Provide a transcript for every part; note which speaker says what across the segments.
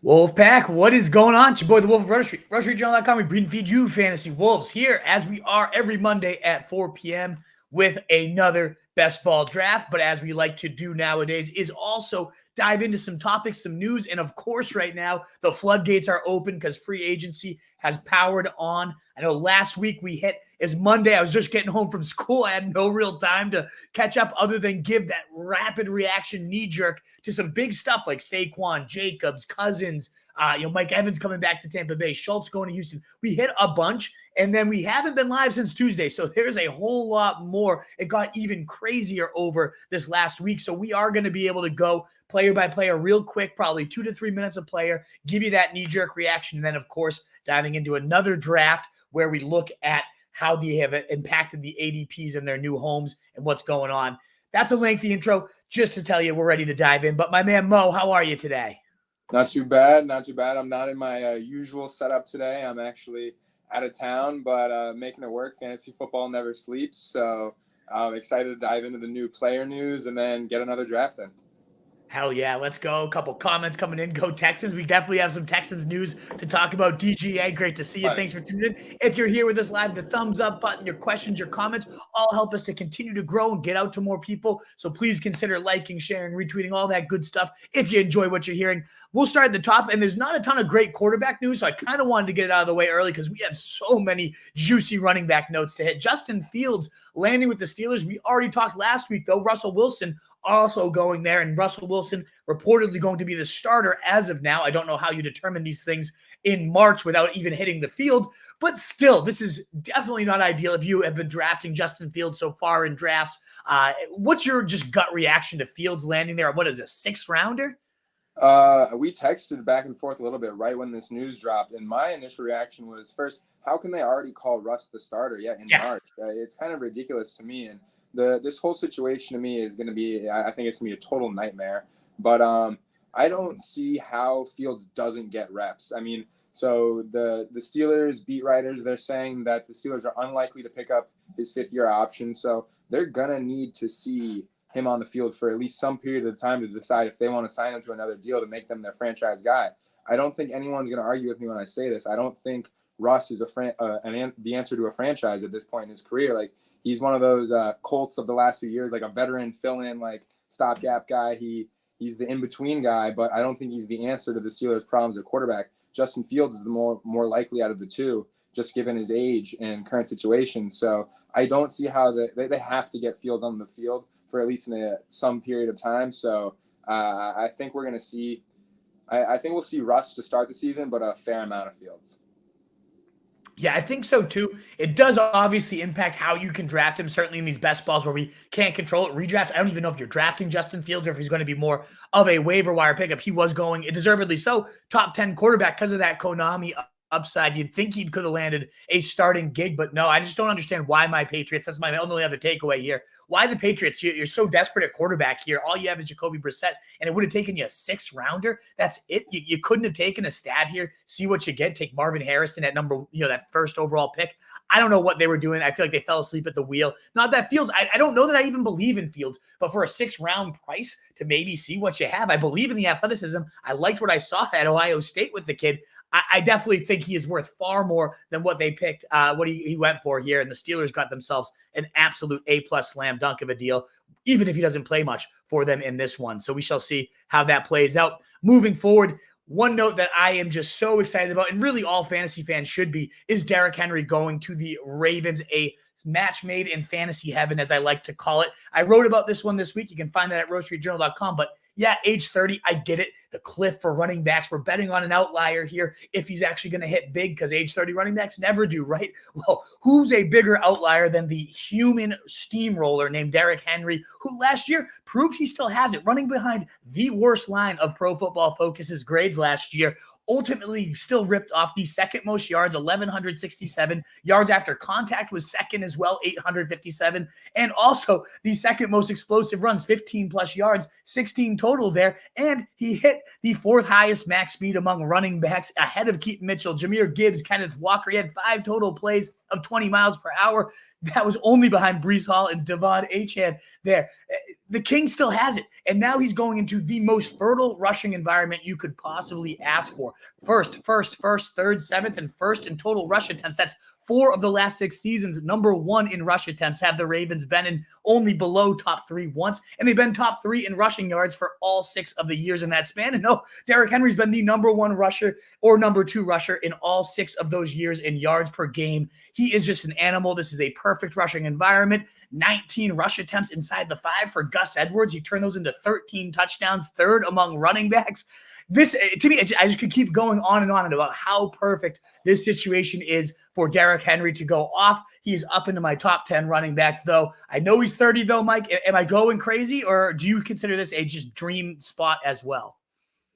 Speaker 1: Wolfpack, what is going on? It's your boy, the Wolf of RushStreetJournal.com. We breed and feed you fantasy wolves here as we are every Monday at 4 p.m. with another best ball draft. But as we like to do nowadays is also dive into some topics, some news. And of course, right now, the floodgates are open because free agency has powered on. I know last week we hit is Monday. I was just getting home from school. I had no real time to catch up other than give that rapid reaction knee jerk to some big stuff like Saquon, Jacobs, Cousins, Mike Evans coming back to Tampa Bay, Schultz going to Houston. We hit a bunch, and then we haven't been live since Tuesday, so there's a whole lot more. It got even crazier over this last week, so we are going to be able to go player by player real quick, probably 2 to 3 minutes a player, give you that knee-jerk reaction, and then, of course, diving into another draft where we look at how they have impacted the ADPs in their new homes and what's going on. That's a lengthy intro just to tell you we're ready to dive in. But my man Mo, how are you today?
Speaker 2: Not too bad, not too bad. I'm not in my usual setup today. I'm actually out of town, but making it work. Fantasy football never sleeps, so I'm excited to dive into the new player news and then get another draft in.
Speaker 1: Hell yeah, let's go. A couple comments coming in. Go Texans. We definitely have some Texans news to talk about. DGA, great to see you. Thanks for tuning in. If you're here with us live, the thumbs up button, your questions, your comments, all help us to continue to grow and get out to more people. So please consider liking, sharing, retweeting, all that good stuff if you enjoy what you're hearing. We'll start at the top, and there's not a ton of great quarterback news, so I kind of wanted to get it out of the way early because we have so many juicy running back notes to hit. Justin Fields landing with the Steelers. We already talked last week, though. Russell Wilson also going there, and Russell Wilson reportedly going to be the starter as of now. I don't know how you determine these things in March without even hitting the field, but still, this is definitely not ideal if you have been drafting Justin Fields so far in drafts. What's your just gut reaction to Fields landing there? What is a 6th rounder?
Speaker 2: We texted back and forth a little bit right when this news dropped, and my initial reaction was, first, how can they already call Russ the starter yet in March? It's kind of ridiculous to me, and this whole situation to me is going to be, I think it's going to be a total nightmare. But I don't see how Fields doesn't get reps. I mean, so the Steelers beat writers, they're saying that the Steelers are unlikely to pick up his 5th-year option. So they're going to need to see him on the field for at least some period of time to decide if they want to sign him to another deal to make them their franchise guy. I don't think anyone's going to argue with me when I say this. I don't think Russ is the answer to a franchise at this point in his career. Like, he's one of those Colts of the last few years, like a veteran fill-in, like stopgap guy. He's the in-between guy, but I don't think he's the answer to the Steelers' problems at quarterback. Justin Fields is the more likely out of the two, just given his age and current situation. So I don't see how they have to get Fields on the field for at least some period of time. So I think we're going to see I think we'll see Russ to start the season, but a fair amount of Fields.
Speaker 1: Yeah, I think so too. It does obviously impact how you can draft him, certainly in these best balls where we can't control it. Redraft, I don't even know if you're drafting Justin Fields or if he's going to be more of a waiver wire pickup. He was going, deservedly so, top 10 quarterback because of that Konami upside. You'd think he could have landed a starting gig, but no, I just don't understand why my Patriots, that's my only other takeaway here. Why the Patriots, you're so desperate at quarterback here. All you have is Jacoby Brissett, and it would have taken you a 6th rounder. That's it. You couldn't have taken a stab here, see what you get, take Marvin Harrison at number, that 1st overall pick. I don't know what they were doing. I feel like they fell asleep at the wheel. Not that Fields, I don't know that I even believe in Fields, but for a 6th round price to maybe see what you have, I believe in the athleticism. I liked what I saw at Ohio State with the kid. I definitely think he is worth far more than what they picked, what he went for here. And the Steelers got themselves an absolute A-plus slam dunk of a deal, even if he doesn't play much for them in this one. So we shall see how that plays out. Moving forward, one note that I am just so excited about, and really all fantasy fans should be, is Derrick Henry going to the Ravens, a match made in fantasy heaven, as I like to call it. I wrote about this one this week. You can find that at RushStreetJournal.com, but yeah, age 30, I get it. The cliff for running backs. We're betting on an outlier here if he's actually going to hit big because age 30 running backs never do, right? Well, who's a bigger outlier than the human steamroller named Derrick Henry, who last year proved he still has it, running behind the worst line of Pro Football Focus's grades last year. Ultimately, still ripped off the 2nd most yards, 1,167. Yards after contact was 2nd as well, 857. And also the 2nd most explosive runs, 15-plus yards, 16 total there. And he hit the 4th highest max speed among running backs, ahead of Keaton Mitchell, Jahmyr Gibbs, Kenneth Walker. He had 5 total plays of 20 miles per hour. That was only behind Breece Hall and Devon Achane there. The King still has it. And now he's going into the most fertile rushing environment you could possibly ask for. First, third, seventh, and first in total rush attempts. That's 4 of the last 6 seasons. Number 1 in rush attempts have the Ravens been in only below top 3 once, and they've been top 3 in rushing yards for all 6 of the years in that span. And no, Derrick Henry's been the number 1 rusher or number 2 rusher in all 6 of those years in yards per game. He is just an animal. This is a perfect rushing environment. 19 rush attempts inside the 5 for Gus Edwards. He turned those into 13 touchdowns, third among running backs. This, to me, I just could keep going on and on about how perfect this situation is for Derrick Henry to go off. He's up into my top 10 running backs, though. I know he's 30, though, Mike. Am I going crazy, or do you consider this a just dream spot as well?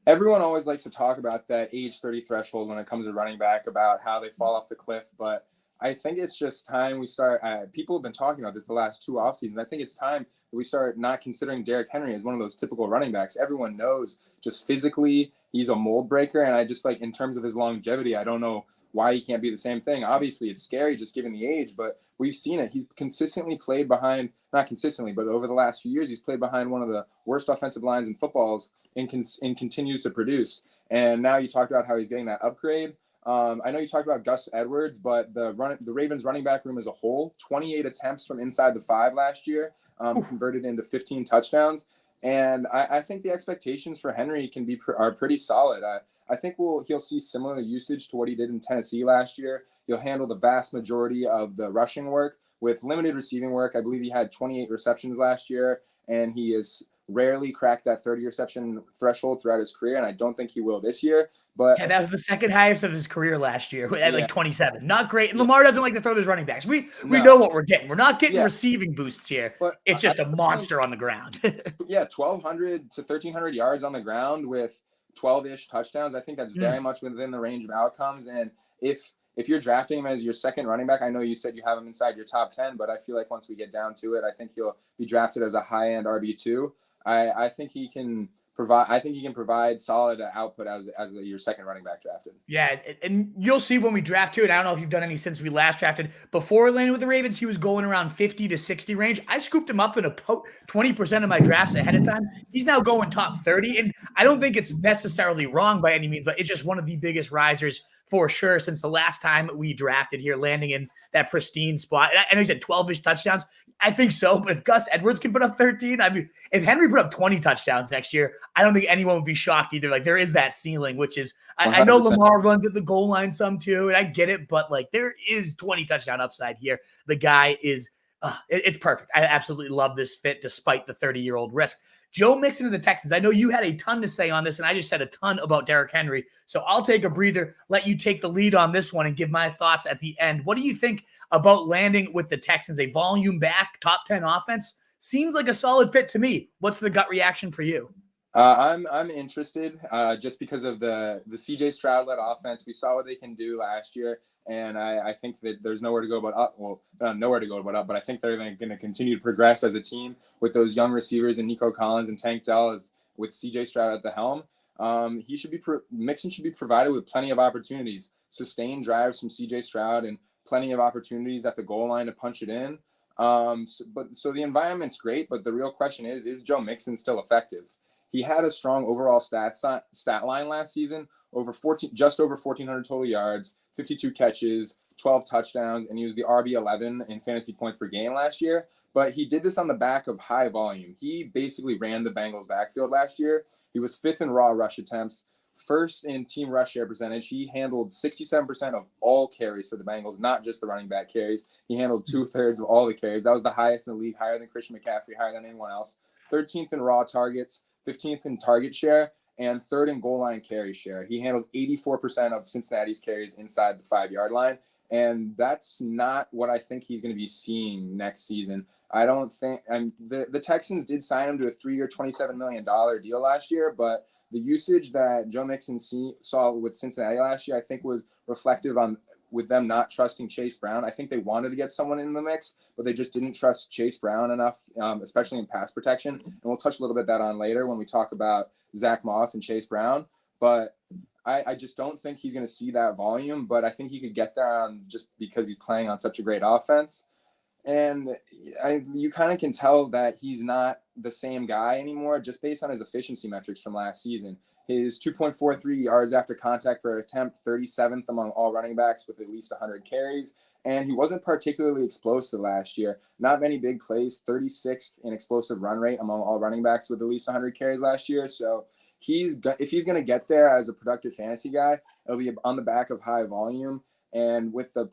Speaker 2: Everyone always likes to talk about that age 30 threshold when it comes to running back, about how they fall off the cliff, but I think it's just time we start. People have been talking about this the last 2 offseasons. I think it's time that we start not considering Derrick Henry as one of those typical running backs. Everyone knows just physically he's a mold breaker, and I just in terms of his longevity, I don't know why he can't be the same thing. Obviously, it's scary just given the age, but we've seen it. He's consistently played behind, not consistently, but over the last few years, he's played behind one of the worst offensive lines in footballs and continues to produce. And now you talked about how he's getting that upgrade. I know you talked about Gus Edwards, but the Ravens running back room as a whole, 28 attempts from inside the 5 last year, converted into 15 touchdowns. And I think the expectations for Henry are pretty solid. I think he'll see similar usage to what he did in Tennessee last year. He'll handle the vast majority of the rushing work with limited receiving work. I believe he had 28 receptions last year, and he has rarely cracked that 30 reception threshold throughout his career, and I don't think he will this year. But
Speaker 1: yeah, that was the second highest of his career last year at like 27. Not great. And Lamar doesn't like to throw those running backs. We know what we're getting. We're not getting receiving boosts here. But it's just a monster on the ground.
Speaker 2: 1,200 to 1,300 yards on the ground with 12-ish touchdowns. I think that's very much within the range of outcomes. And if you're drafting him as your second running back, I know you said you have him inside your top 10, but I feel like once we get down to it, I think he'll be drafted as a high-end RB2. I think he can provide solid output as your second running back drafted.
Speaker 1: Yeah, and you'll see when we draft too. And I don't know if you've done any since we last drafted. Before landing with the Ravens, he was going around 50 to 60 range. I scooped him up in 20% of my drafts ahead of time. He's now going top 30, and I don't think it's necessarily wrong by any means, but it's just one of the biggest risers for sure since the last time we drafted here, landing in that pristine spot. And I know he said 12-ish touchdowns. I think so, but if Gus Edwards can put up 13, I mean, if Henry put up 20 touchdowns next year, I don't think anyone would be shocked either. Like, there is that ceiling, which is, I know Lamar runs at the goal line some too, and I get it, but like, there is 20 touchdown upside here. The guy is, it's perfect. I absolutely love this fit despite the 30-year-old risk. Joe Mixon of the Texans. I know you had a ton to say on this, and I just said a ton about Derrick Henry. So I'll take a breather, let you take the lead on this one, and give my thoughts at the end. What do you think about landing with the Texans? A volume back, top 10 offense? Seems like a solid fit to me. What's the gut reaction for you?
Speaker 2: I'm interested just because of the CJ Stroud-led offense. We saw what they can do last year. And I think that there's nowhere to go but up. Well, not nowhere to go but up, but I think they're going to continue to progress as a team with those young receivers and Nico Collins and Tank Dell with CJ Stroud at the helm. Mixon should be provided with plenty of opportunities, sustained drives from CJ Stroud, and plenty of opportunities at the goal line to punch it in. So the environment's great, but the real question is Joe Mixon still effective? He had a strong overall stat line last season, just over 1,400 total yards, 52 catches, 12 touchdowns, and he was the RB11 in fantasy points per game last year. But he did this on the back of high volume. He basically ran the Bengals backfield last year. He was 5th in raw rush attempts, 1st in team rush share percentage. He handled 67% of all carries for the Bengals, not just the running back carries. He handled 2/3 of all the carries. That was the highest in the league, higher than Christian McCaffrey, higher than anyone else. 13th in raw targets, 15th in target share, and 3rd in goal line carry share. He handled 84% of Cincinnati's carries inside the 5-yard line, and that's not what I think he's going to be seeing next season. I don't think the Texans did sign him to a 3-year, $27 million deal last year, but the usage that Joe Mixon saw with Cincinnati last year, I think, was reflective with them not trusting Chase Brown. I think they wanted to get someone in the mix, but they just didn't trust Chase Brown enough, especially in pass protection. And we'll touch a little bit that on later when we talk about Zack Moss and Chase Brown. But I just don't think he's going to see that volume, but I think he could get there just because he's playing on such a great offense. And you kind of can tell that he's not the same guy anymore just based on his efficiency metrics from last season. His 2.43 yards after contact per attempt, 37th among all running backs with at least 100 carries. And he wasn't particularly explosive last year. Not many big plays, 36th in explosive run rate among all running backs with at least 100 carries last year. So if he's going to get there as a productive fantasy guy, it'll be on the back of high volume. And with the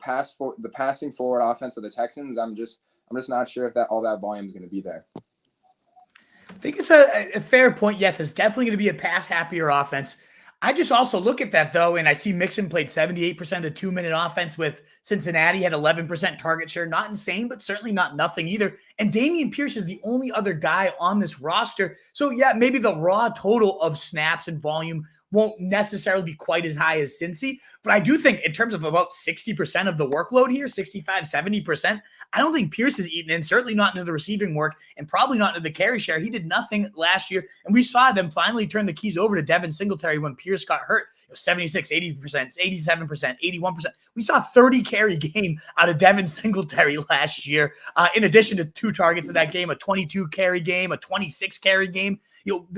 Speaker 2: passing forward offense of the Texans, I'm just not sure if all that volume is going to be there.
Speaker 1: I think it's a fair point. Yes, it's definitely going to be a pass happier offense. I just also look at that though, and I see Mixon played 78% of the 2-minute offense with Cincinnati, had 11% target share. Not insane, but certainly not nothing either. And Dameon Pierce is the only other guy on this roster. So yeah, maybe the raw total of snaps and volume won't necessarily be quite as high as Cincy, but I do think in terms of about 60% of the workload here, 65, 70%, I don't think Pierce is eaten in, certainly not into the receiving work and probably not into the carry share. He did nothing last year, and we saw them finally turn the keys over to Devin Singletary when Pierce got hurt. 76, 80%, 87%, 81%. We saw a 30 carry game out of Devin Singletary last year, in addition to 2 targets in that game, a 22 carry game, a 26 carry game.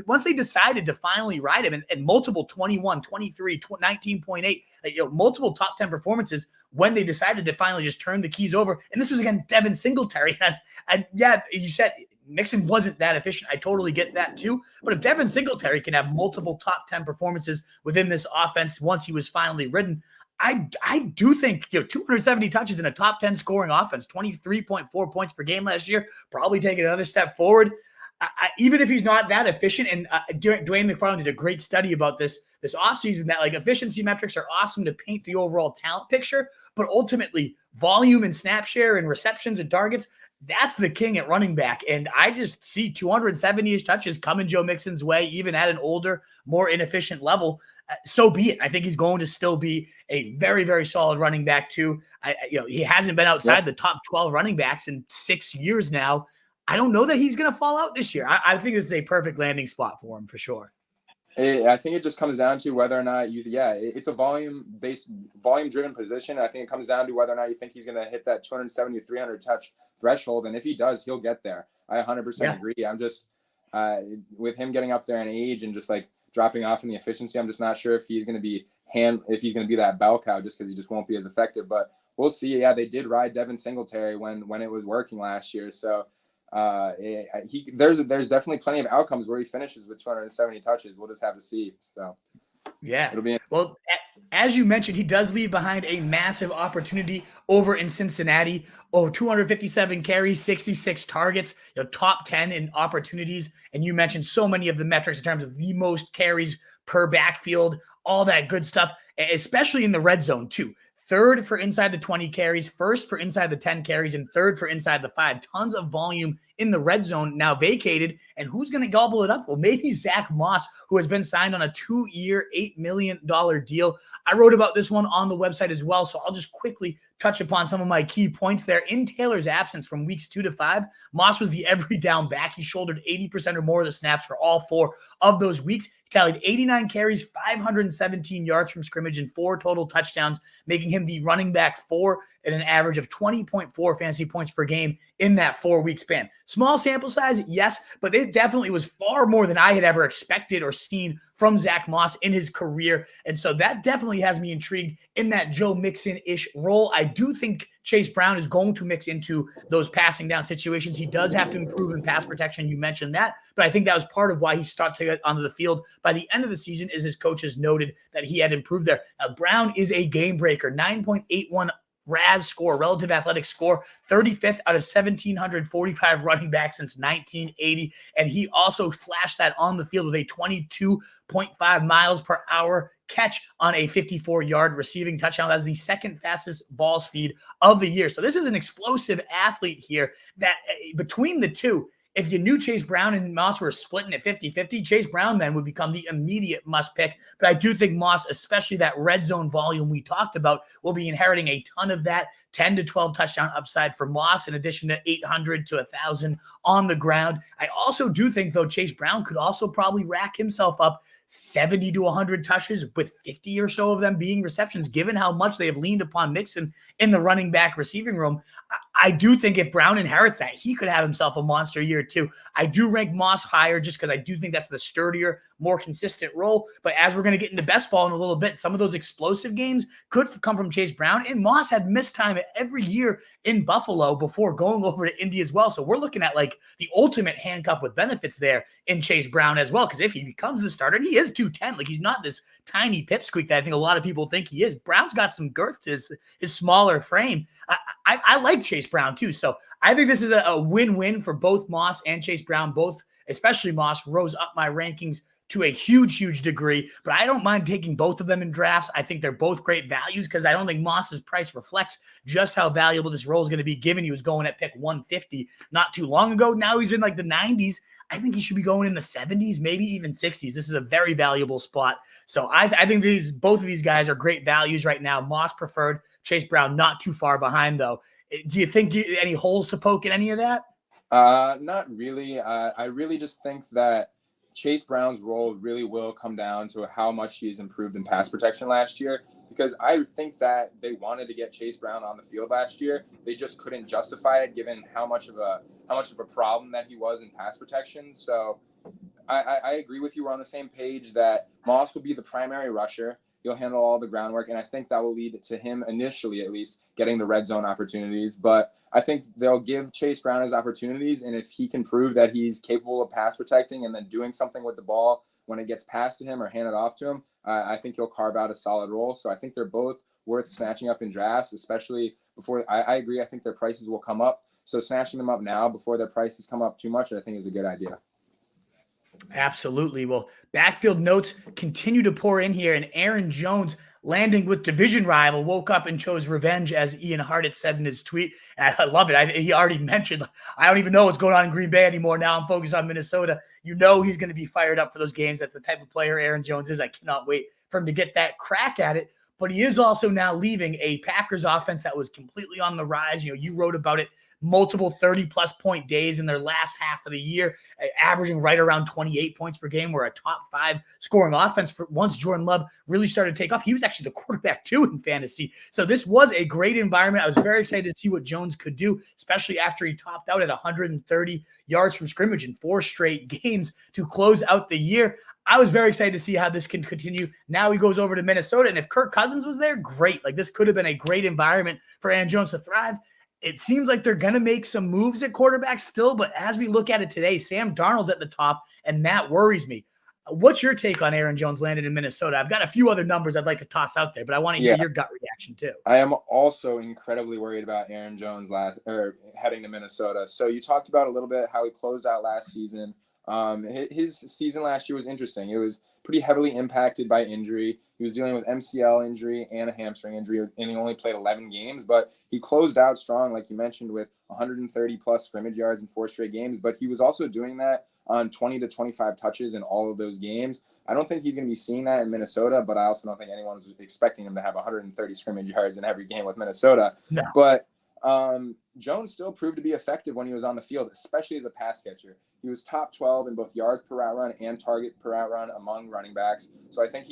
Speaker 1: Once they decided to finally ride him and multiple 21, 23, 19.8, multiple top 10 performances when they decided to finally just turn the keys over. And this was again Devin Singletary. And yeah, you said Mixon wasn't that efficient. I totally get that too. But if Devin Singletary can have multiple top 10 performances within this offense once he was finally ridden, I do think 270 touches in a top 10 scoring offense, 23.4 points per game last year, probably take it another step forward. Even if he's not that efficient, and Dwayne McFarland did a great study about this offseason, that like efficiency metrics are awesome to paint the overall talent picture, but ultimately volume and snap share and receptions and targets, that's the king at running back. And I just see 270-ish touches coming Joe Mixon's way, even at an older, more inefficient level. So be it. I think he's going to still be a very, very solid running back too. He hasn't been outside the top 12 running backs in 6 years now. I don't know that he's going to fall out this year. I think this is a perfect landing spot for him for sure.
Speaker 2: I think it just comes down to whether or not it's a volume-driven position. I think it comes down to whether or not you think he's going to hit that 270 to 300 touch threshold. And if he does, he'll get there. I 100% agree. I'm just, with him getting up there in age and just like dropping off in the efficiency, I'm just not sure if he's going to be that bell cow just because he just won't be as effective. But we'll see. Yeah, they did ride Devin Singletary when it was working last year. So, there's definitely plenty of outcomes where he finishes with 270 touches. We'll just have to see. So
Speaker 1: yeah, well, as you mentioned, he does leave behind a massive opportunity over in Cincinnati. 257 carries, 66 targets, top 10 in opportunities. And you mentioned so many of the metrics in terms of the most carries per backfield, all that good stuff, especially in the red zone too. 3rd for inside the 20 carries, 1st for inside the 10 carries, and 3rd for inside the 5. Tons of volume in the red zone now vacated. And who's going to gobble it up? Well, maybe Zack Moss, who has been signed on a 2-year, $8 million deal. I wrote about this one on the website as well, so I'll just quickly touch upon some of my key points there. In Taylor's absence from weeks 2 to 5, Moss was the every down back. He shouldered 80% or more of the snaps for all 4 of those weeks. He tallied 89 carries, 517 yards from scrimmage, and 4 total touchdowns, making him the running back 4 at an average of 20.4 fantasy points per game in that 4-week span. Small sample size, yes, but it definitely was far more than I had ever expected or seen from Zack Moss in his career. And so that definitely has me intrigued in that Joe Mixon-ish role. I do think Chase Brown is going to mix into those passing down situations. He does have to improve in pass protection. You mentioned that, but I think that was part of why he started to get onto the field by the end of the season, as his coaches noted that he had improved there. Now, Brown is a game breaker, 9.81 RAS score, relative athletic score, 35th out of 1,745 running backs since 1980. And he also flashed that on the field with a 22.5 miles per hour catch on a 54-yard receiving touchdown. That's the 2nd fastest ball speed of the year. So this is an explosive athlete here that between the two, if you knew Chase Brown and Moss were splitting at 50-50, Chase Brown then would become the immediate must pick. But I do think Moss, especially that red zone volume we talked about, will be inheriting a ton of that 10 to 12 touchdown upside for Moss, in addition to 800 to 1,000 on the ground. I also do think, though, Chase Brown could also probably rack himself up 70 to 100 touches, with 50 or so of them being receptions, given how much they have leaned upon Mixon in the running back receiving room. I do think if Brown inherits that, he could have himself a monster year too. I do rank Moss higher just because I do think that's the sturdier, more consistent role. But as we're going to get into best ball in a little bit, some of those explosive games could come from Chase Brown. And Moss had missed time every year in Buffalo before going over to Indy as well. So we're looking at like the ultimate handcuff with benefits there in Chase Brown as well. Because if he becomes the starter, and he is 210, like he's not this tiny pipsqueak that I think a lot of people think he is. Brown's got some girth to his smaller frame. I like Chase Brown too. So I think this is a win-win for both Moss and Chase Brown. Both, especially Moss, rose up my rankings to a huge, huge degree. But I don't mind taking both of them in drafts. I think they're both great values because I don't think Moss's price reflects just how valuable this role is going to be, given he was going at pick 150 not too long ago. Now he's in like the 90s. I think he should be going in the 70s, maybe even 60s. This is a very valuable spot. So I think both of these guys are great values right now. Moss preferred, Chase Brown not too far behind, though. Do you think any holes to poke in any of that?
Speaker 2: Not really. I really just think that Chase Brown's role really will come down to how much he's improved in pass protection last year, because I think that they wanted to get Chase Brown on the field last year. They just couldn't justify it given how much of a problem that he was in pass protection. So I agree with you. We're on the same page that Moss will be the primary rusher. He'll handle all the groundwork, and I think that will lead to him initially, at least, getting the red zone opportunities. But I think they'll give Chase Brown his opportunities, and if he can prove that he's capable of pass protecting and then doing something with the ball when it gets passed to him or handed off to him, I think he'll carve out a solid role. So I think they're both worth snatching up in drafts, especially before – I agree. I think their prices will come up. So snatching them up now before their prices come up too much, I think is a good idea.
Speaker 1: Absolutely. Well, backfield notes continue to pour in here, and Aaron Jones, landing with division rival, woke up and chose revenge, as Ian Hart said in his tweet. And I love it. He already mentioned, I don't even know what's going on in Green Bay anymore. Now I'm focused on Minnesota. You know he's going to be fired up for those games. That's the type of player Aaron Jones is. I cannot wait for him to get that crack at it. But he is also now leaving a Packers offense that was completely on the rise. You know, you wrote about it, multiple 30-plus point days in their last half of the year, averaging right around 28 points per game. We're a top 5 scoring offense for once Jordan Love really started to take off. He was actually the quarterback too in fantasy. So this was a great environment. I was very excited to see what Jones could do, especially after he topped out at 130 yards from scrimmage in 4 straight games to close out the year. I was very excited to see how this can continue. Now he goes over to Minnesota, and if Kirk Cousins was there, great. Like, this could have been a great environment for Aaron Jones to thrive. It seems like they're going to make some moves at quarterback still, but as we look at it today, Sam Darnold's at the top, and that worries me. What's your take on Aaron Jones landing in Minnesota? I've got a few other numbers I'd like to toss out there, but I want to hear your gut reaction too.
Speaker 2: I am also incredibly worried about Aaron Jones heading to Minnesota. So you talked about a little bit how he closed out last season. His season last year was interesting. It was pretty heavily impacted by injury. He was dealing with MCL injury and a hamstring injury, and he only played 11 games, but he closed out strong, like you mentioned, with 130 plus scrimmage yards in 4 straight games. But he was also doing that on 20 to 25 touches in all of those games. I don't think he's going to be seeing that in Minnesota, but I also don't think anyone was expecting him to have 130 scrimmage yards in every game with Minnesota.
Speaker 1: No.
Speaker 2: But Jones still proved to be effective when he was on the field, especially as a pass catcher. He was top 12 in both yards per route run and target per route run among running backs. So I think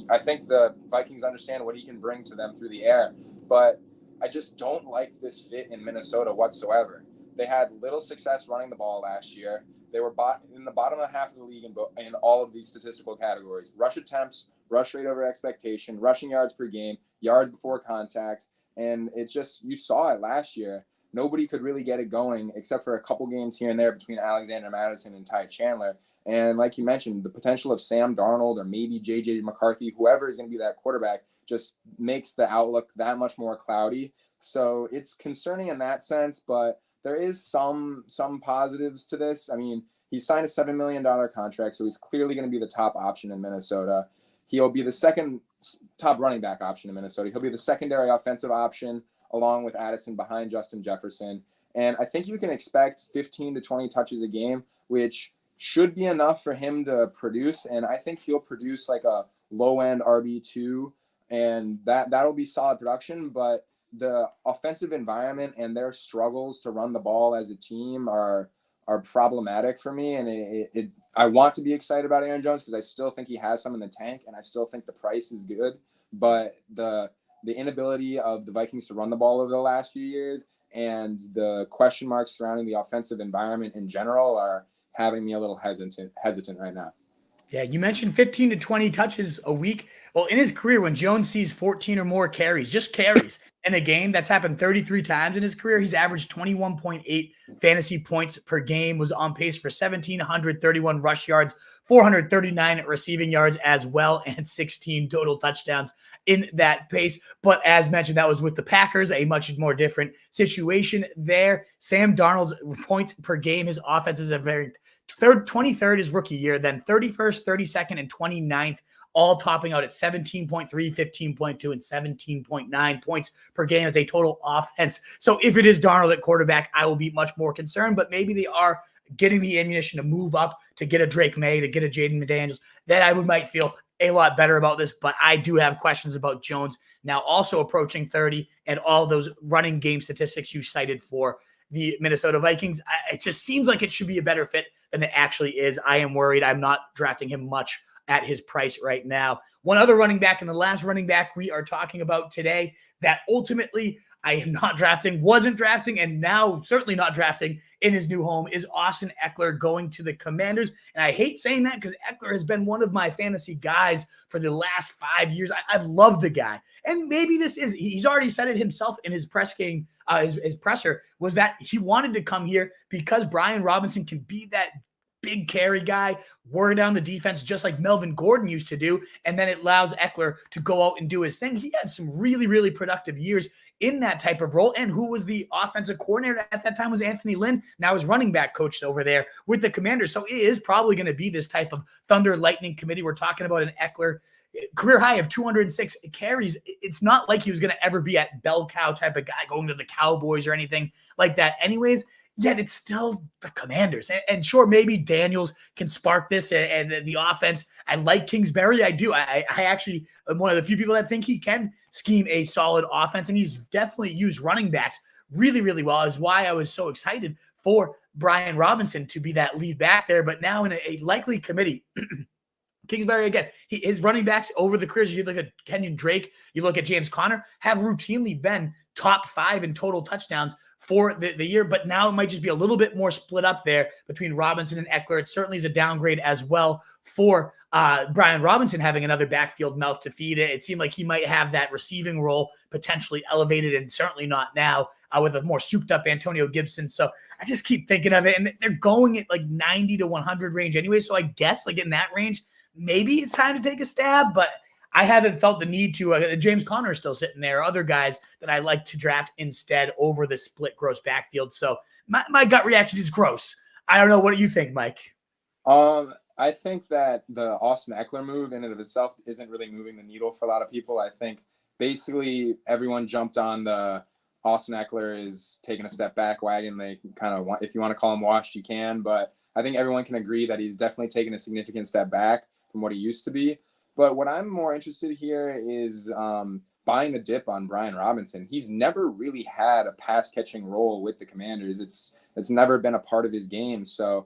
Speaker 2: I think the Vikings understand what he can bring to them through the air. But I just don't like this fit in Minnesota whatsoever. They had little success running the ball last year. They were in the bottom half of the league in all of these statistical categories: rush attempts, rush rate over expectation, rushing yards per game, yards before contact. And you saw it last year. Nobody could really get it going except for a couple games here and there between Alexander Madison and Ty Chandler. And like you mentioned, the potential of Sam Darnold or maybe J.J. McCarthy, whoever is going to be that quarterback, just makes the outlook that much more cloudy. So it's concerning in that sense, but there is some positives to this. I mean, he signed a $7 million contract, so he's clearly going to be the top option in Minnesota. He'll be the second top running back option in Minnesota. He'll be the secondary offensive option along with Addison behind Justin Jefferson. And I think you can expect 15 to 20 touches a game, which should be enough for him to produce. And I think he'll produce like a low-end RB2, and that'll be solid production. But the offensive environment and their struggles to run the ball as a team are are problematic for me. And I want to be excited about Aaron Jones because I still think he has some in the tank, and I still think the price is good. But the inability of the Vikings to run the ball over the last few years and the question marks surrounding the offensive environment in general are having me a little hesitant right now.
Speaker 1: Yeah, you mentioned 15 to 20 touches a week. Well, in his career, when Jones sees 14 or more carries, just carries in a game, that's happened 33 times in his career. He's averaged 21.8 fantasy points per game, was on pace for 1,731 rush yards, 439 receiving yards as well, and 16 total touchdowns in that pace. But as mentioned, that was with the Packers, a much more different situation there. Sam Darnold's points per game, his offense is a very 23rd is rookie year, then 31st, 32nd, and 29th, all topping out at 17.3, 15.2, and 17.9 points per game as a total offense. So if it is Darnold at quarterback, I will be much more concerned, but maybe they are getting the ammunition to move up, to get a Drake May, to get a Jaden McDaniels, then I might feel a lot better about this, but I do have questions about Jones now also approaching 30 and all those running game statistics you cited for the Minnesota Vikings. It just seems like it should be a better fit than it actually is. I am worried. I'm not drafting him much at his price right now. One other running back, and the last running back we are talking about today that ultimately I am not drafting, wasn't drafting, and now certainly not drafting in his new home is Austin Ekeler going to the Commanders. And I hate saying that because Ekeler has been one of my fantasy guys for the last 5 years. I've loved the guy. And maybe he's already said it himself in his press game, his presser, was that he wanted to come here because Brian Robinson can be that big carry guy, wear down the defense just like Melvin Gordon used to do, and then it allows Ekeler to go out and do his thing. He had some really, really productive years in that type of role, and who was the offensive coordinator at that time was Anthony Lynn, now his running back coach over there with the Commanders. So it is probably going to be this type of Thunder Lightning committee. We're talking about an Ekeler career high of 206 carries. It's not like he was going to ever be at bell cow type of guy going to the Cowboys or anything like that anyways. Yet it's still the Commanders. And sure, maybe Daniels can spark this and the offense. I like Kingsbury. I do. I actually am one of the few people that think he can scheme a solid offense, and he's definitely used running backs really, really well. Is why I was so excited for Brian Robinson to be that lead back there. But now in a likely committee, Kingsbury, again, his running backs over the careers, you look at Kenyon Drake, you look at James Conner, have routinely been top 5 in total touchdowns for the year, but now it might just be a little bit more split up there between Robinson and Ekeler. It certainly is a downgrade as well for Brian Robinson having another backfield mouth to feed. It seemed like he might have that receiving role potentially elevated, and certainly not now with a more souped up Antonio Gibson. So I just keep thinking of it, and they're going at like 90 to 100 range anyway. So I guess like in that range, maybe it's time to take a stab, but I haven't felt the need to. James Conner is still sitting there. Other guys that I like to draft instead over the split gross backfield. So my gut reaction is gross. I don't know. What do you think, Mike?
Speaker 2: I think that the Austin Ekeler move in and of itself isn't really moving the needle for a lot of people. I think basically everyone jumped on the Austin Ekeler is taking a step back wagon. They kind of want, if you want to call him washed, you can. But I think everyone can agree that he's definitely taken a significant step back from what he used to be. But what I'm more interested here is buying the dip on Brian Robinson. He's never really had a pass catching role with the Commanders. It's never been a part of his game. So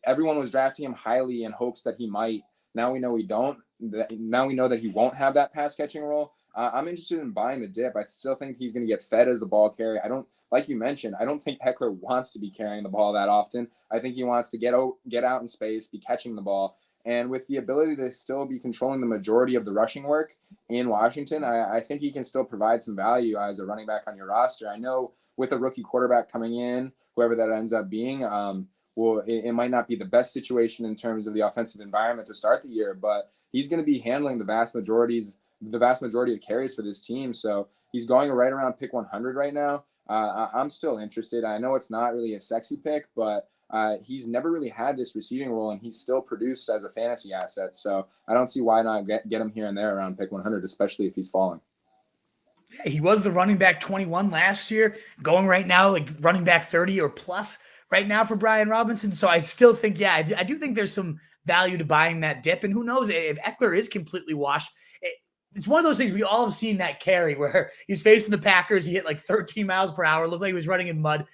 Speaker 2: everyone was drafting him highly in hopes that he might. Now we know we don't. Now we know that he won't have that pass catching role. I'm interested in buying the dip. I still think he's going to get fed as a ball carrier. Like you mentioned, I don't think Ekeler wants to be carrying the ball that often. I think he wants to get out in space, be catching the ball. And with the ability to still be controlling the majority of the rushing work in Washington, I think he can still provide some value as a running back on your roster. I know with a rookie quarterback coming in, whoever that ends up being, it might not be the best situation in terms of the offensive environment to start the year, but he's going to be handling the vast majority of carries for this team. So he's going right around pick 100 right now. I'm still interested. I know it's not really a sexy pick, but he's never really had this receiving role, and he's still produced as a fantasy asset. So I don't see why not get him here and there around pick 100, especially if he's falling.
Speaker 1: Yeah, he was the running back 21 last year, going right now like running back 30 or plus right now for Brian Robinson. So I still think, I do think there's some value to buying that dip. And who knows if Ekeler is completely washed. It's one of those things we all have seen that carry where he's facing the Packers. He hit like 13 miles per hour, looked like he was running in mud.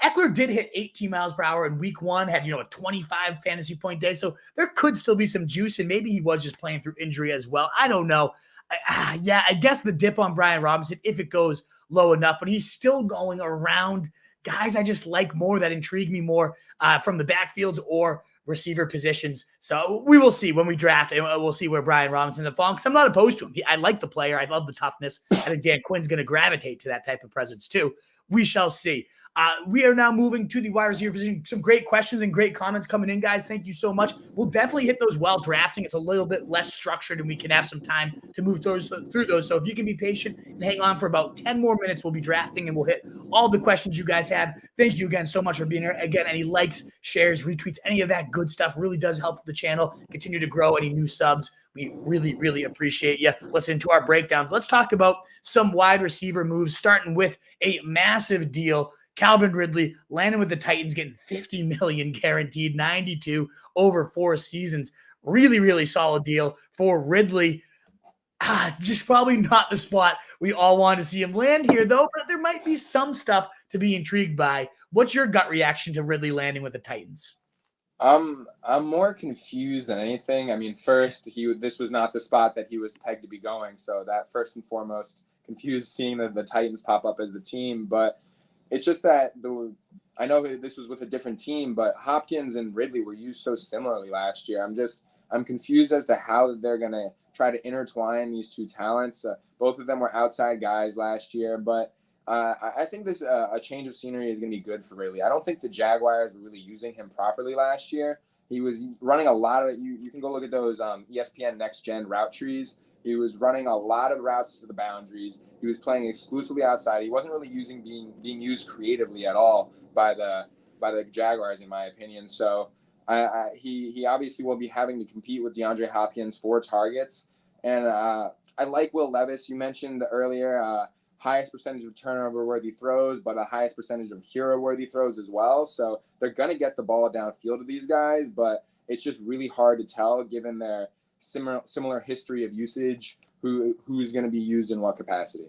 Speaker 1: Ekeler did hit 18 miles per hour in week 1, had, a 25 fantasy point day. So there could still be some juice, and maybe he was just playing through injury as well. I don't know. I guess the dip on Brian Robinson, if it goes low enough, but he's still going around guys I just like more, that intrigue me more from the backfields or receiver positions. So we will see when we draft, and we'll see where Brian Robinson ends up falling, because I'm not opposed to him. I like the player. I love the toughness. I think Dan Quinn's going to gravitate to that type of presence too. We shall see. We are now moving to the wide receiver position. Some great questions and great comments coming in, guys. Thank you so much. We'll definitely hit those while drafting. It's a little bit less structured, and we can have some time to move through those. So if you can be patient and hang on for about 10 more minutes, we'll be drafting, and we'll hit all the questions you guys have. Thank you again so much for being here. Again, any likes, shares, retweets, any of that good stuff really does help the channel continue to grow. Any new subs, we really, really appreciate you listening to our breakdowns. Let's talk about some wide receiver moves, starting with a massive deal. Calvin Ridley landing with the Titans, getting $50 million guaranteed, 92 over 4 seasons. Really, really solid deal for Ridley. Just probably not the spot we all want to see him land here, though, but there might be some stuff to be intrigued by. What's your gut reaction to Ridley landing with the Titans?
Speaker 2: I'm more confused than anything. I mean, first, this was not the spot that he was pegged to be going, so that first and foremost confused seeing the Titans pop up as the team, but it's just that I know this was with a different team, but Hopkins and Ridley were used so similarly last year. I'm confused as to how they're going to try to intertwine these two talents. Both of them were outside guys last year, but I think this a change of scenery is going to be good for Ridley. I don't think the Jaguars were really using him properly last year. He was running a lot of you can go look at those ESPN Next Gen route trees. He was running a lot of routes to the boundaries. He was playing exclusively outside. He wasn't really being used creatively at all by the Jaguars, in my opinion. So he obviously will be having to compete with DeAndre Hopkins for targets. And I like Will Levis. You mentioned earlier highest percentage of turnover-worthy throws, but a highest percentage of hero-worthy throws as well. So they're going to get the ball downfield to these guys, but it's just really hard to tell given their similar history of usage, who's going to be used in what capacity.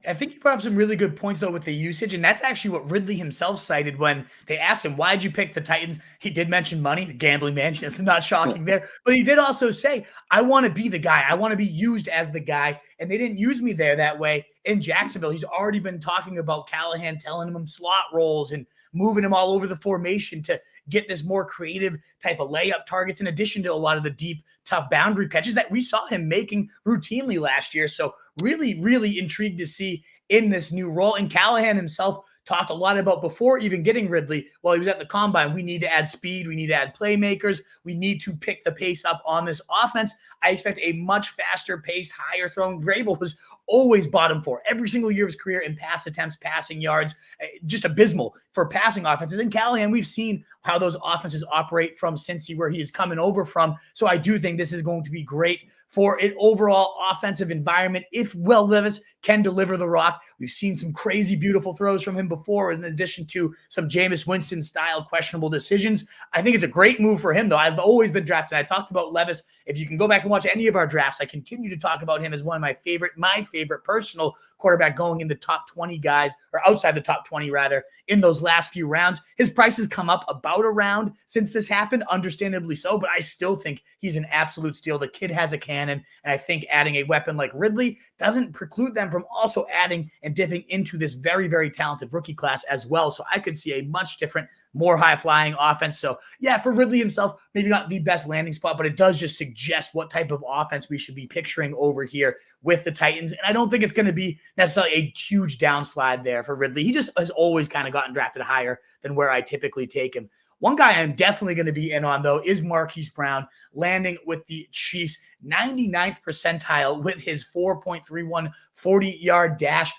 Speaker 1: I think you brought up some really good points, though, with the usage, and that's actually what Ridley himself cited when they asked him, why'd you pick the Titans? He did mention money, the gambling man. It's not shocking there. But he did also say, I want to be the guy. I want to be used as the guy, and they didn't use me there that way in Jacksonville. He's already been talking about Callahan telling him slot roles and moving him all over the formation to get this more creative type of layup targets, in addition to a lot of the deep, tough boundary catches that we saw him making routinely last year. So really, really intrigued to see in this new role. And Callahan himself talked a lot about, before even getting Ridley, while he was at the combine, we need to add speed. We need to add playmakers. We need to pick the pace up on this offense. I expect a much faster pace, higher throwing. Vrabel was always bottom 4 every single year of his career in pass attempts, passing yards, just abysmal for passing offenses. And Callahan, we've seen how those offenses operate from Cincy, where he is coming over from. So I do think this is going to be great for an overall offensive environment if Will Levis can deliver the rock. We've seen some crazy, beautiful throws from him before, in addition to some Jameis Winston-style questionable decisions. I think it's a great move for him, though. I've always been drafted. I talked about Levis. If you can go back and watch any of our drafts, I continue to talk about him as one of my favorite personal quarterback going in the top 20 guys, or outside the top 20, rather, in those last few rounds. His price has come up about a round since this happened, understandably so, but I still think he's an absolute steal. The kid has a cannon, and I think adding a weapon like Ridley doesn't preclude them from also adding and dipping into this very, very talented rookie class as well. So I could see a much different, more high-flying offense. So, yeah, for Ridley himself, maybe not the best landing spot, but it does just suggest what type of offense we should be picturing over here with the Titans. And I don't think it's going to be necessarily a huge downslide there for Ridley. He just has always kind of gotten drafted higher than where I typically take him. One guy I'm definitely going to be in on, though, is Marquise Brown, landing with the Chiefs, 99th percentile with his 4.31 40-yard dash.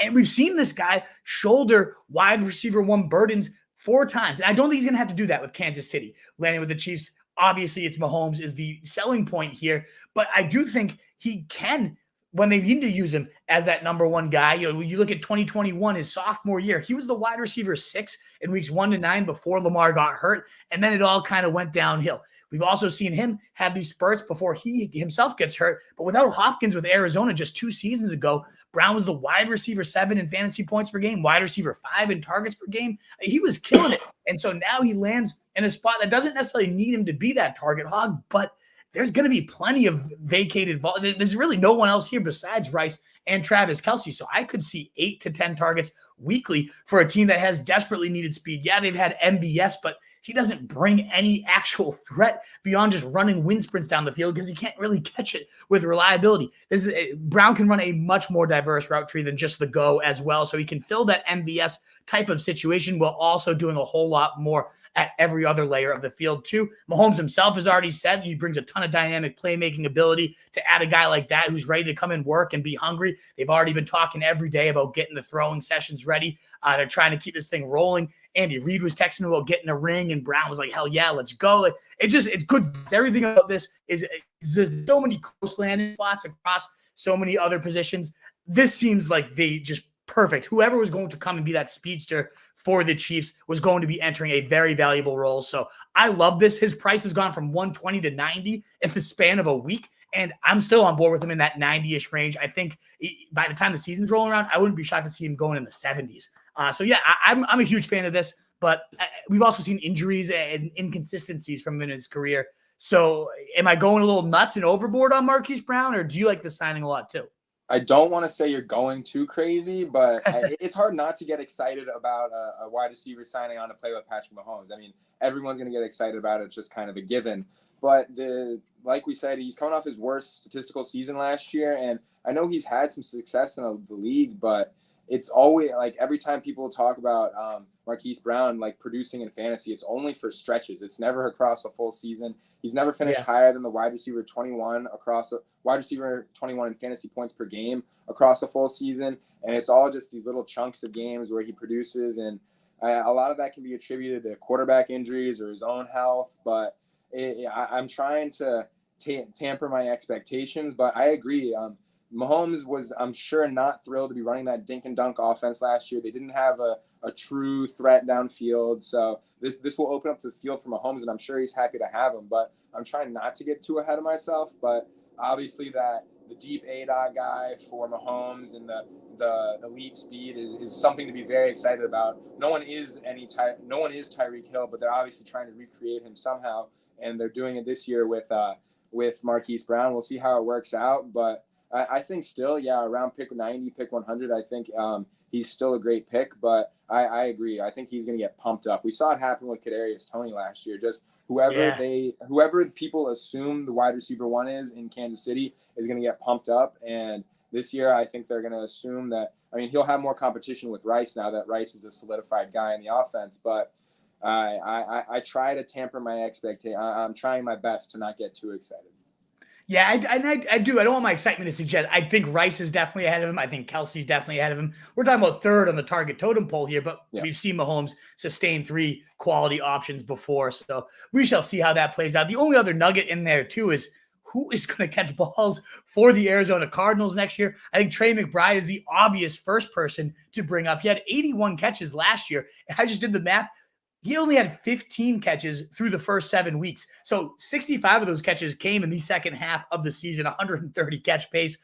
Speaker 1: And we've seen this guy shoulder wide receiver 1 burdens 4 times. And I don't think he's going to have to do that with Kansas City. Landing with the Chiefs, obviously it's Mahomes is the selling point here. But I do think he can, when they need to use him as that number 1 guy. When you look at 2021, his sophomore year, he was the wide receiver 6 in weeks 1 to 9 before Lamar got hurt. And then it all kind of went downhill. We've also seen him have these spurts before he himself gets hurt. But without Hopkins with Arizona just 2 seasons ago, Brown was the wide receiver 7 in fantasy points per game, wide receiver 5 in targets per game. He was killing it. And so now he lands in a spot that doesn't necessarily need him to be that target hog, but there's going to be plenty of vacated volume. There's really no one else here besides Rice and Travis Kelce. So I could see 8 to 10 targets weekly for a team that has desperately needed speed. Yeah, they've had MVS, but he doesn't bring any actual threat beyond just running wind sprints down the field because he can't really catch it with reliability. Brown can run a much more diverse route tree than just the go as well. So he can fill that MVS type of situation while also doing a whole lot more at every other layer of the field too. Mahomes himself has already said he brings a ton of dynamic playmaking ability. To add a guy like that who's ready to come and work and be hungry, they've already been talking every day about getting the throwing sessions ready. They're trying to keep this thing rolling. Andy Reid was texting about getting a ring, and Brown was like, hell yeah, let's go. Like, it's good. Everything about this is there's so many close landing spots across so many other positions. This seems like they just perfect. Whoever was going to come and be that speedster for the Chiefs was going to be entering a very valuable role. So I love this. His price has gone from 120 to 90 in the span of a week, and I'm still on board with him in that 90-ish range. I think by the time the season's rolling around, I wouldn't be shocked to see him going in the 70s. So yeah, I'm a huge fan of this, but we've also seen injuries and inconsistencies from him in his career. So am I going a little nuts and overboard on Marquise Brown, or do you like the signing a lot too?
Speaker 2: I don't want to say you're going too crazy, but it's hard not to get excited about a wide receiver signing on to play with Patrick Mahomes. I mean, everyone's going to get excited about it. It's just kind of a given. But like we said, he's coming off his worst statistical season last year, and I know he's had some success in the league, but it's always like every time people talk about Marquise Brown like producing in fantasy, it's only for stretches. It's never across a full season. He's never finished higher than the wide receiver 21 in fantasy points per game across a full season. And it's all just these little chunks of games where he produces. And a lot of that can be attributed to quarterback injuries or his own health. But I'm trying to tamper my expectations. But I agree. Mahomes was, I'm sure, not thrilled to be running that dink and dunk offense last year. They didn't have a true threat downfield. So this will open up the field for Mahomes, and I'm sure he's happy to have him. But I'm trying not to get too ahead of myself. But obviously the deep A-dot guy for Mahomes and the elite speed is something to be very excited about. No one is Tyreek Hill, but they're obviously trying to recreate him somehow, and they're doing it this year with Marquise Brown. We'll see how it works out, but I think still, around pick 90, pick 100, I think he's still a great pick, but I agree. I think he's going to get pumped up. We saw it happen with Kadarius Toney last year. Just whoever people assume the wide receiver 1 is in Kansas City is going to get pumped up. And this year, I think they're going to assume that, I mean, he'll have more competition with Rice now that Rice is a solidified guy in the offense, but I try to tamper my expectation. I'm trying my best to not get too excited.
Speaker 1: Yeah, I do. I don't want my excitement to suggest. I think Rice is definitely ahead of him. I think Kelsey's definitely ahead of him. We're talking about third on the target totem pole here, but we've seen Mahomes sustain 3 quality options before. So we shall see how that plays out. The only other nugget in there, too, is who is going to catch balls for the Arizona Cardinals next year. I think Trey McBride is the obvious first person to bring up. He had 81 catches last year. And I just did the math. He only had 15 catches through the first 7 weeks. So 65 of those catches came in the second half of the season, 130 catch pace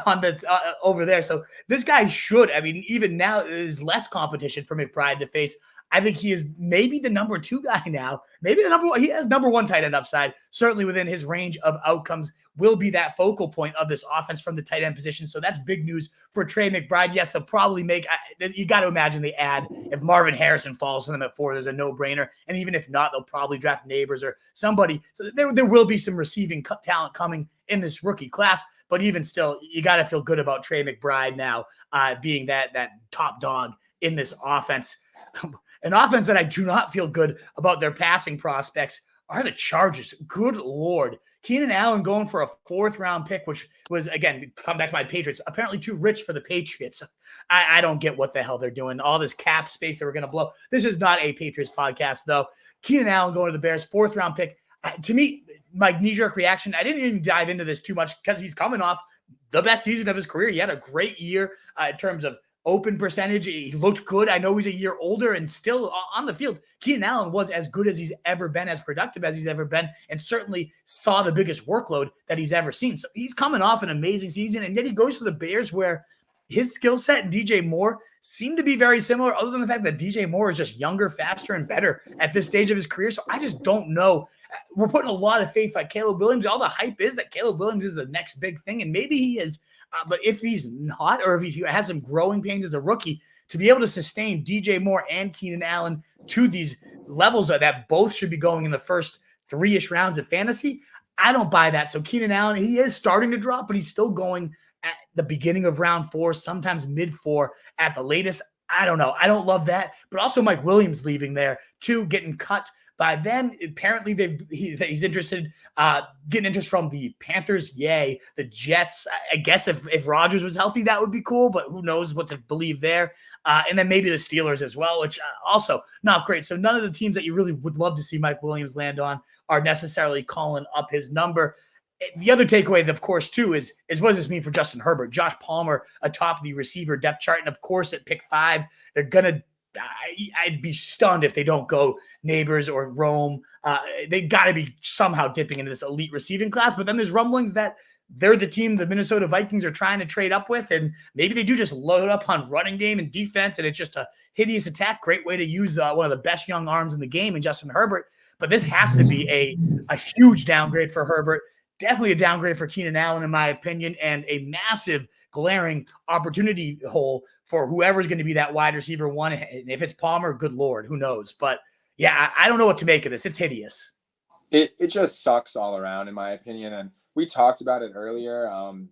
Speaker 1: on the over there. So this guy should, I mean, even now is less competition for McBride to face. I think he is maybe the number 2 guy now. Maybe the number 1. He has number 1 tight end upside. Certainly within his range of outcomes will be that focal point of this offense from the tight end position. So that's big news for Trey McBride. Yes, they'll probably make – you got to imagine they add – if Marvin Harrison falls to them at 4, there's a no-brainer. And even if not, they'll probably draft Neighbors or somebody. So there will be some receiving talent coming in this rookie class. But even still, you got to feel good about Trey McBride now being that top dog in this offense. An offense that I do not feel good about their passing prospects are the Chargers. Good Lord. Keenan Allen going for a 4th-round pick, which was, again, come back to my Patriots, apparently too rich for the Patriots. I don't get what the hell they're doing. All this cap space that we're going to blow. This is not a Patriots podcast, though. Keenan Allen going to the Bears, 4th-round pick. To me, my knee-jerk reaction, I didn't even dive into this too much because he's coming off the best season of his career. He had a great year in terms of open percentage. He looked good. I know he's a year older and still on the field. Keenan Allen was as good as he's ever been, as productive as he's ever been, and certainly saw the biggest workload that he's ever seen. So he's coming off an amazing season, and yet he goes to the Bears where his skill set and DJ Moore seem to be very similar, other than the fact that DJ Moore is just younger, faster, and better at this stage of his career. So I just don't know. We're putting a lot of faith like Caleb Williams. All the hype is that Caleb Williams is the next big thing, and maybe he is. But if he's not, or if he has some growing pains as a rookie, to be able to sustain DJ Moore and Keenan Allen to these levels that both should be going in the first 3-ish rounds of fantasy, I don't buy that. So Keenan Allen, he is starting to drop, but he's still going at the beginning of round 4, sometimes mid 4 at the latest. I don't know. I don't love that. But also Mike Williams leaving there too, getting cut by them. Apparently he's interested, getting interest from the Panthers. Yay. The Jets. I guess if Rodgers was healthy, that would be cool, but who knows what to believe there. And then maybe the Steelers as well, which also not great. So none of the teams that you really would love to see Mike Williams land on are necessarily calling up his number. The other takeaway, of course, too, is what does this mean for Justin Herbert? Josh Palmer atop the receiver depth chart. And, of course, at pick 5, they're going to I'd be stunned if they don't go Neighbors or Rome. They got to be somehow dipping into this elite receiving class. But then there's rumblings that they're the team the Minnesota Vikings are trying to trade up with, and maybe they do just load up on running game and defense, and it's just a hideous attack. Great way to use one of the best young arms in the game in Justin Herbert. But this has to be a huge downgrade for Herbert. Definitely a downgrade for Keenan Allen, in my opinion, and a massive glaring opportunity hole for whoever's going to be that wide receiver one. And if it's Palmer, good Lord, who knows? But yeah, I don't know what to make of this. It's hideous.
Speaker 2: It just sucks all around, in my opinion. And we talked about it earlier on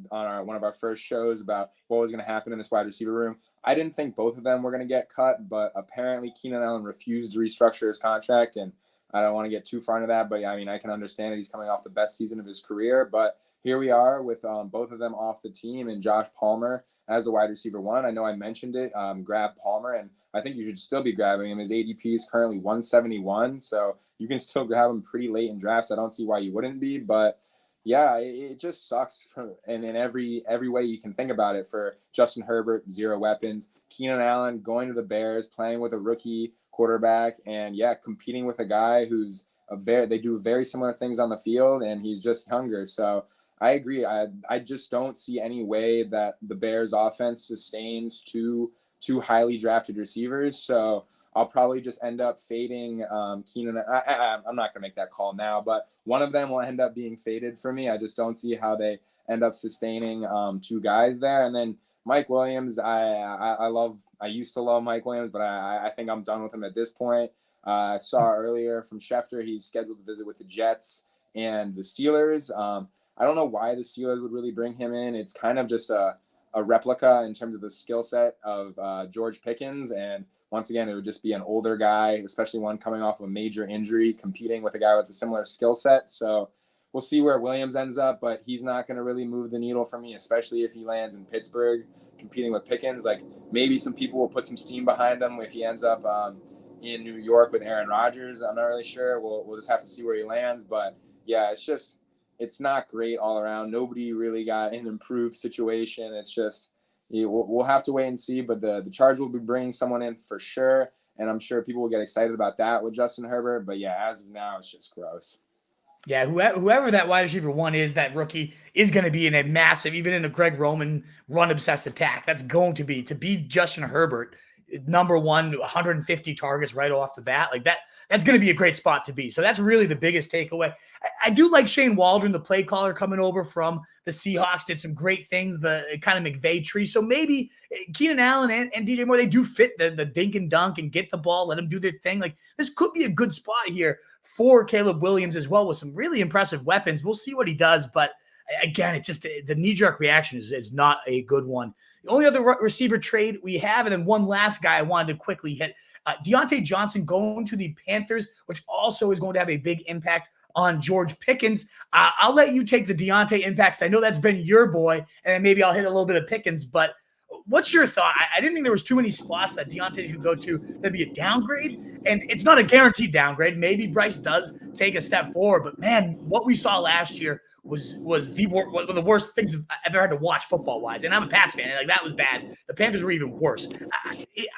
Speaker 2: one of our first shows about what was going to happen in this wide receiver room. I didn't think both of them were going to get cut, but apparently Keenan Allen refused to restructure his contract, and I don't want to get too far into that, but I mean, I can understand it. He's coming off the best season of his career, but here we are with both of them off the team and Josh Palmer as the wide receiver one. I know I mentioned it, grab Palmer, and I think you should still be grabbing him. His ADP is currently 171, so you can still grab him pretty late in drafts. I don't see why you wouldn't be, but yeah, it just sucks and in every way you can think about it for Justin Herbert, 0 weapons, Keenan Allen going to the Bears, playing with a rookie quarterback, and yeah, competing with a guy who's they do very similar things on the field, and he's just younger. So I agree. I just don't see any way that the Bears offense sustains two highly drafted receivers. So I'll probably just end up fading Keenan. I'm not going to make that call now, but one of them will end up being faded for me. I just don't see how they end up sustaining 2 guys there. And then Mike Williams, I used to love Mike Williams, but I think I'm done with him at this point. I saw earlier from Schefter, he's scheduled to visit with the Jets and the Steelers. I don't know why the Steelers would really bring him in. It's kind of just a replica in terms of the skill set of George Pickens. And once again, it would just be an older guy, especially one coming off of a major injury, competing with a guy with a similar skill set. So we'll see where Williams ends up, but he's not going to really move the needle for me, especially if he lands in Pittsburgh competing with Pickens. Like, maybe some people will put some steam behind him if he ends up in New York with Aaron Rodgers. I'm not really sure. We'll just have to see where he lands. But yeah, it's not great all around. Nobody really got an improved situation. It's just, we'll have to wait and see. But the Chargers will be bringing someone in for sure, and I'm sure people will get excited about that with Justin Herbert. But yeah, as of now, it's just gross.
Speaker 1: Yeah, whoever that wide receiver one is, that rookie is going to be in a massive, even in a Greg Roman run-obsessed attack. That's going to be Justin Herbert, number one, 150 targets right off the bat. Like that's going to be a great spot to be. So that's really the biggest takeaway. I do like Shane Waldron, the play caller coming over from the Seahawks, did some great things, the kind of McVay tree. So maybe Keenan Allen and DJ Moore, they do fit the dink and dunk and get the ball, let them do their thing. Like, this could be a good spot here for Caleb Williams as well, with some really impressive weapons. We'll see what he does. But again, it just, the knee-jerk reaction is not a good one. The only other receiver trade we have, and then one last guy I wanted to quickly hit, Diontae Johnson going to the Panthers, which also is going to have a big impact on George Pickens. I'll let you take the Diontae impacts. I know that's been your boy, and then maybe I'll hit a little bit of Pickens. But what's your thought? I didn't think there was too many spots that Diontae could go to that'd be a downgrade, and it's not a guaranteed downgrade. Maybe Bryce does take a step forward, but man, what we saw last year was one of the worst things I've ever had to watch football-wise. And I'm a Pats fan. Like, that was bad. The Panthers were even worse.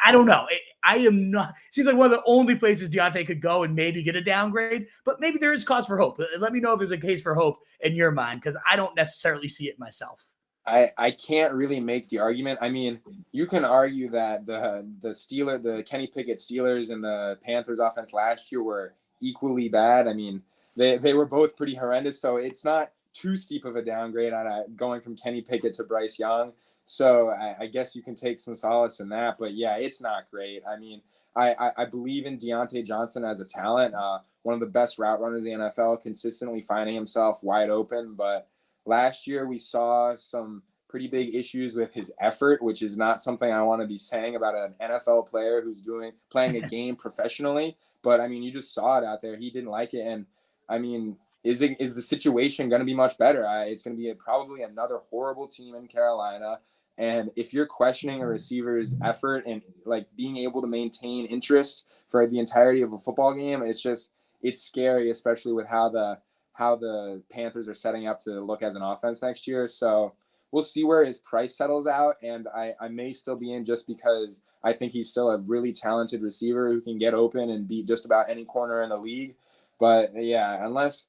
Speaker 1: I don't know. I am not – it seems like one of the only places Diontae could go and maybe get a downgrade, but maybe there is cause for hope. Let me know if there's a case for hope in your mind, because I don't necessarily see it myself.
Speaker 2: I can't really make the argument. I mean, you can argue that the Kenny Pickett Steelers and the Panthers offense last year were equally bad. I mean, they were both pretty horrendous, so it's not too steep of a downgrade on going from Kenny Pickett to Bryce Young. So I guess you can take some solace in that. But yeah, it's not great. I mean, I believe in Diontae Johnson as a talent, one of the best route runners in the NFL, consistently finding himself wide open, but last year, we saw some pretty big issues with his effort, which is not something I want to be saying about an NFL player who's playing a game professionally. But I mean, you just saw it out there. He didn't like it, and I mean, is the situation going to be much better? It's going to be probably another horrible team in Carolina. And if you're questioning a receiver's effort and like being able to maintain interest for the entirety of a football game, it's scary, especially with how the Panthers are setting up to look as an offense next year. So we'll see where his price settles out. And I may still be in just because I think he's still a really talented receiver who can get open and beat just about any corner in the league. But yeah, unless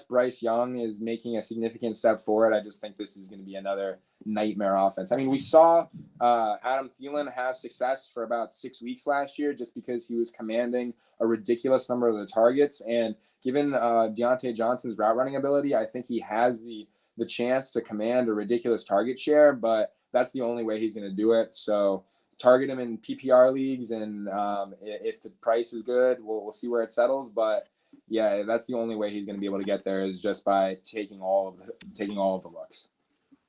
Speaker 2: Bryce Young is making a significant step forward, I just think this is going to be another nightmare offense. I mean, we saw Adam Thielen have success for about 6 weeks last year just because he was commanding a ridiculous number of the targets. And given Diontae Johnson's route running ability, I think he has the chance to command a ridiculous target share, but that's the only way he's going to do it. So target him in PPR leagues, and if the price is good, we'll see where it settles. But yeah, that's the only way he's going to be able to get there is just by taking all of the looks.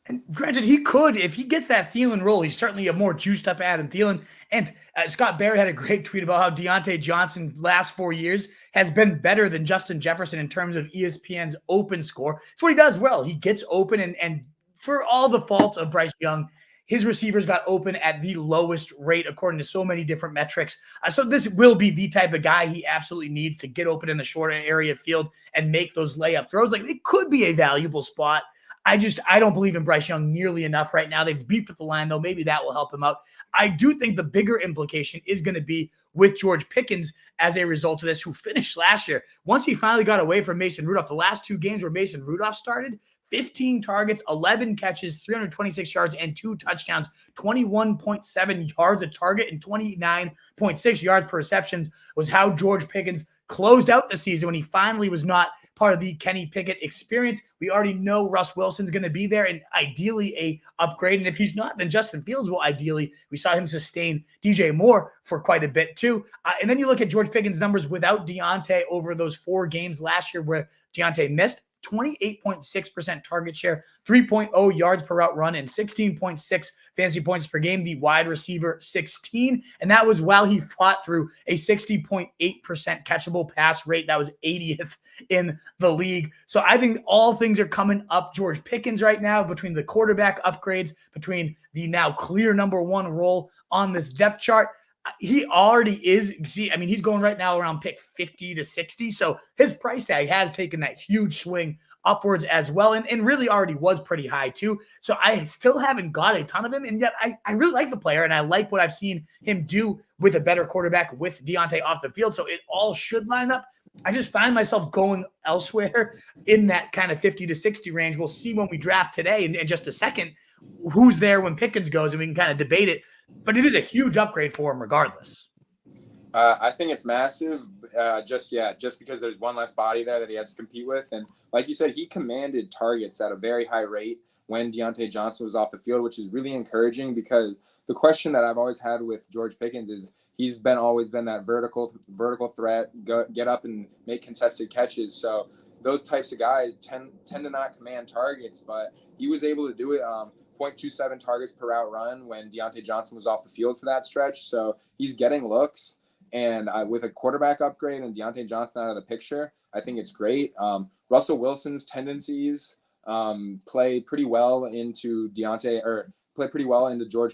Speaker 1: And granted, he could, if he gets that Thielen role, he's certainly a more juiced up Adam Thielen. And Scott Barrett had a great tweet about how Diontae Johnson last 4 years has been better than Justin Jefferson in terms of ESPN's open score. It's what he does well. He gets open, and for all the faults of Bryce Young, his receivers got open at the lowest rate according to so many different metrics. So this will be the type of guy he absolutely needs to get open in the short area field and make those layup throws. Like, it could be a valuable spot. I don't believe in Bryce Young nearly enough right now. They've beefed with the line, though. Maybe that will help him out. I do think the bigger implication is going to be with George Pickens as a result of this, who finished last year. Once he finally got away from Mason Rudolph, the last 2 games where Mason Rudolph started, 15 targets, 11 catches, 326 yards, and 2 touchdowns, 21.7 yards a target, and 29.6 yards per receptions was how George Pickens closed out the season when he finally was not part of the Kenny Pickett experience. We already know Russ Wilson's going to be there and ideally a upgrade. And if he's not, then Justin Fields will ideally. We saw him sustain DJ Moore for quite a bit too. And then you look at George Pickens' numbers without Diontae over those 4 games last year where Diontae missed. 28.6% target share, 3.0 yards per route run, and 16.6 fantasy points per game, the wide receiver 16. And that was while he fought through a 60.8% catchable pass rate. That was 80th in the league. So I think all things are coming up George Pickens right now between the quarterback upgrades, between the now clear number 1 role on this depth chart. He already is. See, I mean, he's going right now around pick 50 to 60. So his price tag has taken that huge swing upwards as well, and really already was pretty high too. So I still haven't got a ton of him, and yet I really like the player, and I like what I've seen him do with a better quarterback with Diontae off the field. So it all should line up. I just find myself going elsewhere in that kind of 50 to 60 range. We'll see when we draft today in just a second who's there when Pickens goes, and we can kind of debate it. But it is a huge upgrade for him regardless.
Speaker 2: I think it's massive, just because there's one less body there that he has to compete with. And like you said, he commanded targets at a very high rate when Diontae Johnson was off the field, which is really encouraging because the question that I've always had with George Pickens is he's always been that vertical threat, get up and make contested catches. So those types of guys tend to not command targets, but he was able to do it. 0.27 targets per route run when Diontae Johnson was off the field for that stretch. So he's getting looks. And with a quarterback upgrade and Diontae Johnson out of the picture, I think it's great. Russell Wilson's tendencies play pretty well into George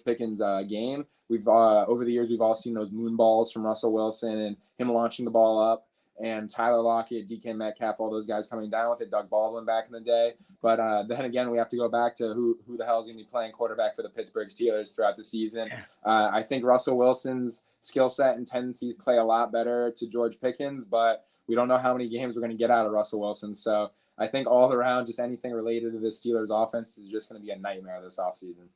Speaker 2: Pickens' game. We've over the years, we've all seen those moon balls from Russell Wilson and him launching the ball up. And Tyler Lockett, DK Metcalf, all those guys coming down with it, Doug Baldwin back in the day. But then again, we have to go back to who the hell is going to be playing quarterback for the Pittsburgh Steelers throughout the season. I think Russell Wilson's skill set and tendencies play a lot better to George Pickens, but we don't know how many games we're going to get out of Russell Wilson. So I think all around, just anything related to the Steelers offense is just going to be a nightmare this offseason.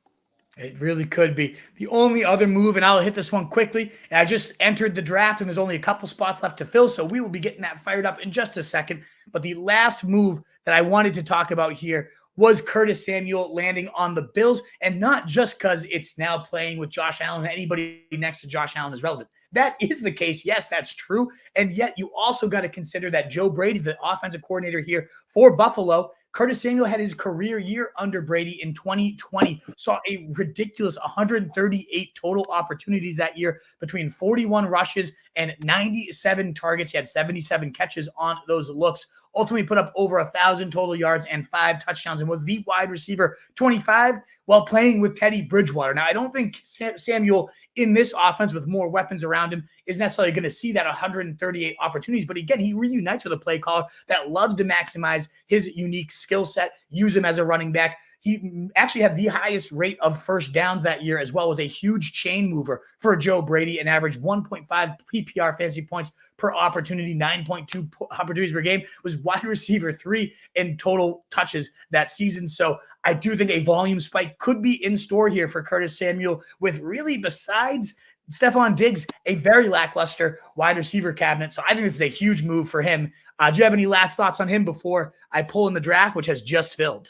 Speaker 1: It really could be. The only other move, and I'll hit this one quickly, and I just entered the draft, and there's only a couple spots left to fill, so we will be getting that fired up in just a second. But the last move that I wanted to talk about here was Curtis Samuel landing on the Bills, and not just because it's now playing with Josh Allen. Anybody next to Josh Allen is relevant. That is the case. Yes, that's true. And yet you also got to consider that Joe Brady, the offensive coordinator here for Buffalo, Curtis Samuel had his career year under Brady in 2020, saw a ridiculous 138 total opportunities that year between 41 rushes and 97 targets. He had 77 catches on those looks, ultimately put up over 1,000 total yards and 5 touchdowns, and was the wide receiver 25 while playing with Teddy Bridgewater. Now, I don't think Samuel in this offense with more weapons around him is necessarily going to see that 138 opportunities. But again, he reunites with a play caller that loves to maximize his unique skill set, use him as a running back. He actually had the highest rate of first downs that year, as well as a huge chain mover for Joe Brady, an average 1.5 PPR fantasy points per opportunity, 9.2 opportunities per game, was wide receiver 3 in total touches that season. So I do think a volume spike could be in store here for Curtis Samuel, with really, besides Stephon Diggs, a very lackluster wide receiver cabinet. So I think this is a huge move for him. Do you have any last thoughts on him before I pull in the draft, which has just filled?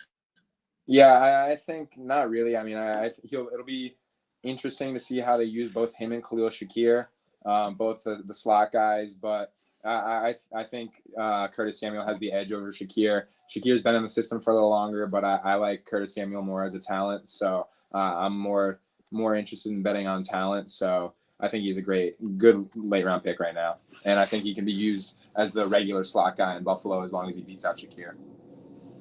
Speaker 2: Yeah, I think not really. I mean, it'll be interesting to see how they use both him and Khalil Shakir, both the slot guys. But I think Curtis Samuel has the edge over Shakir. Shakir's been in the system for a little longer, but I like Curtis Samuel more as a talent. So I'm more interested in betting on talent. So I think he's a good late round pick right now. And I think he can be used as the regular slot guy in Buffalo as long as he beats out Shakir.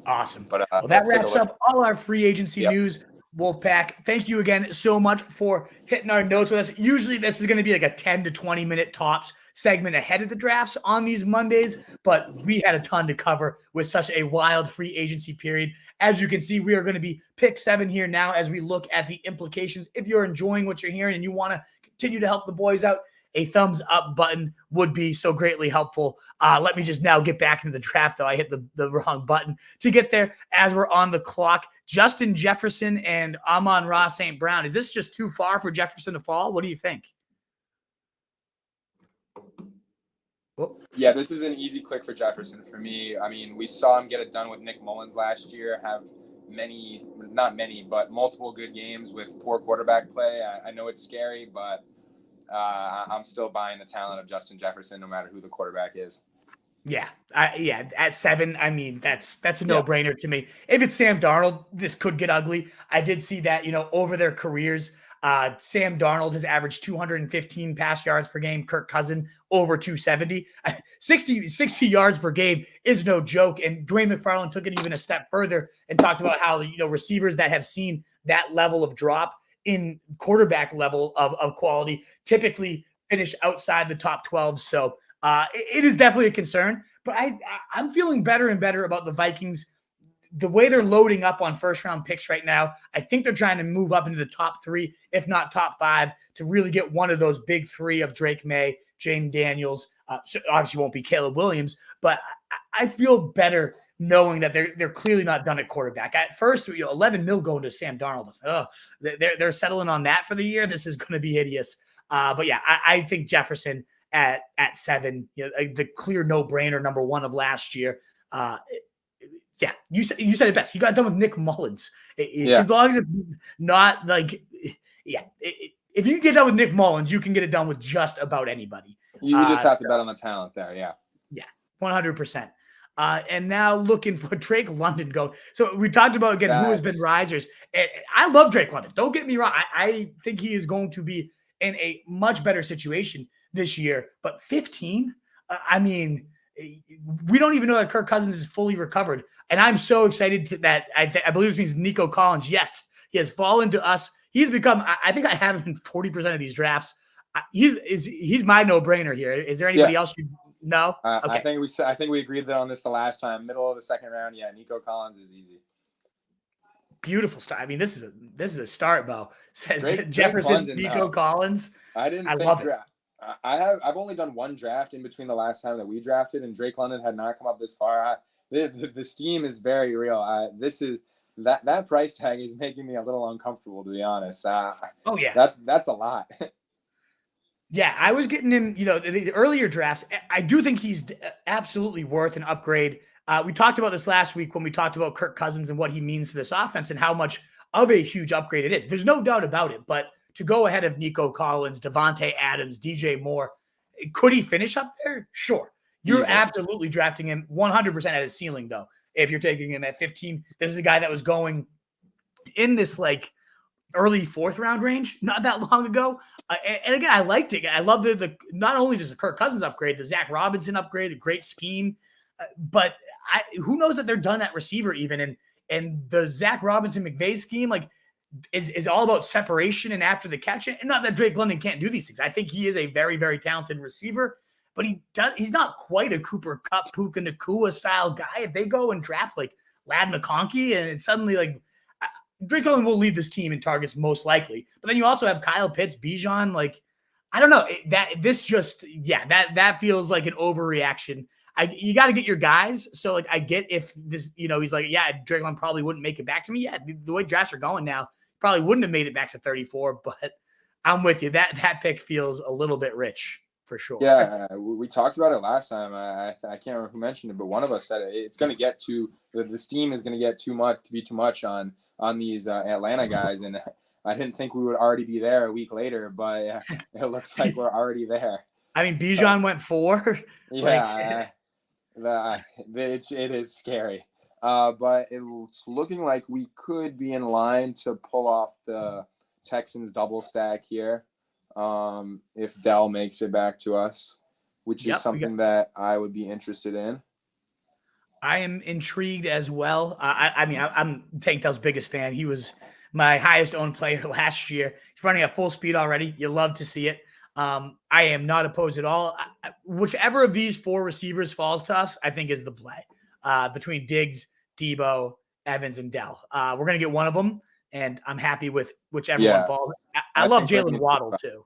Speaker 1: Awesome. But well, that wraps up all our free agency news. Wolfpack, thank you again so much for hitting our notes with us. Usually this is going to be like a 10 to 20 minute tops segment ahead of the drafts on these Mondays, but we had a ton to cover with such a wild free agency period. As you can see, we are going to be pick 7 here now as we look at the implications. If you're enjoying what you're hearing and you want to continue to help the boys out, a thumbs up button would be so greatly helpful. Let me just now get back into the draft, though. I hit the wrong button to get there as we're on the clock. Justin Jefferson and Amon-Ra St. Brown. Is this just too far for Jefferson to fall? What do you think?
Speaker 2: Yeah, this is an easy click for Jefferson for me. I mean, we saw him get it done with Nick Mullins last year, have multiple good games with poor quarterback play. I know it's scary, but I'm still buying the talent of Justin Jefferson, no matter who the quarterback is.
Speaker 1: Yeah, at 7, I mean, that's a no-brainer to me. If it's Sam Darnold, this could get ugly. I did see that, over their careers, Sam Darnold has averaged 215 pass yards per game. Kirk Cousins over 270. 60 yards per game is no joke. And Dwayne McFarland took it even a step further and talked about how, receivers that have seen that level of drop in quarterback level of quality typically finish outside the top 12. So it is definitely a concern, but I'm feeling better and better about the Vikings. The way they're loading up on first round picks right now, I think they're trying to move up into the top 3, if not top 5, to really get one of those big 3 of Drake May, James Daniels. So obviously won't be Caleb Williams, but I feel better knowing that they're clearly not done at quarterback. At first, 11 mil going to Sam Darnold. They're settling on that for the year. This is going to be hideous. But yeah, I think Jefferson at 7, the clear no-brainer number 1 of last year. Yeah, you said it best. He got done with Nick Mullins. As long as it's not like, if you get done with Nick Mullins, you can get it done with just about anybody.
Speaker 2: You just have to bet on the talent there. Yeah.
Speaker 1: Yeah, 100%. And now looking for Drake London going. So we talked about, again, who has been risers. I love Drake London. Don't get me wrong. I think he is going to be in a much better situation this year. But 15? I mean, we don't even know that Kirk Cousins is fully recovered. And I'm so excited that I believe this means Nico Collins. Yes, he has fallen to us. He's become, I think I have him in 40% of these drafts. He's my no-brainer here. Is there anybody else you know? Okay.
Speaker 2: I think we agreed on this the last time. Middle of the second round. Yeah, Nico Collins is easy.
Speaker 1: Beautiful start. I mean, this is a start, Bo. Says
Speaker 2: Drake
Speaker 1: Jefferson,
Speaker 2: London,
Speaker 1: Nico Collins.
Speaker 2: I love it. I've only done one draft in between the last time that we drafted, and Drake London had not come up this far. The steam is very real. This is that price tag is making me a little uncomfortable, to be honest.
Speaker 1: Oh yeah,
Speaker 2: that's a lot.
Speaker 1: Yeah, I was getting him, the earlier drafts. I do think he's absolutely worth an upgrade. We talked about this last week when we talked about Kirk Cousins and what he means to this offense and how much of a huge upgrade it is. There's no doubt about it. But to go ahead of Nico Collins, Devontae Adams, DJ Moore, could he finish up there? Sure. You're absolutely drafting him 100% at his ceiling, though. If you're taking him at 15, this is a guy that was going in this early fourth round range not that long ago. And again, I liked it. I love the not only just the Kirk Cousins upgrade, the Zack Robinson upgrade, a great scheme, but who knows that they're done at receiver even. And the Zack Robinson McVay scheme is all about separation and after the catch. And not that Drake London can't do these things. I think he is a very, very talented receiver, but he's not quite a Cooper Kupp, Puka Nacua style guy. If they go and draft Lad McConkey and it's suddenly Drake London will lead this team in targets most likely, but then you also have Kyle Pitts, Bijan. I don't know that feels like an overreaction. You got to get your guys. So I get if this, he's Drake London probably wouldn't make it back to me. Yeah, the way drafts are going now, probably wouldn't have made it back to 34. But I'm with you. That pick feels a little bit rich for sure.
Speaker 2: Yeah, we talked about it last time. I can't remember who mentioned it, but one of us said it's going to get the steam is going to get too much on these Atlanta guys, and I didn't think we would already be there a week later, but it looks like we're already there.
Speaker 1: I mean, Bijan went 4.
Speaker 2: Yeah, it is scary, but it's looking like we could be in line to pull off the Texans double stack here if Dell makes it back to us, which is something that I would be interested in.
Speaker 1: I am intrigued as well. I'm Tank Dell's biggest fan. He was my highest owned player last year. He's running at full speed already. You love to see it. I am not opposed at all. Whichever of these 4 receivers falls to us, I think is the play between Diggs, Debo, Evans, and Dell. We're going to get one of them, and I'm happy with whichever one falls. I love Jalen Waddle too.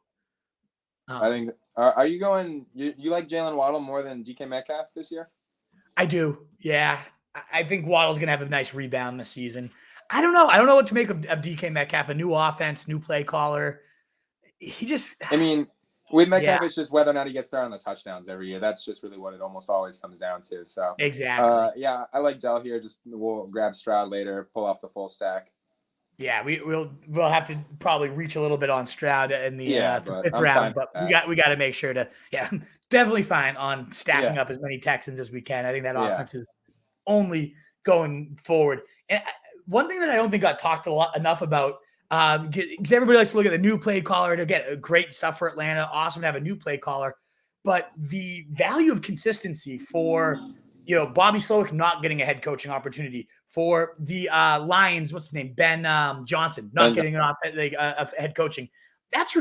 Speaker 2: I think. Are you going? You like Jalen Waddle more than DK Metcalf this year?
Speaker 1: I do. Yeah. I think Waddle's going to have a nice rebound this season. I don't know. I don't know what to make of DK Metcalf, a new offense, new play caller.
Speaker 2: With Metcalf, it's just whether or not he gets there on the touchdowns every year. That's just really what it almost always comes down to. So
Speaker 1: exactly.
Speaker 2: I like Dell here. We'll grab Stroud later, pull off the full stack.
Speaker 1: Yeah, we'll have to probably reach a little bit on Stroud in the 5th round, but we got to make sure to definitely fine on stacking up as many Texans as we can. I think that offense is only going forward. And one thing that I don't think got talked enough about, because everybody likes to look at the new play caller to get a great stuff for Atlanta. Awesome to have a new play caller, but the value of consistency for Bobby Slowick not getting a head coaching opportunity, for the Lions, what's his name, Ben Johnson not getting a head coaching. That's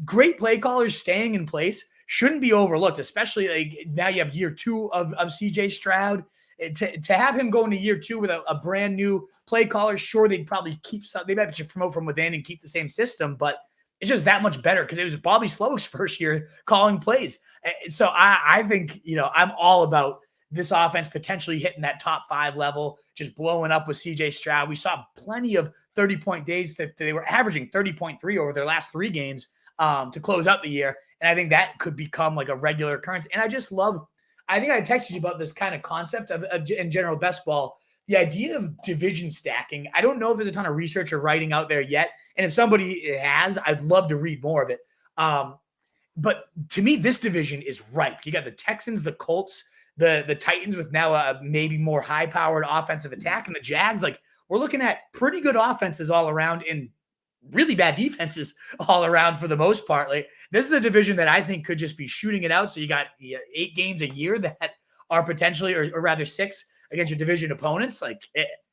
Speaker 1: great play callers staying in place shouldn't be overlooked, especially now you have year 2 of CJ Stroud. To have him go into year 2 with a brand new play caller, sure, they'd probably they might just promote from within and keep the same system, but it's just that much better because it was Bobby Slowick's first year calling plays. So I think, I'm all about this offense potentially hitting that top 5 level, just blowing up with CJ Stroud. We saw plenty of 30-point days that they were averaging 30.3 over their last 3 games to close out the year. And I think that could become a regular occurrence. And I think I texted you about this kind of concept of in general best ball, the idea of division stacking. I don't know if there's a ton of research or writing out there yet. And if somebody has, I'd love to read more of it. But to me, this division is ripe. You got the Texans, the Colts, the Titans with now a maybe more high-powered offensive attack, and the Jags. We're looking at pretty good offenses all around and really bad defenses all around for the most part. This is a division that I think could just be shooting it out. So you got 8 games a year that are potentially, or rather 6 against your division opponents.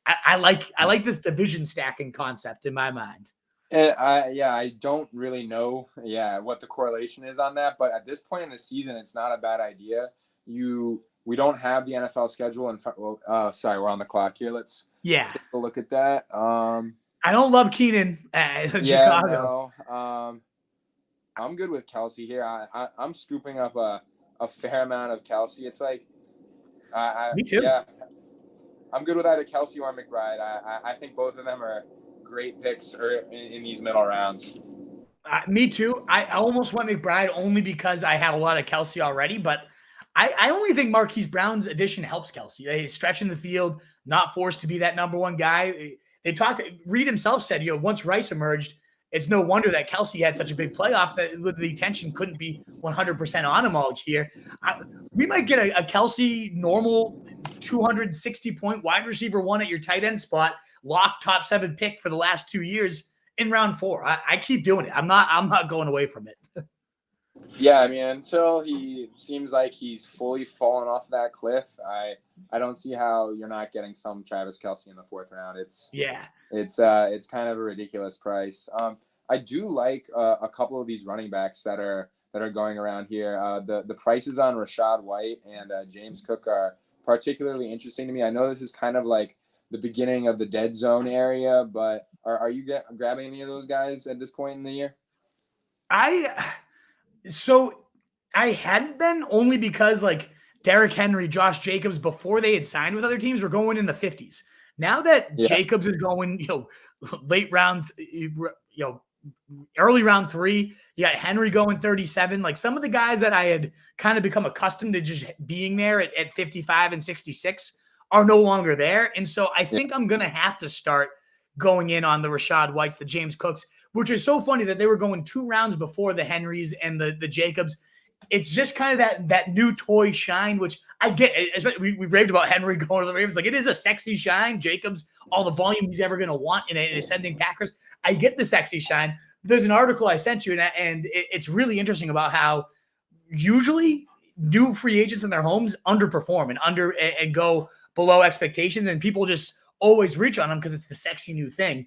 Speaker 1: I like this division stacking concept in my mind.
Speaker 2: I don't really know what the correlation is on that, but at this point in the season, it's not a bad idea. We don't have the NFL schedule in front. Sorry, we're on the clock here. Let's take a look at that.
Speaker 1: I don't love Keenan in Chicago.
Speaker 2: No. I'm good with Kelce here. I'm scooping up a fair amount of Kelce. It's like,
Speaker 1: Me too.
Speaker 2: yeah, I'm good with either Kelce or McBride. I think both of them are great picks in these middle rounds.
Speaker 1: Me too. I almost went McBride only because I have a lot of Kelce already, but I only think Marquise Brown's addition helps Kelce. He's stretching the field, not forced to be that number one guy. They talked. Reed himself said, once Rice emerged, it's no wonder that Kelce had such a big playoff that with the attention couldn't be 100% on him all year. We might get a Kelce normal 260-point wide receiver one at your tight end spot, lock top 7 pick for the last 2 years in round 4. I keep doing it. I'm not going away from it.
Speaker 2: Yeah, I mean, until he seems like he's fully fallen off that cliff, I don't see how you're not getting some Travis Kelce in the 4th round. It's kind of a ridiculous price. I do like a couple of these running backs that are going around here. The prices on Rachaad White and James Cook are particularly interesting to me. I know this is kind of like the beginning of the dead zone area, but are you grabbing any of those guys at this point in the year?
Speaker 1: So I hadn't been, only because like Derrick Henry, Josh Jacobs, before they had signed with other teams, were going in the 50s. Now that Jacobs is going, late round, early round 3, you got Henry going 37. Like some of the guys that I had kind of become accustomed to just being there at 55 and 66 are no longer there. And so I think I'm going to have to start going in on the Rachaad Whites, the James Cooks, which is so funny that they were going 2 rounds before the Henrys and the Jacobs. It's just kind of that new toy shine, which I get. We raved about Henry going to the Ravens. Like, it is a sexy shine. Jacobs, all the volume he's ever going to want in an ascending Packers. I get the sexy shine. There's an article I sent you, and it's really interesting about how usually new free agents in their homes underperform and go below expectations, and people just always reach on them because it's the sexy new thing.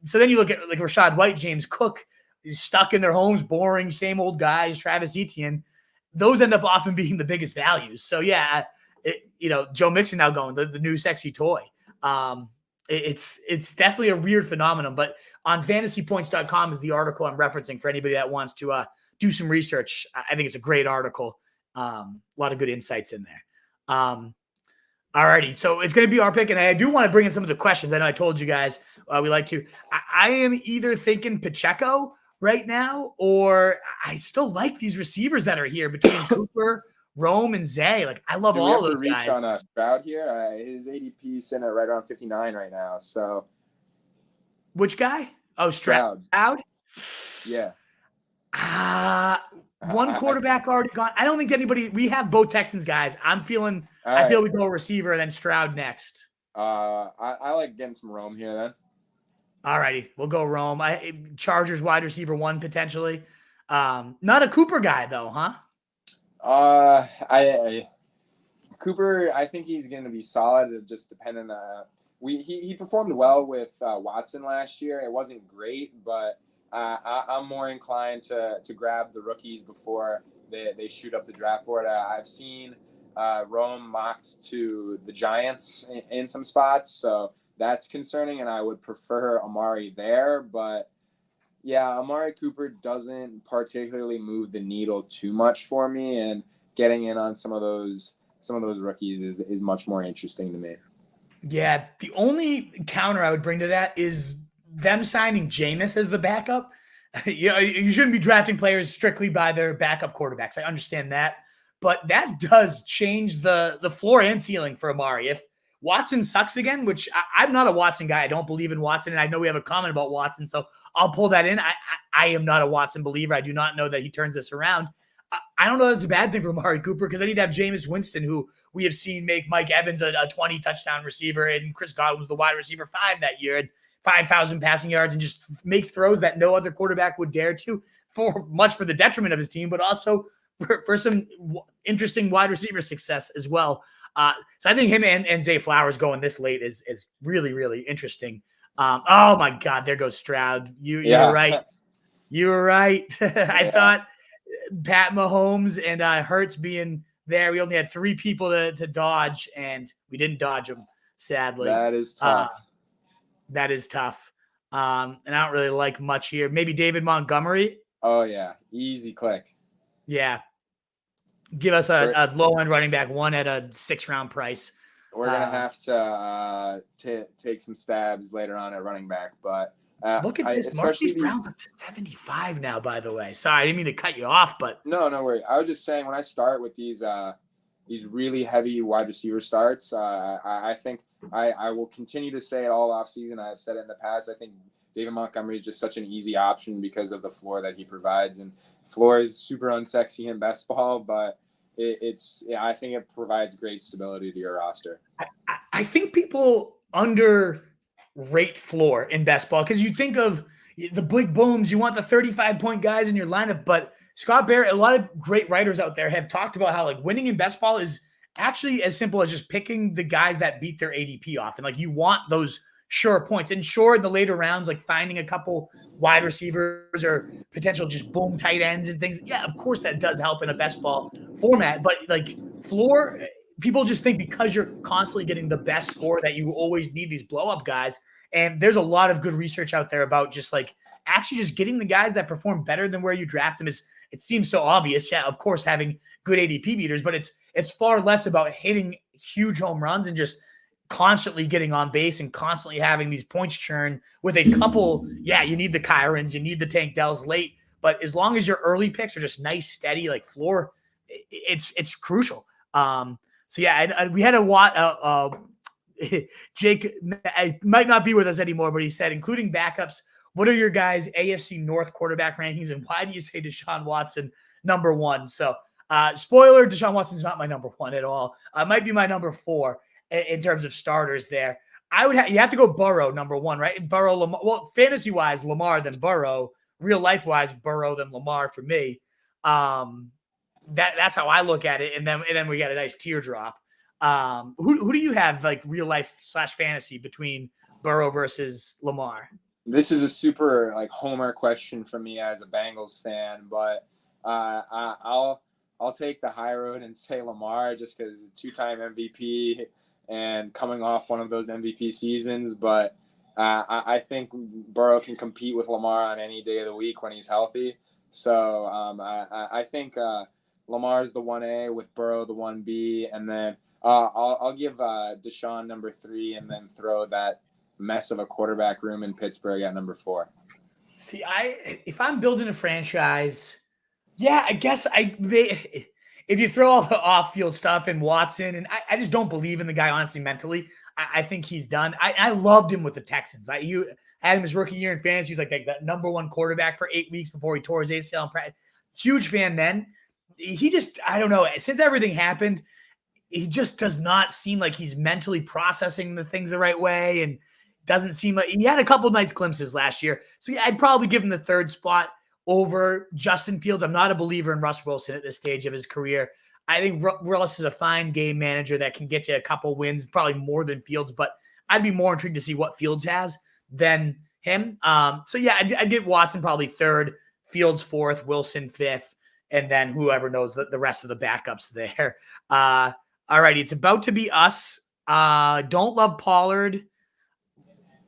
Speaker 1: So then you look at like Rachaad White, James Cook, stuck in their homes, boring, same old guys, Travis Etienne. Those end up often being the biggest values. So yeah, Joe Mixon now going the new sexy toy. It's definitely a weird phenomenon, but on fantasypoints.com is the article I'm referencing for anybody that wants to do some research. I think it's a great article. A lot of good insights in there. Alrighty, so it's going to be our pick, and I do want to bring in some of the questions. I know I told you guys we like to. I am either thinking Pacheco right now, or I still like these receivers that are here between Cooper, Rome, and Zay. Like, I love all those guys.
Speaker 2: Do we have to reach on Stroud here? His ADP is sitting at right around 59 right now. So,
Speaker 1: which guy? Oh, Stroud.
Speaker 2: Yeah.
Speaker 1: One quarterback already gone. I don't think anybody. We have both Texans guys. I feel we go receiver and then Stroud next.
Speaker 2: I like getting some Rome here then.
Speaker 1: All righty, we'll go Rome. Chargers wide receiver 1 potentially. Not a Cooper guy though, huh?
Speaker 2: Cooper, I think he's going to be solid. It just depending on he performed well with Watson last year. It wasn't great, but I'm more inclined to grab the rookies before they shoot up the draft board. I've seen Rome mocked to the Giants in some spots, so that's concerning, and I would prefer Amari there. But yeah, Amari Cooper doesn't particularly move the needle too much for me, and getting in on some of those rookies is much more interesting to me.
Speaker 1: Yeah, the only counter I would bring to that is them signing Jameis as the backup. You shouldn't be drafting players strictly by their backup quarterbacks. I understand that, but that does change the floor and ceiling for Amari. If Watson sucks again, which I'm not a Watson guy. I don't believe in Watson, and I know we have a comment about Watson, so I'll pull that in. I am not a Watson believer. I do not know that he turns this around. I don't know that's a bad thing for Amari Cooper, because I need to have Jameis Winston, who we have seen make Mike Evans a 20-touchdown receiver, and Chris Godwin was the wide receiver 5 that year, and 5,000 passing yards, and just makes throws that no other quarterback would dare to, for the detriment of his team, but also for some interesting wide receiver success as well. So I think him and Zay Flowers going this late is really, really interesting. Oh my God, there goes Stroud. You're right. You were right. I thought Pat Mahomes and Hurts being there, we only had 3 people to dodge, and we didn't dodge them, sadly.
Speaker 2: That is tough.
Speaker 1: And I don't really like much here. Maybe David Montgomery.
Speaker 2: Oh yeah, easy click.
Speaker 1: Yeah. Give us a low-end running back, one at a 6th-round price.
Speaker 2: We're going to have to take some stabs later on at running back. But
Speaker 1: look at this. Marquise Brown's up to 75 now, by the way. Sorry, I didn't mean to cut you off, but.
Speaker 2: No worry. I was just saying when I start with these really heavy wide receiver starts, I think I will continue to say it all offseason. I've said it in the past. I think David Montgomery is just such an easy option because of the floor that he provides. And floor is super unsexy in best ball, but I think it provides great stability to your roster.
Speaker 1: I think people underrate floor in best ball because you think of the big booms, you want the 35-point guys in your lineup, but Scott Barrett, a lot of great writers out there have talked about how like winning in best ball is actually as simple as just picking the guys that beat their ADP off. And like you want those sure points, and sure in the later rounds, like finding a couple wide receivers or potential just boom tight ends and things. Yeah, of course that does help in a best ball format, but like floor, people just think because you're constantly getting the best score that you always need these blow up guys. And there's a lot of good research out there about just like actually just getting the guys that perform better than where you draft them is, it seems so obvious. Yeah, of course, having good ADP beaters, but it's far less about hitting huge home runs and just constantly getting on base and constantly having these points churn with a couple. Yeah, you need the Kyrans, you need the Tank Dells late, but as long as your early picks are just nice, steady, like floor, it's crucial. So yeah, we had a Jake might not be with us anymore, but he said, including backups, what are your guys' AFC North quarterback rankings, and why do you say Deshaun Watson number 1? So, spoiler, Deshaun Watson's not my number 1 at all. Might be my number 4 in terms of starters there. You have to go Burrow number 1, right? And Burrow, Lamar, well, fantasy-wise, Lamar then Burrow. Real life-wise, Burrow then Lamar for me. That's how I look at it, and then we got a nice teardrop. Who do you have like real life / fantasy between Burrow versus Lamar?
Speaker 2: This is a super like homer question for me as a Bengals fan, but I'll take the high road and say Lamar just because 2-time MVP and coming off one of those MVP seasons. But I think Burrow can compete with Lamar on any day of the week when he's healthy. So I think Lamar's the 1A with Burrow the 1B, and then I'll give Deshaun number 3, and then throw that mess of a quarterback room in Pittsburgh at number 4.
Speaker 1: See, if I'm building a franchise, yeah, I guess if you throw all the off-field stuff in Watson, and I just don't believe in the guy, honestly, mentally. I think he's done. I loved him with the Texans. You had him his rookie year in fantasy. He was like that number 1 quarterback for 8 weeks before he tore his ACL in practice. Huge fan then. He just, I don't know, since everything happened, he just does not seem like he's mentally processing the things the right way, and doesn't seem like he had a couple of nice glimpses last year. So yeah, I'd probably give him the 3rd spot over Justin Fields. I'm not a believer in Russ Wilson at this stage of his career. I think Russ is a fine game manager that can get you a couple wins, probably more than Fields, but I'd be more intrigued to see what Fields has than him. So yeah, I'd get Watson probably 3rd, Fields 4th, Wilson 5th, and then whoever knows the rest of the backups there. All righty, it's about to be us. Don't love Pollard.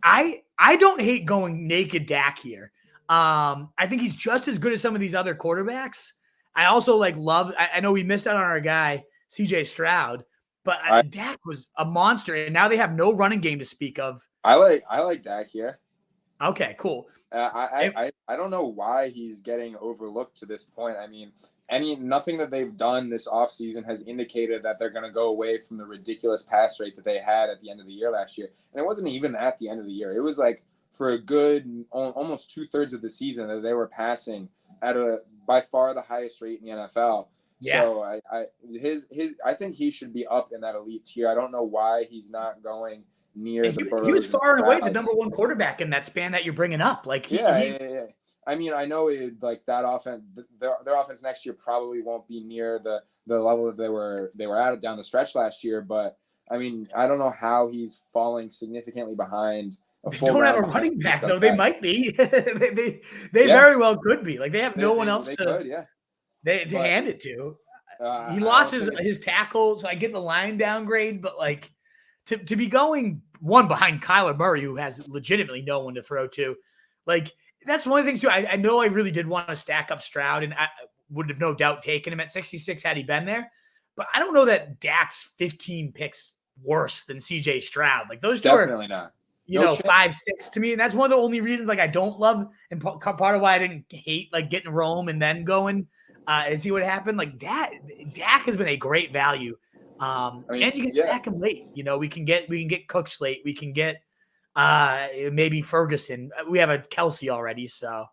Speaker 1: I don't hate going naked Dak here. I think he's just as good as some of these other quarterbacks. I also love. I know we missed out on our guy CJ Stroud, but Dak was a monster, and now they have no running game to speak of.
Speaker 2: I like Dak here.
Speaker 1: Okay, cool.
Speaker 2: I don't know why he's getting overlooked to this point. I mean, nothing that they've done this offseason has indicated that they're going to go away from the ridiculous pass rate that they had at the end of the year last year. And it wasn't even at the end of the year. It was like for a good almost 2/3 of the season that they were passing at by far the highest rate in the NFL. Yeah. So I think he should be up in that elite tier. I don't know why he's not going near the Burrows.
Speaker 1: He was far and away the number 1 quarterback in that span that you're bringing up.
Speaker 2: Yeah. I mean, I know that offense, their offense next year probably won't be near the level that they were at down the stretch last year. But I mean, I don't know how he's falling significantly behind.
Speaker 1: They don't have a running back though. They might be. they very well could be. Like they have no one else to hand it to. He lost his tackle, so I get the line downgrade. But to be going one behind Kyler Murray, who has legitimately no one to throw to, That's one of the things too. I know I really did want to stack up Stroud, and I would have no doubt taken him at 66 had he been there. But I don't know that Dak's 15 picks worse than CJ Stroud. Like those two
Speaker 2: Definitely
Speaker 1: are,
Speaker 2: not.
Speaker 1: you know, 5-6 to me. And that's one of the only reasons like I don't love, and part of why I didn't hate like getting Rome and then going and see what happened. Like Dak has been a great value. And you can stack him late. You know, we can get Cooks late. We can get maybe Ferguson. We have a Kelsey already. So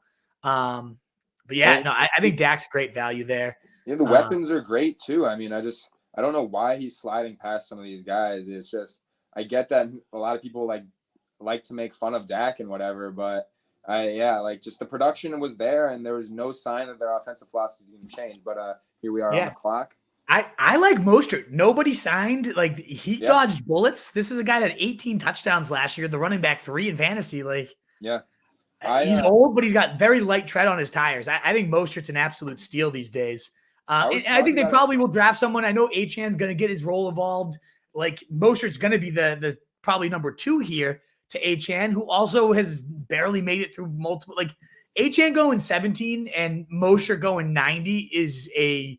Speaker 1: but yeah, no, I think Dak's a great value there.
Speaker 2: Yeah, the weapons are great too. I mean, I don't know why he's sliding past some of these guys. It's just, I get that a lot of people like to make fun of Dak and whatever, but like just the production was there and there was no sign that their offensive philosophy didn't change. But here we are on the clock.
Speaker 1: I like Mostert. Nobody signed. Like he dodged bullets. This is a guy that had 18 touchdowns last year, the running back 3 in fantasy. Like he's old, but he's got very light tread on his tires. I think Mostert's an absolute steal these days. And I think they probably will draft someone. I know Achan's going to get his role evolved. Like Mostert's going to be the probably number 2 here to Achan, who also has barely made it through multiple. Like Achan going 17 and Mostert going 90 is a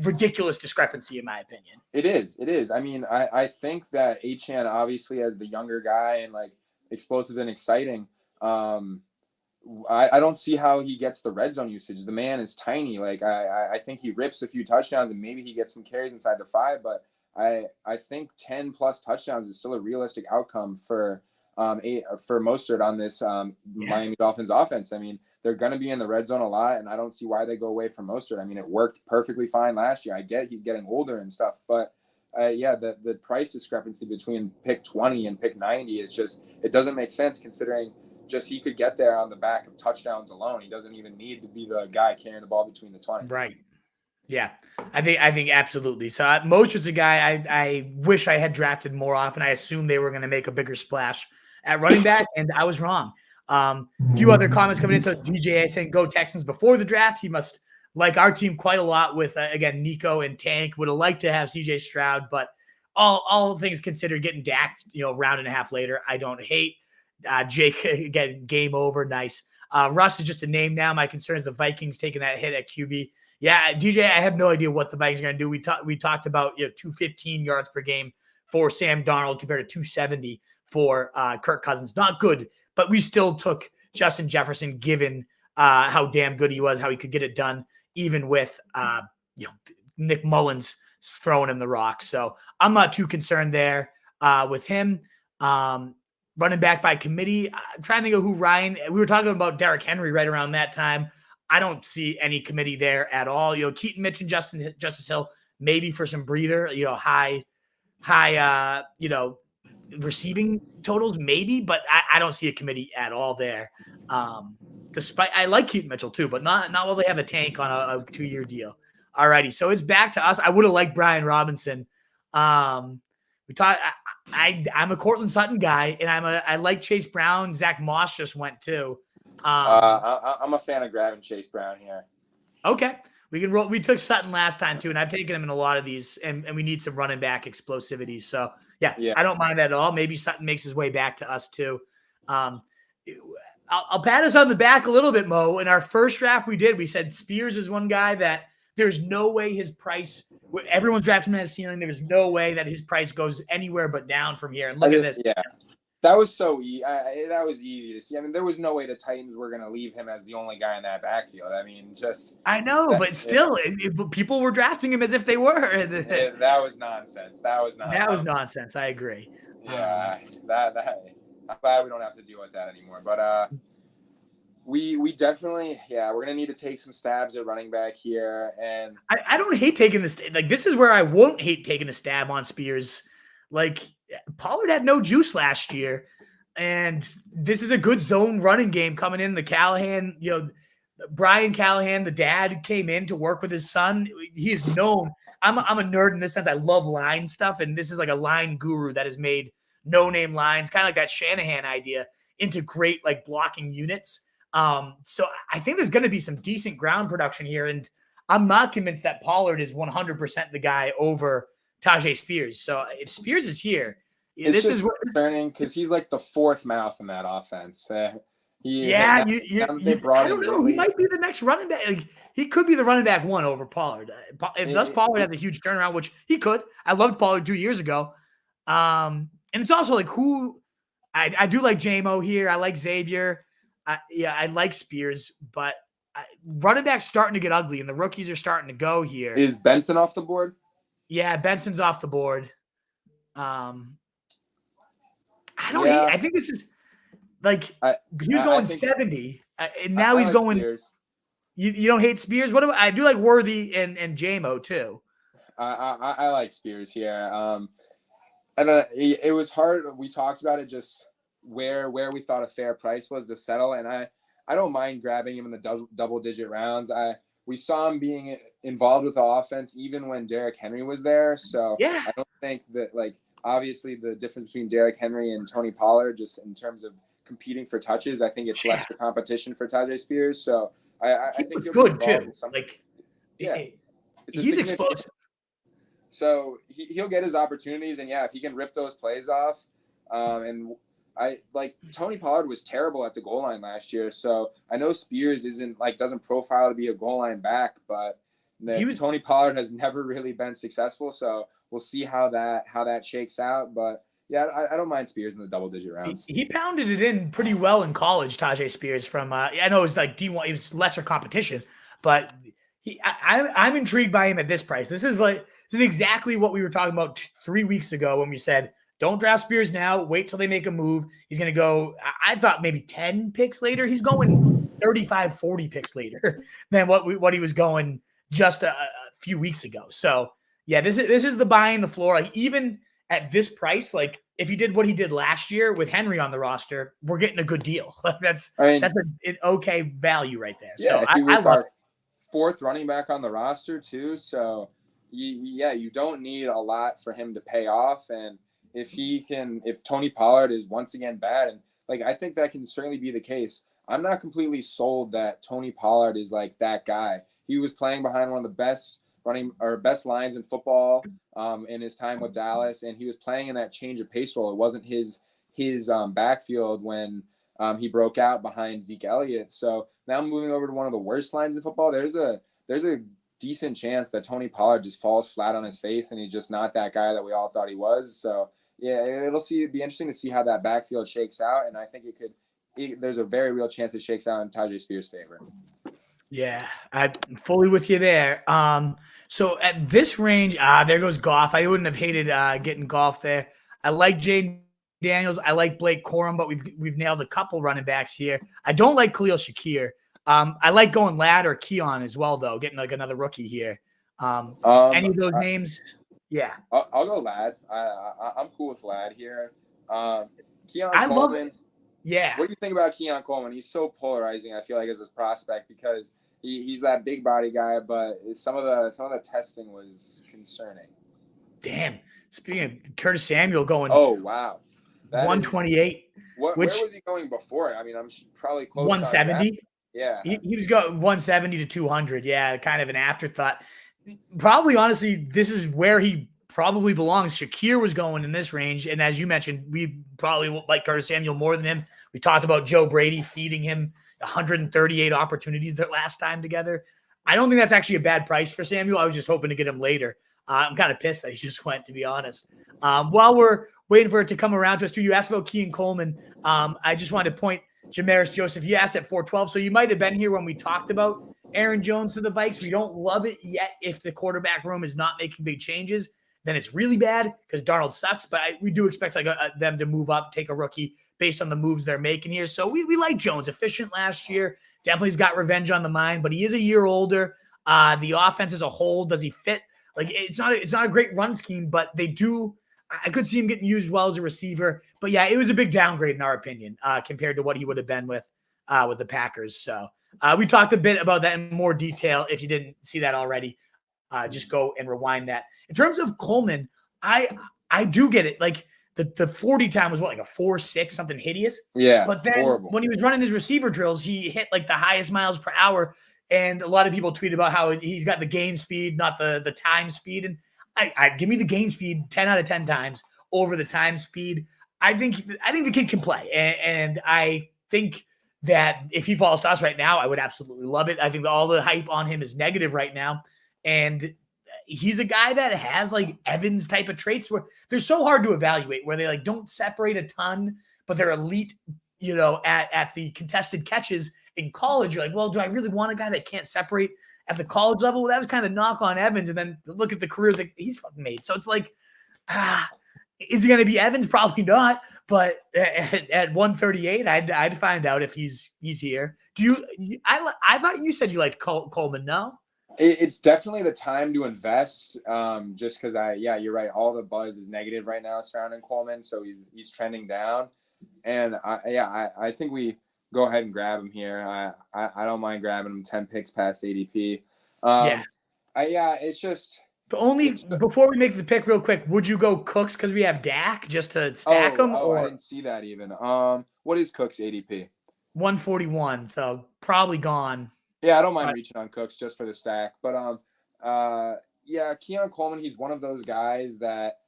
Speaker 1: ridiculous discrepancy in my opinion.
Speaker 2: It is. I mean, I think that Achan obviously as the younger guy and like explosive and exciting. I don't see how he gets the red zone usage. The man is tiny. Like I think he rips a few touchdowns and maybe he gets some carries inside the 5, but I think 10 plus touchdowns is still a realistic outcome for Mostert on this Miami Dolphins offense. I mean, they're going to be in the red zone a lot, and I don't see why they go away from Mostert. I mean, it worked perfectly fine last year. I get he's getting older and stuff, but the price discrepancy between pick 20 and pick 90 is just, it doesn't make sense considering just he could get there on the back of touchdowns alone. He doesn't even need to be the guy carrying the ball between the 20s.
Speaker 1: Right. Yeah, I think absolutely. So Mostert's a guy I wish I had drafted more often. I assumed they were going to make a bigger splash at running back, and I was wrong. A few other comments coming in. So DJ saying go Texans before the draft. He must like our team quite a lot with, again, Nico and Tank. Would have liked to have CJ Stroud, but all things considered, getting Dak, round and a half later, I don't hate. Jake, again, game over. Nice. Russ is just a name now. My concern is the Vikings taking that hit at QB. Yeah, DJ, I have no idea what the Vikings are going to do. We talked about 215 yards per game for Sam Darnold compared to 270 for Kirk Cousins. Not good, but we still took Justin Jefferson given how damn good he was, how he could get it done, even with Nick Mullins throwing him the rock. So I'm not too concerned there with him. Running back by committee. I'm trying to think of who Ryan. We were talking about Derrick Henry right around that time. I don't see any committee there at all. Keaton mentioned Justice Hill, maybe for some breather, high, receiving totals, maybe, but I don't see a committee at all there. Despite I like Keaton Mitchell too, but not while they have a tank on a 2-year deal. All righty. So it's back to us. I would have liked Brian Robinson. We talked. I'm a Cortland Sutton guy, and I like Chase Brown. Zach Moss just went too.
Speaker 2: I'm a fan of grabbing Chase Brown here.
Speaker 1: Okay, we can roll. We took Sutton last time too, and I've taken him in a lot of these, and we need some running back explosivity. So yeah, I don't mind that at all. Maybe Sutton makes his way back to us too. I'll pat us on the back a little bit, Mo. In our first draft we said Spears is one guy that there's no way his price. Everyone's drafting him at a ceiling. There's no way that his price goes anywhere but down from here. And look at this.
Speaker 2: Yeah. That was so easy. That was easy to see. I mean, there was no way the Titans were going to leave him as the only guy in that backfield. I mean,
Speaker 1: I know, but still, people were drafting him as if they were.
Speaker 2: That was nonsense. That was
Speaker 1: nonsense. I agree.
Speaker 2: Yeah, that I'm glad we don't have to deal with that anymore. But we definitely, we're going to need to take some stabs at running back here. And
Speaker 1: I don't hate taking this. Like, this is where I won't hate taking a stab on Spears. Like, Pollard had no juice last year, and this is a good zone running game coming in. The Callahan, Brian Callahan, the dad, came in to work with his son. He is known. I'm a nerd in this sense. I love line stuff, and this is like a line guru that has made no-name lines, kind of like that Shanahan idea, into great like blocking units. So I think there's going to be some decent ground production here, and I'm not convinced that Pollard is 100% the guy over Tajay Spears. So if Spears is here,
Speaker 2: this is concerning because he's like the fourth mouth in that offense.
Speaker 1: Yeah,
Speaker 2: now that they brought
Speaker 1: I don't
Speaker 2: in
Speaker 1: know. He
Speaker 2: Ridley,
Speaker 1: might be the next running back. Like, he could be the running back one over Pollard. If thus Pollard has a huge turnaround, which he could. I loved Pollard 2 years ago. And it's also like who I do like JMO here. I like Xavier. I like Spears, but running back's starting to get ugly, and the rookies are starting to go here.
Speaker 2: Is Benson off the board?
Speaker 1: Yeah, Benson's off the board. I don't
Speaker 2: Yeah.
Speaker 1: hate. I think this is like he was going 70, and now he's
Speaker 2: like
Speaker 1: going.
Speaker 2: Spears.
Speaker 1: You don't hate Spears? What I do like Worthy and JMO too.
Speaker 2: I like Spears here. And it was hard. We talked about it just where we thought a fair price was to settle, and I don't mind grabbing him in the double-digit rounds. We saw him being involved with the offense even when Derrick Henry was there. So
Speaker 1: yeah,
Speaker 2: I don't think that, like, obviously the difference between Derrick Henry and Tony Pollard, just in terms of competing for touches, I think it's lesser competition for Tyjae Spears. So I think he'll
Speaker 1: good
Speaker 2: be
Speaker 1: too.
Speaker 2: in some,
Speaker 1: Like,
Speaker 2: yeah,
Speaker 1: he's explosive.
Speaker 2: So he'll get his opportunities, and yeah, if he can rip those plays off, and I like Tony Pollard was terrible at the goal line last year. So I know Spears doesn't profile to be a goal line back, but Tony Pollard has never really been successful. So we'll see how that shakes out. But yeah, I don't mind Spears in the double-digit rounds.
Speaker 1: He pounded it in pretty well in college. Tyjae Spears from I know it was like D1, it was lesser competition, but I'm intrigued by him at this price. This is exactly what we were talking about 3 weeks ago when we said, don't draft Spears now. Wait till they make a move. He's going to go, I thought maybe 10 picks later. He's going 35, 40 picks later than what he was going just a few weeks ago. So, yeah, this is the buying the floor. Like, even at this price, like, if he did what he did last year with Henry on the roster, we're getting a good deal. That's an okay value right there.
Speaker 2: Yeah,
Speaker 1: so I love it.
Speaker 2: Fourth running back on the roster too. So, you don't need a lot for him to pay off. And if Tony Pollard is once again bad, and like, I think that can certainly be the case. I'm not completely sold that Tony Pollard is like that guy. He was playing behind one of the best lines in football in his time with Dallas, and he was playing in that change of pace role. It wasn't his backfield when he broke out behind Zeke Elliott. So now moving over to one of the worst lines in football, there's a decent chance that Tony Pollard just falls flat on his face, and he's just not that guy that we all thought he was. So yeah, it'd be interesting to see how that backfield shakes out, and I think there's a very real chance it shakes out in Tyjae Spears' favor.
Speaker 1: Yeah, I'm fully with you there. So at this range, there goes Goff. I wouldn't have hated getting Goff there. I like Jaden Daniels. I like Blake Corum, but we've nailed a couple running backs here. I don't like Khalil Shakir. I like going Ladd or Keon as well, though, getting like another rookie here. Any of those names? Yeah.
Speaker 2: I'll go Ladd. I'm cool with Ladd here. Keon
Speaker 1: Coleman.
Speaker 2: Love it.
Speaker 1: Yeah.
Speaker 2: What do you think about Keon Coleman? He's so polarizing, I feel like, as his prospect, because he's that big body guy, but some of the testing was concerning.
Speaker 1: Damn. Speaking of Curtis Samuel going.
Speaker 2: Oh, wow.
Speaker 1: 128.
Speaker 2: Where was he going before? I mean, I'm probably close
Speaker 1: 170.
Speaker 2: Yeah.
Speaker 1: He was going 170 to 200. Yeah, kind of an afterthought. Probably, honestly, this is where he probably belongs. Shakir was going in this range, and as you mentioned, we probably like Curtis Samuel more than him. We talked about Joe Brady feeding him 138 opportunities their last time together. I don't think that's actually a bad price for Samuel. I was just hoping to get him later. I'm kind of pissed that he just went, to be honest. While we're waiting for it to come around to us too, you asked about Keon Coleman. I just wanted to point Jamaris Joseph. You asked at 412, so you might have been here when we talked about Aaron Jones to the Vikes. We don't love it yet. If the quarterback room is not making big changes, then it's really bad because Darnold sucks. But we do expect them to move up, take a rookie based on the moves they're making here. So we like Jones. Efficient last year. Definitely's got revenge on the mind, but he is a year older. The offense as a whole, does he fit? Like, it's not a great run scheme, but they do. I could see him getting used well as a receiver. But yeah, it was a big downgrade in our opinion compared to what he would have been with the Packers. So we talked a bit about that in more detail. If you didn't see that already, just go and rewind that. In terms of Coleman, I do get it. Like the 40 time was like a 4.6, something hideous.
Speaker 2: Yeah.
Speaker 1: But then when he was running his receiver drills, he hit like the highest miles per hour. And a lot of people tweet about how he's got the game speed, not the time speed. And I give me the game speed 10 out of 10 times over the time speed. I think the kid can play. And I think that if he falls to us right now, I would absolutely love it. I think that all the hype on him is negative right now. And he's a guy that has like Evans type of traits where they're so hard to evaluate, where they like don't separate a ton, but they're elite, at the contested catches in college. You're like, well, do I really want a guy that can't separate at the college level? Well, that was kind of knock on Evans. And then look at the career that he's fucking made. So it's like, is he going to be Evans? Probably not. But at 138, I'd find out if he's here. I thought you said you liked Coleman, no?
Speaker 2: It's definitely the time to invest. Just because you're right. All the buzz is negative right now surrounding Coleman, so he's trending down. And I think we go ahead and grab him here. I don't mind grabbing him 10 picks past ADP. It's just.
Speaker 1: Before we make the pick real quick, would you go Cooks because we have Dak just to stack them?
Speaker 2: Oh, I didn't see that even. What is Cooks ADP?
Speaker 1: 141, so probably gone.
Speaker 2: Yeah, I don't mind reaching on Cooks just for the stack. But Keon Coleman, he's one of those guys that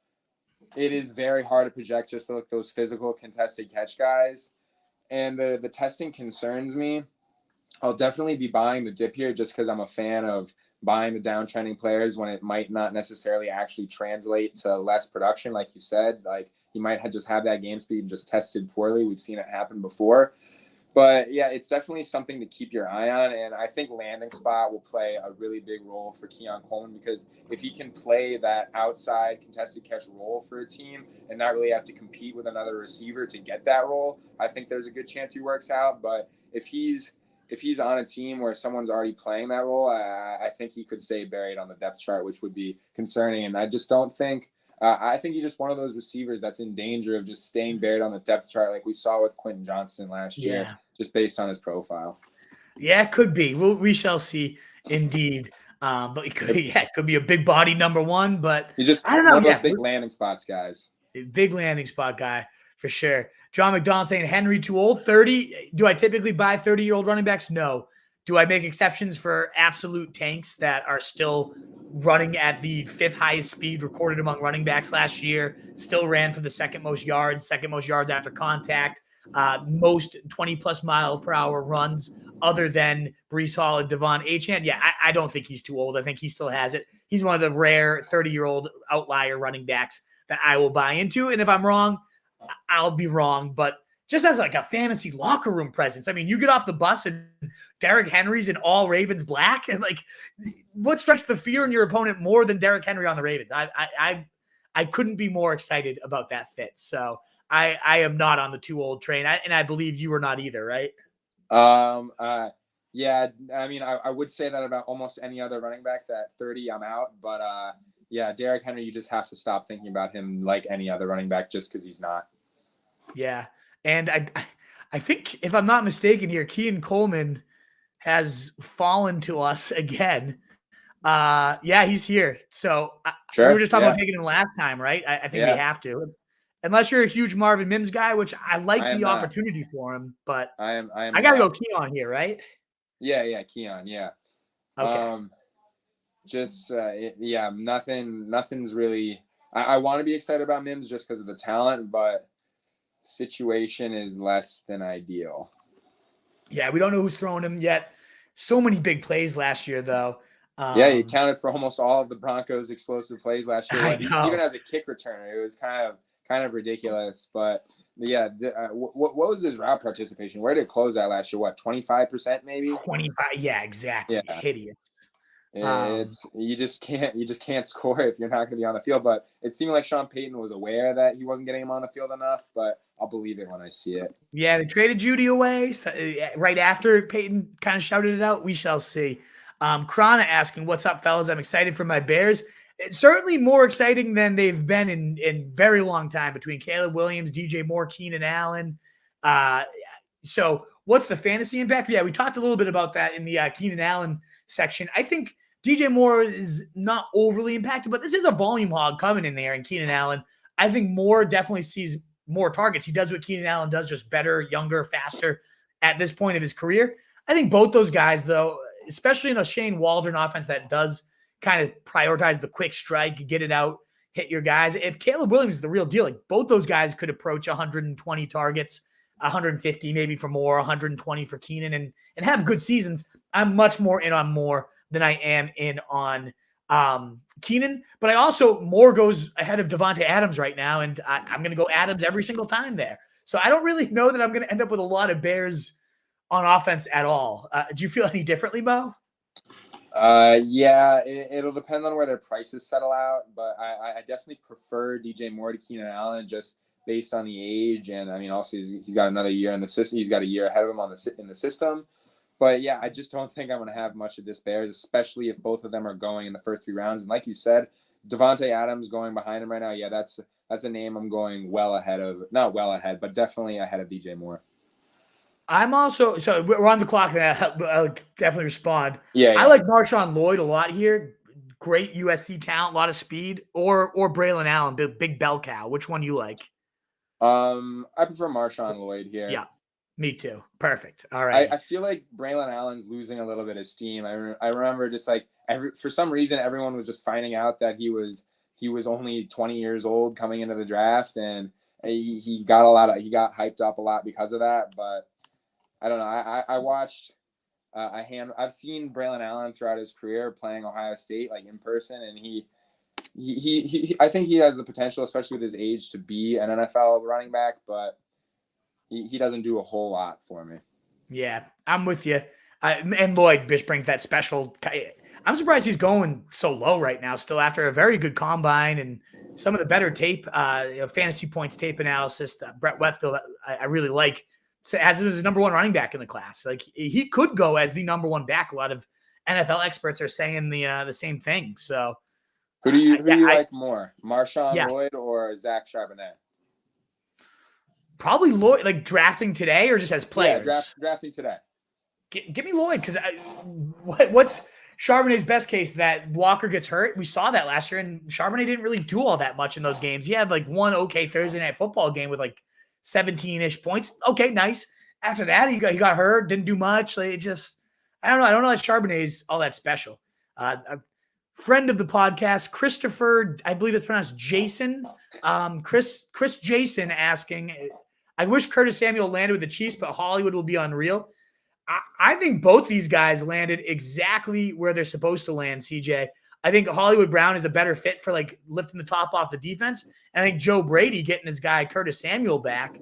Speaker 2: it is very hard to project just like those physical contested catch guys. And the testing concerns me. I'll definitely be buying the dip here just because I'm a fan of buying the downtrending players when it might not necessarily actually translate to less production. Like you said, like he might just have that game speed and just tested poorly. We've seen it happen before. But yeah, it's definitely something to keep your eye on. And I think landing spot will play a really big role for Keon Coleman, because if he can play that outside contested catch role for a team and not really have to compete with another receiver to get that role, I think there's a good chance he works out. But if he's on a team where someone's already playing that role, I think he could stay buried on the depth chart, which would be concerning. And I just don't think I think he's just one of those receivers that's in danger of just staying buried on the depth chart like we saw with Quentin Johnston last year, just based on his profile.
Speaker 1: Yeah, it could be. We shall see indeed. But it could be a big body number one, but
Speaker 2: he's just
Speaker 1: I don't know.
Speaker 2: One of those big landing spots guys.
Speaker 1: Big landing spot guy for sure. John McDonald saying Henry too old, 30. Do I typically buy 30-year-old running backs? No. Do I make exceptions for absolute tanks that are still running at the 5th highest speed recorded among running backs last year, still ran for the second most yards after contact, most 20-plus mile per hour runs other than Breece Hall and Devon Achane? Yeah, I don't think he's too old. I think he still has it. He's one of the rare 30-year-old outlier running backs that I will buy into. And if I'm wrong, I'll be wrong, but just as like a fantasy locker room presence. I mean, you get off the bus and Derrick Henry's in all Ravens black, and like, what strikes the fear in your opponent more than Derrick Henry on the Ravens? I couldn't be more excited about that fit. So I am not on the too old train, and I believe you are not either, right?
Speaker 2: Yeah. I mean, I would say that about almost any other running back. That 30, I'm out, but Derrick Henry, you just have to stop thinking about him like any other running back just because he's not.
Speaker 1: Yeah. And I think, if I'm not mistaken here, Keon Coleman has fallen to us again. He's here. So we were just talking about taking him last time, right? I think we have to. Unless you're a huge Marvin Mims guy, which I like the opportunity for him, but I got to go Keon here, right?
Speaker 2: Yeah, Keon, yeah.
Speaker 1: Okay.
Speaker 2: Nothing's really – I want to be excited about Mims just because of the talent, but situation is less than ideal.
Speaker 1: Yeah, we don't know who's throwing him yet. So many big plays last year, though.
Speaker 2: He accounted for almost all of the Broncos' explosive plays last year. Even as a kick returner, it was kind of ridiculous. But what was his route participation? Where did it close at last year? What, 25% maybe?
Speaker 1: 25. Yeah, exactly. Yeah. Hideous.
Speaker 2: You just can't score if you're not going to be on the field. But it seemed like Sean Payton was aware that he wasn't getting him on the field enough. But I'll believe it when I see it.
Speaker 1: Yeah, they traded Judy away right after Payton kind of shouted it out. We shall see. Krana asking, "What's up, fellas? I'm excited for my Bears. It's certainly more exciting than they've been in very long time between Caleb Williams, DJ Moore, Keenan Allen. So what's the fantasy impact? Yeah, we talked a little bit about that in the Keenan Allen section. I think DJ Moore is not overly impacted, but this is a volume hog coming in there. And Keenan Allen, I think Moore definitely sees more targets. He does what Keenan Allen does, just better, younger, faster at this point of his career. I think both those guys, though, especially in a Shane Waldron offense that does kind of prioritize the quick strike, get it out, hit your guys. If Caleb Williams is the real deal, like both those guys could approach 120 targets 150 maybe for Moore, 120 for Keenan, and have good seasons, I'm much more in on Moore than I am in on Keenan. But I also, Moore goes ahead of Devontae Adams right now, and I'm going to go Adams every single time there. So I don't really know that I'm going to end up with a lot of Bears on offense at all. Do you feel any differently, Bo?
Speaker 2: Yeah, it'll depend on where their prices settle out, but I definitely prefer DJ Moore to Keenan Allen just based on the age, and I mean also he's got another year in the system. He's got a year ahead of him in the system. But yeah, I just don't think I'm going to have much of this Bears, especially if both of them are going in the first 3 rounds. And like you said, Devontae Adams going behind him right now. Yeah, that's a name I'm going well ahead of. Not well ahead, but definitely ahead of DJ Moore.
Speaker 1: I'm also, so we're on the clock, and I'll definitely respond.
Speaker 2: Yeah.
Speaker 1: I like Marshawn Lloyd a lot here. Great USC talent, a lot of speed, or Braylon Allen, big bell cow. Which one you like?
Speaker 2: I prefer Marshawn Lloyd here.
Speaker 1: Yeah, me too. Perfect. All right.
Speaker 2: I feel like Braylon Allen's losing a little bit of steam. I remember just like for some reason everyone was just finding out that he was only 20 years old coming into the draft, and he got hyped up a lot because of that. But I don't know. I watched I've seen Braylon Allen throughout his career playing Ohio State like in person, and he I think he has the potential, especially with his age, to be an NFL running back, but he doesn't do a whole lot for me.
Speaker 1: Yeah, I'm with you. And Lloyd just brings that special. I'm surprised he's going so low right now, still after a very good combine and some of the better tape, fantasy points tape analysis. Brett Wetfield, I really like. So as his number 1 running back in the class, like he could go as the number 1 back. A lot of NFL experts are saying the same thing. So,
Speaker 2: who do you like more, Marshawn Lloyd or Zack Charbonnet?
Speaker 1: Probably Lloyd, like drafting today or just as players.
Speaker 2: Yeah, drafting today.
Speaker 1: Give me Lloyd, because what's Charbonnet's best case? That Walker gets hurt. We saw that last year, and Charbonnet didn't really do all that much in those games. He had like one okay Thursday night football game with like 17-ish points. Okay, nice. After that, he got hurt, didn't do much. Like, I don't know. I don't know that Charbonnet's all that special. A friend of the podcast, Christopher, I believe it's pronounced Jason. Chris Jason asking, I wish Curtis Samuel landed with the Chiefs, but Hollywood will be unreal. I think both these guys landed exactly where they're supposed to land, CJ. I think Hollywood Brown is a better fit for like lifting the top off the defense. And I think Joe Brady getting his guy Curtis Samuel back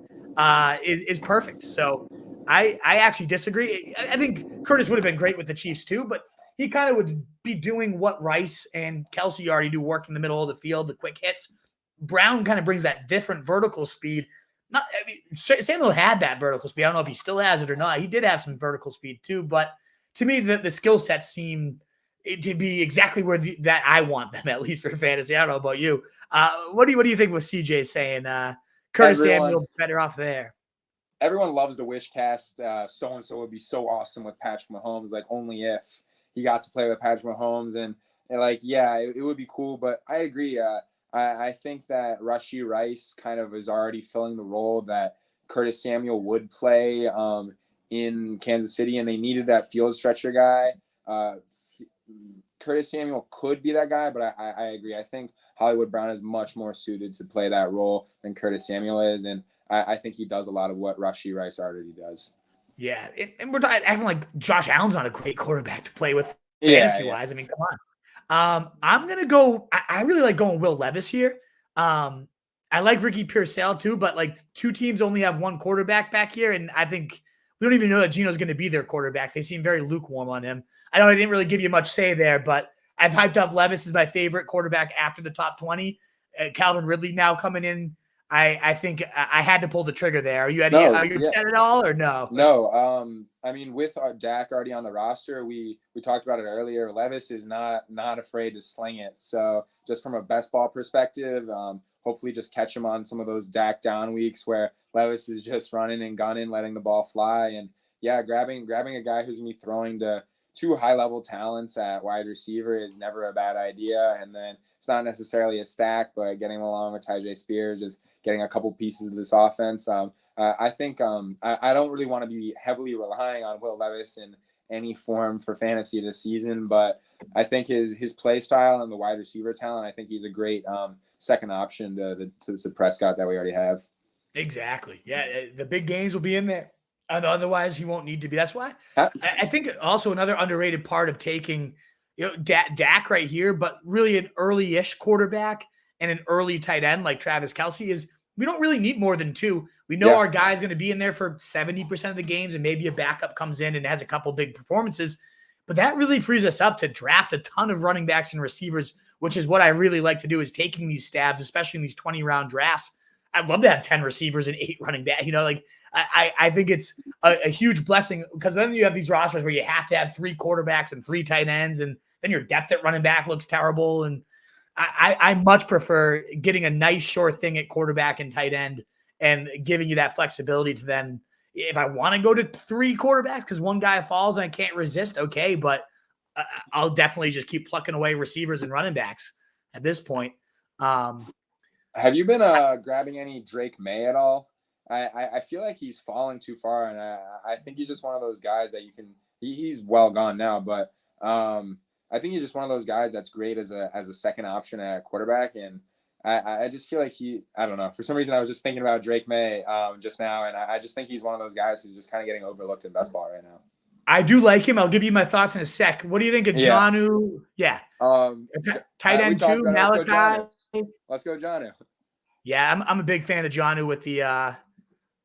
Speaker 1: is perfect. So I actually disagree. I think Curtis would have been great with the Chiefs too, but he kind of would be doing what Rice and Kelsey already do, work in the middle of the field, the quick hits. Brown kind of brings that different vertical speed. Samuel had that vertical speed. I don't know if he still has it or not. He did have some vertical speed too, but to me, the skill sets seem to be exactly where that I want them, at least for fantasy. I don't know about you. What do you think with CJ saying Curtis Samuel better off there?
Speaker 2: Everyone loves the wish cast. So-and-so would be so awesome with Patrick Mahomes. Like only if he got to play with Patrick Mahomes, and like, yeah, it would be cool. But I agree. I think that Rashee Rice kind of is already filling the role that Curtis Samuel would play in Kansas City, and they needed that field stretcher guy. Curtis Samuel could be that guy, but I agree. I think Hollywood Brown is much more suited to play that role than Curtis Samuel is, and I think he does a lot of what Rashee Rice already does.
Speaker 1: Yeah, and we're acting like Josh Allen's not a great quarterback to play with fantasy-wise. Yeah. I mean, come on. I'm going to go – I really like going Will Levis here. I like Ricky Pearsall too, but like 2 teams only have 1 quarterback back here, and I think we don't even know that Geno's going to be their quarterback. They seem very lukewarm on him. I know I didn't really give you much say there, but I've hyped up Levis as my favorite quarterback after the top 20. Calvin Ridley now coming in. I think I had to pull the trigger there. Are you upset at all or no?
Speaker 2: No. I mean, with Dak already on the roster, we talked about it earlier. Levis is not afraid to sling it. So just from a best ball perspective, hopefully just catch him on some of those Dak down weeks where Levis is just running and gunning, letting the ball fly. And yeah, grabbing a guy who's going to be throwing to 2 high-level talents at wide receiver is never a bad idea. And then it's not necessarily a stack, but getting along with Tyjae Spears is getting a couple pieces of this offense. I think I don't really want to be heavily relying on Will Levis in any form for fantasy this season, but I think his play style and the wide receiver talent, I think he's a great second option to Prescott that we already have.
Speaker 1: Exactly. Yeah, the big games will be in there. Otherwise, he won't need to be. That's why
Speaker 2: Uh,
Speaker 1: I think also another underrated part of taking Dak right here, but really an early-ish quarterback and an early tight end like Travis Kelce is we don't really need more than two. We know
Speaker 2: Yeah.
Speaker 1: our guy's going to be in there for 70% of the games, and maybe a backup comes in and has a couple big performances. But that really frees us up to draft a ton of running backs and receivers, which is what I really like to do is taking these stabs, especially in these 20-round drafts. I'd love to have 10 receivers and 8 running back. Like I think it's a huge blessing because then you have these rosters where you have to have 3 quarterbacks and 3 tight ends, and then your depth at running back looks terrible. And I much prefer getting a nice short thing at quarterback and tight end and giving you that flexibility to then, if I want to go to 3 quarterbacks because one guy falls and I can't resist, okay, but I'll definitely just keep plucking away receivers and running backs at this point.
Speaker 2: Have you been grabbing any Drake May at all? I feel like he's falling too far, and I think he's just one of those guys that you can. He's well gone now, but I think he's just one of those guys that's great as a second option at quarterback, and I just feel like I don't know. For some reason, I was just thinking about Drake May just now, and I just think he's one of those guys who's just kind of getting overlooked in best ball right now.
Speaker 1: I do like him. I'll give you my thoughts in a sec. What do you think of Jonnu? Yeah. Tight end 2, Malachi.
Speaker 2: Let's go, Jonnu.
Speaker 1: Yeah, I'm a big fan of Jonnu with the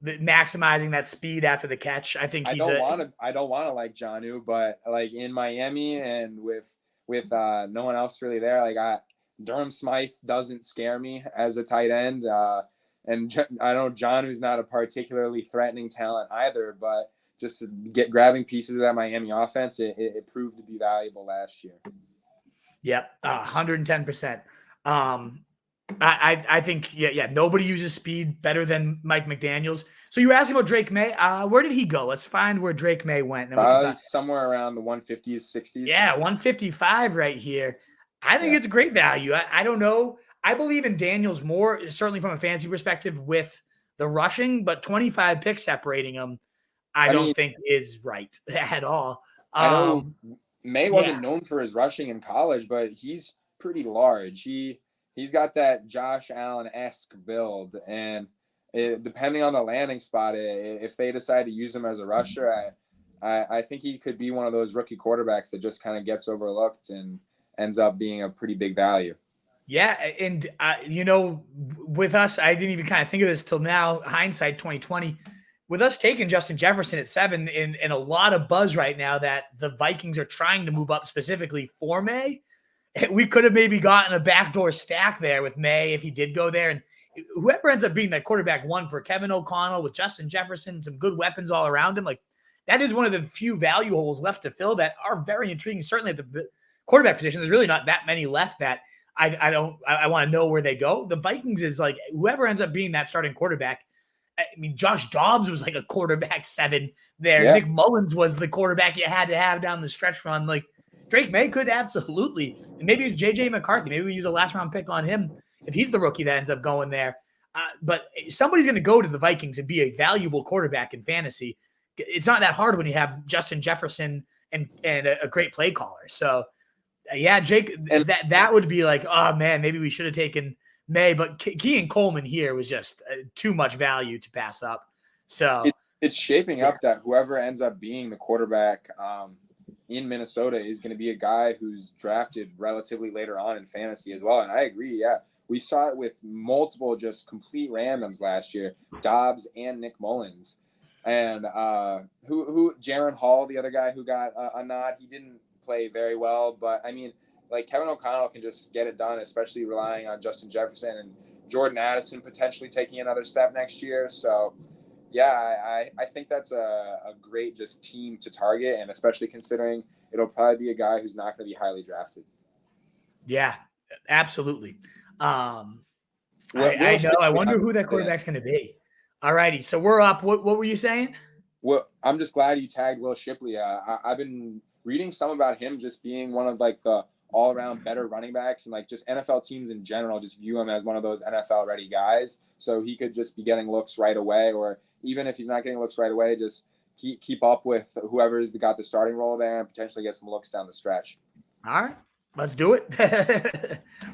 Speaker 1: maximizing that speed after the catch. I think
Speaker 2: I don't want to like Jonnu, but like in Miami and with no one else really there, like Durham Smythe doesn't scare me as a tight end. And I know Jonnu's not a particularly threatening talent either, but just grabbing pieces of that Miami offense, it proved to be valuable last year.
Speaker 1: Yep, 110%. I think nobody uses speed better than Mike McDaniels. So you were asking about Drake May. Where did he go? Let's find where Drake May went.
Speaker 2: Somewhere around the 150s, 60s.
Speaker 1: Yeah, 155 right here. I think it's great value. I don't know. I believe in Daniels more, certainly from a fantasy perspective with the rushing, but 25 picks separating them, I don't think is right at all.
Speaker 2: I know May wasn't known for his rushing in college, but he's pretty large. He's got that Josh Allen-esque build, and depending on the landing spot, if they decide to use him as a rusher, I think he could be one of those rookie quarterbacks that just kind of gets overlooked and ends up being a pretty big value.
Speaker 1: Yeah, and with us, I didn't even kind of think of this till now, hindsight 2020. With us taking Justin Jefferson at 7 and a lot of buzz right now that the Vikings are trying to move up specifically for May, we could have maybe gotten a backdoor stack there with May if he did go there. And whoever ends up being that quarterback 1 for Kevin O'Connell with Justin Jefferson, some good weapons all around him, like that is one of the few value holes left to fill that are very intriguing. Certainly at the quarterback position, there's really not that many left that I want to know where they go. The Vikings is like whoever ends up being that starting quarterback. I mean, Josh Dobbs was like a quarterback 7 there. Yeah. Nick Mullins was the quarterback you had to have down the stretch run. Like Drake May could absolutely. And maybe it's JJ McCarthy. Maybe we use a last round pick on him if he's the rookie that ends up going there. But somebody's going to go to the Vikings and be a valuable quarterback in fantasy. It's not that hard when you have Justin Jefferson and a great play caller. So, yeah, Jake, that would be like, oh, man, maybe we should have taken May. But Kean Coleman here was just too much value to pass up. So
Speaker 2: it's shaping up that whoever ends up being the quarterback in Minnesota is going to be a guy who's drafted relatively later on in fantasy as well. And I agree, yeah. We saw it with multiple just complete randoms last year, Dobbs and Nick Mullins. And Jaron Hall, the other guy who got a nod, he didn't play very well. But, I mean, like Kevin O'Connell can just get it done, especially relying on Justin Jefferson and Jordan Addison potentially taking another step next year. So, yeah, I think that's a great just team to target, and especially considering it'll probably be a guy who's not going to be highly drafted.
Speaker 1: Yeah, absolutely. I know. I wonder who that quarterback's going to be. All righty. So we're up. What were you saying?
Speaker 2: Well, I'm just glad you tagged Will Shipley. I've been reading some about him just being one of like the all-around better running backs, and like just NFL teams in general just view him as one of those NFL-ready guys. So he could just be getting looks right away, or even if he's not getting looks right away, just keep up with whoever's got the starting role there and potentially get some looks down the stretch.
Speaker 1: All right. Let's do it.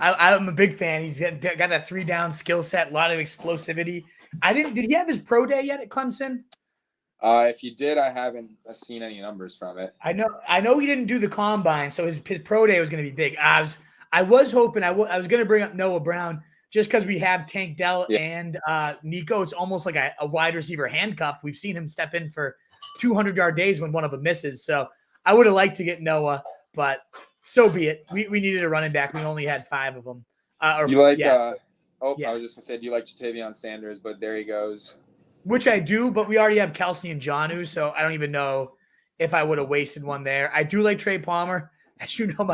Speaker 1: I'm a big fan. He's got that 3-down skill set, a lot of explosivity. Did he have his pro day yet at Clemson?
Speaker 2: If you did, I haven't seen any numbers from it.
Speaker 1: I know he didn't do the combine, so his pro day was going to be big. I was hoping I was going to bring up Noah Brown just because we have Tank Dell and Nico. It's almost like a wide receiver handcuff. We've seen him step in for 200-yard days when one of them misses. So I would have liked to get Noah, but so be it. We needed a running back. We only had 5 of them.
Speaker 2: I was just going to say, do you like Jatavion Sanders? But there he goes.
Speaker 1: Which I do, but we already have Kelsey and Jonnu, so I don't even know if I would have wasted one there. I do like Trey Palmer. As you know,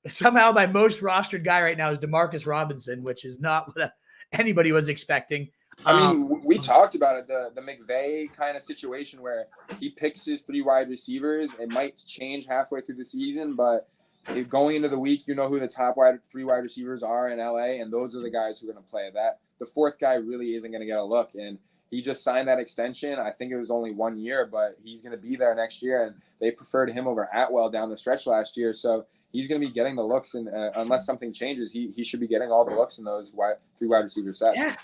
Speaker 1: somehow my most rostered guy right now is Demarcus Robinson, which is not what anybody was expecting.
Speaker 2: I mean, we talked about it, the McVay kind of situation where he picks his 3 wide receivers. It might change halfway through the season, but going into the week, you know who the top 3 wide receivers are in LA, and those are the guys who are going to play. The 4th guy really isn't going to get a look, and he just signed that extension. I think it was only 1 year, but he's going to be there next year, and they preferred him over Atwell down the stretch last year. So he's going to be getting the looks, and unless something changes, he should be getting all the looks in those 3 wide receiver sets.
Speaker 1: Yeah,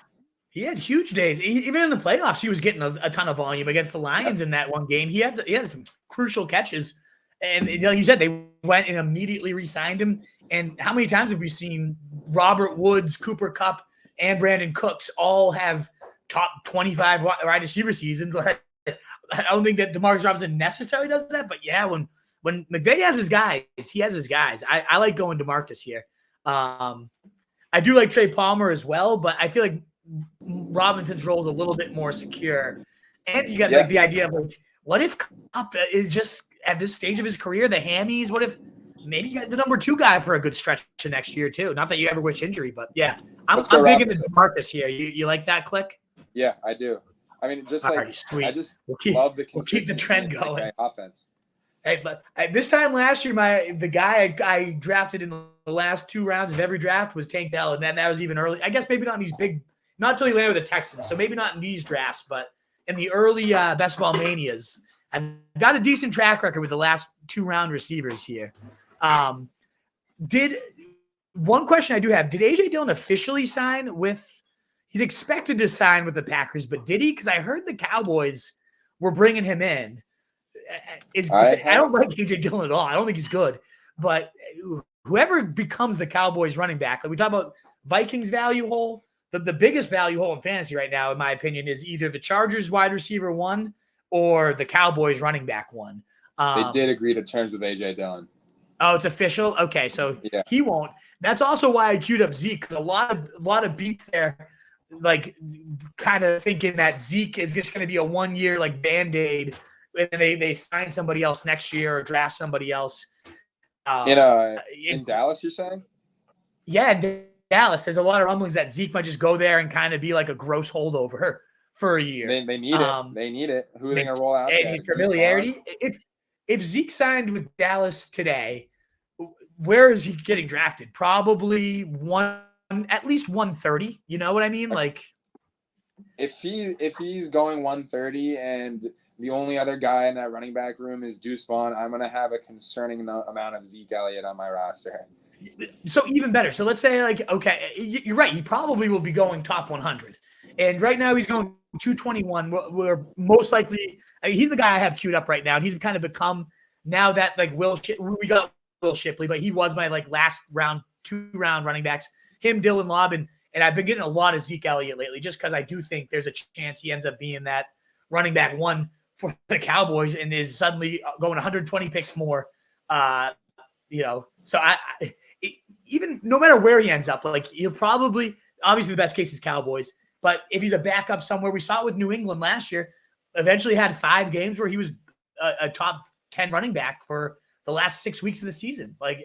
Speaker 1: he had huge days. Even in the playoffs, he was getting a ton of volume against the Lions in that one game. He had some crucial catches, and like you said, they went and immediately re-signed him. And how many times have we seen Robert Woods, Cooper Kupp, and Brandon Cooks all have top 25 wide receiver seasons? I don't think that Demarcus Robinson necessarily does that, but yeah, when McVay has his guys, he has his guys. I like going Demarcus here. I do like Trey Palmer as well, but I feel like Robinson's role is a little bit more secure. And you got like the idea of like, what if Kupp is just at this stage of his career, the hammies? What if maybe you got the number 2 guy for a good stretch to next year too? Not that you ever wish injury, but yeah, I'm big into Demarcus here. You like that, Click?
Speaker 2: Yeah, I do. I mean, just like
Speaker 1: sweet.
Speaker 2: I just love the consistency.
Speaker 1: We'll keep the trend going.
Speaker 2: Offense.
Speaker 1: Hey, but this time last year, the guy I drafted in the last 2 rounds of every draft was Tank Dell, and that was even early. I guess maybe not in these big, not until he landed with the Texans, so maybe not in these drafts, but in the early best ball manias, I've got a decent track record with the last 2-round receivers here. One question I do have: did AJ Dillon officially sign with? He's expected to sign with the Packers, but did he? Because I heard the Cowboys were bringing him in. I don't like AJ Dillon at all. I don't think he's good. But whoever becomes the Cowboys running back, like we talk about Vikings value hole, the biggest value hole in fantasy right now, in my opinion, is either the Chargers wide receiver 1 or the Cowboys running back 1.
Speaker 2: They did agree to terms with AJ Dillon.
Speaker 1: Oh, it's official? Okay, so he won't. That's also why I queued up Zeke, because a lot of beats there, like kind of thinking that Zeke is just going to be a 1-year like Band-Aid, and they sign somebody else next year or draft somebody else.
Speaker 2: In Dallas, you're saying?
Speaker 1: Yeah, in Dallas. There's a lot of rumblings that Zeke might just go there and kind of be like a gross holdover for a year.
Speaker 2: They need it. They need it. Who are they going to roll out there?
Speaker 1: Familiarity. If Zeke signed with Dallas today, where is he getting drafted? Probably at least 130. You know what I mean? Like,
Speaker 2: if he's going 130 and the only other guy in that running back room is Deuce Vaughn, I'm going to have a concerning amount of Zeke Elliott on my roster.
Speaker 1: So even better. So let's say, like, okay, you're right. He probably will be going top 100. And right now he's going 221. We're most likely, he's the guy I have queued up right now. And he's kind of become, now that like we got Will Shipley, but he was my like last round, 2-round running backs. Him, Dylan Lobb, and I've been getting a lot of Zeke Elliott lately just because I do think there's a chance he ends up being that running back 1 for the Cowboys and is suddenly going 120 picks more. So even no matter where he ends up, like he'll probably, obviously the best case is Cowboys, but if he's a backup somewhere, we saw it with New England last year, eventually had 5 games where he was a top 10 running back for the last 6 weeks of the season. Like,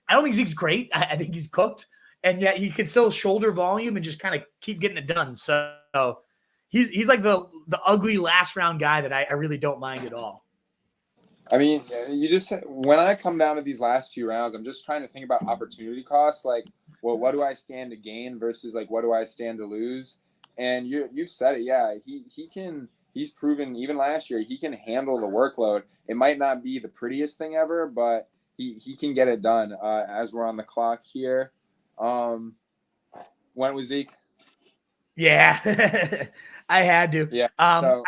Speaker 1: I don't think Zeke's great. I think he's cooked, and yet he can still shoulder volume and just kind of keep getting it done. So he's like the ugly last round guy that I really don't mind at all.
Speaker 2: I mean, when I come down to these last few rounds, I'm just trying to think about opportunity costs. Like, well, what do I stand to gain versus like what do I stand to lose? And you've said it, yeah. He's proven even last year he can handle the workload. It might not be the prettiest thing ever, but he can get it done. As we're on the clock here, when was Zeke?
Speaker 1: Yeah, I had to.
Speaker 2: Yeah.
Speaker 1: I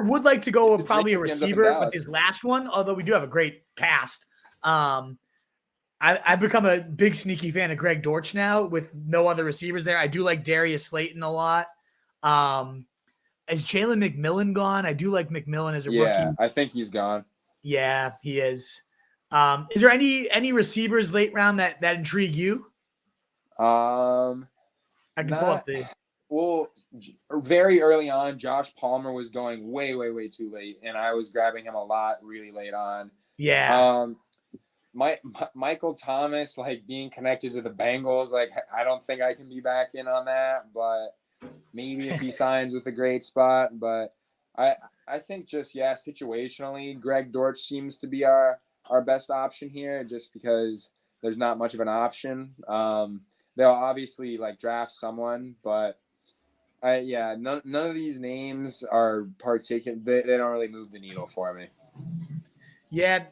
Speaker 1: would like to go with
Speaker 2: Jake
Speaker 1: probably a
Speaker 2: if he ends up in
Speaker 1: receiver with
Speaker 2: Dallas.
Speaker 1: his last one, although we do have a great cast. I've become a big sneaky fan of Greg Dortch now with no other receivers there. I do like Darius Slayton a lot. Is Jalen McMillan gone? I do like McMillan as a rookie.
Speaker 2: Yeah, I think he's gone.
Speaker 1: Yeah, he is. Is there any receivers late round that intrigue you? I can pull up the.
Speaker 2: Well, very early on, Josh Palmer was going way, way, way too late, and I was grabbing him a lot really late on.
Speaker 1: Yeah.
Speaker 2: Michael Thomas, like being connected to the Bengals, like I don't think I can be back in on that, but maybe if he signs with a great spot. But I think just situationally, Greg Dortch seems to be our best option here, just because there's not much of an option. They'll obviously like draft someone, but none of these names are particular. They don't really move the needle for me.
Speaker 1: Yeah,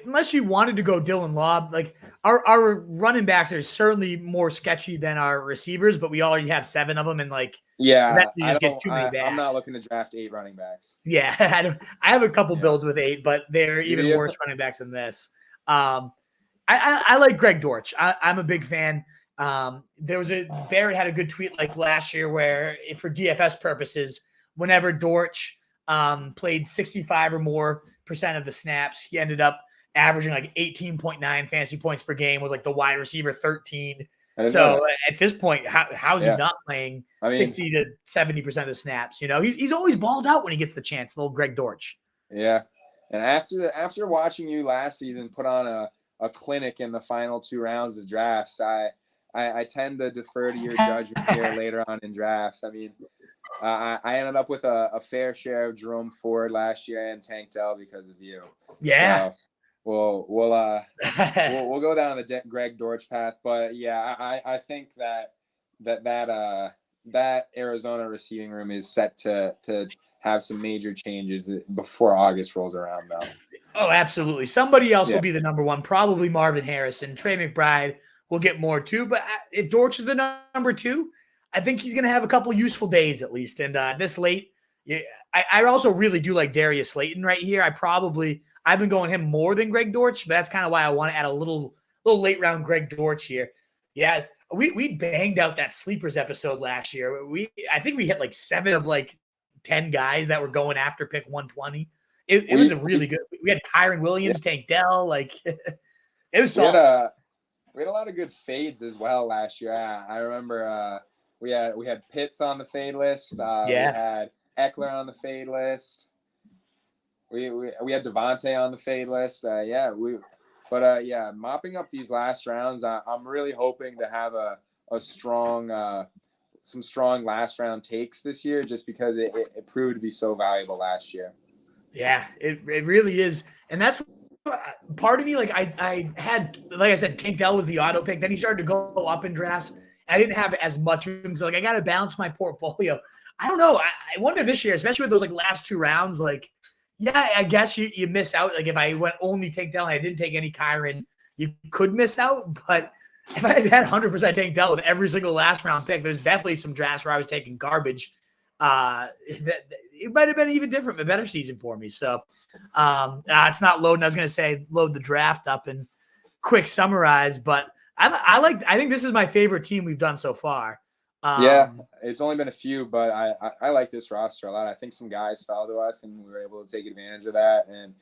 Speaker 1: unless you wanted to go Dylan Law, like our running backs are certainly more sketchy than our receivers, but we already have 7 of them, and like
Speaker 2: I'm not looking to draft 8 running backs.
Speaker 1: Yeah, I have a couple builds with 8, but they're even worse running backs than this. I like Greg Dortch. I'm a big fan. There was Barrett had a good tweet like last year where for DFS purposes, whenever Dortch played 65 or more % of the snaps, he ended up averaging like 18.9 fantasy points per game, was like the wide receiver 13. So at this point, how's he not playing 60 to 70% of the snaps? You know, he's always balled out when he gets the chance, little Greg Dortch.
Speaker 2: Yeah. And after watching you last season put on a clinic in the final 2 rounds of drafts, I tend to defer to your judgment here later on in drafts. I mean, I ended up with a fair share of Jerome Ford last year and Tank Dell because of you.
Speaker 1: Yeah.
Speaker 2: So we'll go down the Greg Dortch path, but I think that Arizona receiving room is set to have some major changes before August rolls around, though.
Speaker 1: Oh, absolutely. Somebody else will be the number 1, probably Marvin Harrison. Trey McBride will get more too, but if Dortch is the number 2, I think he's going to have a couple useful days at least. And this late, I also really do like Darius Slayton right here. I've been going him more than Greg Dortch, but that's kind of why I want to add a little late round Greg Dortch here. Yeah, we banged out that sleepers episode last year. I think we hit like 7 of like 10 guys that were going after pick 120. It was a really good. We had Kyron Williams, Tank Dell, like it was solid.
Speaker 2: We had a lot of good fades as well last year. I remember we had Pitts on the fade list. We had Ekeler on the fade list. We had Diontae on the fade list. Mopping up these last rounds. I'm really hoping to have some strong last round takes this year, just because it proved to be so valuable last year.
Speaker 1: Yeah, it really is, and that's part of me. Like I had, like I said, Tank Dell was the auto pick. Then he started to go up in drafts. I didn't have as much of him, so like I got to balance my portfolio. I don't know. I wonder this year, especially with those like last 2 rounds, like. Yeah, I guess you miss out. Like if I went only Tank Dell and I didn't take any Kyron, you could miss out. But if I had 100% Tank Dell with every single last round pick, there's definitely some drafts where I was taking garbage. It might have been even different, a better season for me. So it's not loading. I was going to say load the draft up and quick summarize, but I think this is my favorite team we've done so far.
Speaker 2: It's only been a few, but I like this roster a lot. I think some guys fell to us, and we were able to take advantage of that. And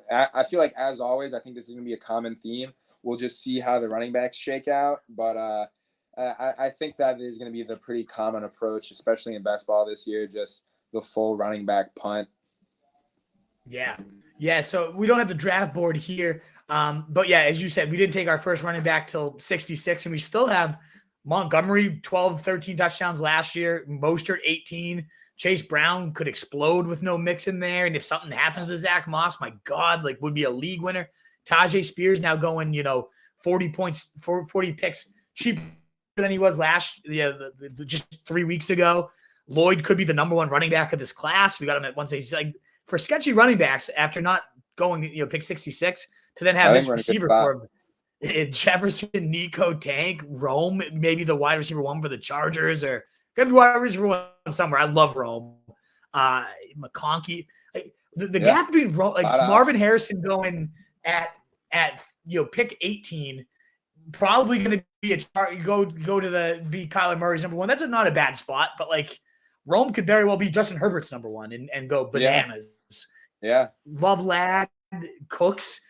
Speaker 2: I feel like, as always, I think this is going to be a common theme. We'll just see how the running backs shake out, but I think that is going to be the pretty common approach, especially in best ball this year. Just the full running back punt.
Speaker 1: Yeah. So we don't have the draft board here, but as you said, we didn't take our first running back till 66, and we still have Montgomery, 12, 13 touchdowns last year. Mostert, 18. Chase Brown could explode with no Mixon there. And if something happens to Zach Moss, my God, like would be a league winner. Tajay Spears now going, 40 points, 40 picks cheaper than he was just 3 weeks ago. Lloyd could be the number 1 running back of this class. We got him at 160. Like for sketchy running backs, after not going, pick 66, to then have this receiver for Jefferson, Nico, Tank, Rome, maybe the wide receiver 1 for the Chargers, or Got to be wide receiver one somewhere. I love Rome. McConkey. The gap between Marvin Harrison going at pick 18, probably going to be be Kyler Murray's number one. That's not a bad spot, but like Rome could very well be Justin Herbert's number one and go bananas.
Speaker 2: Yeah.
Speaker 1: Love Lad, Cooks.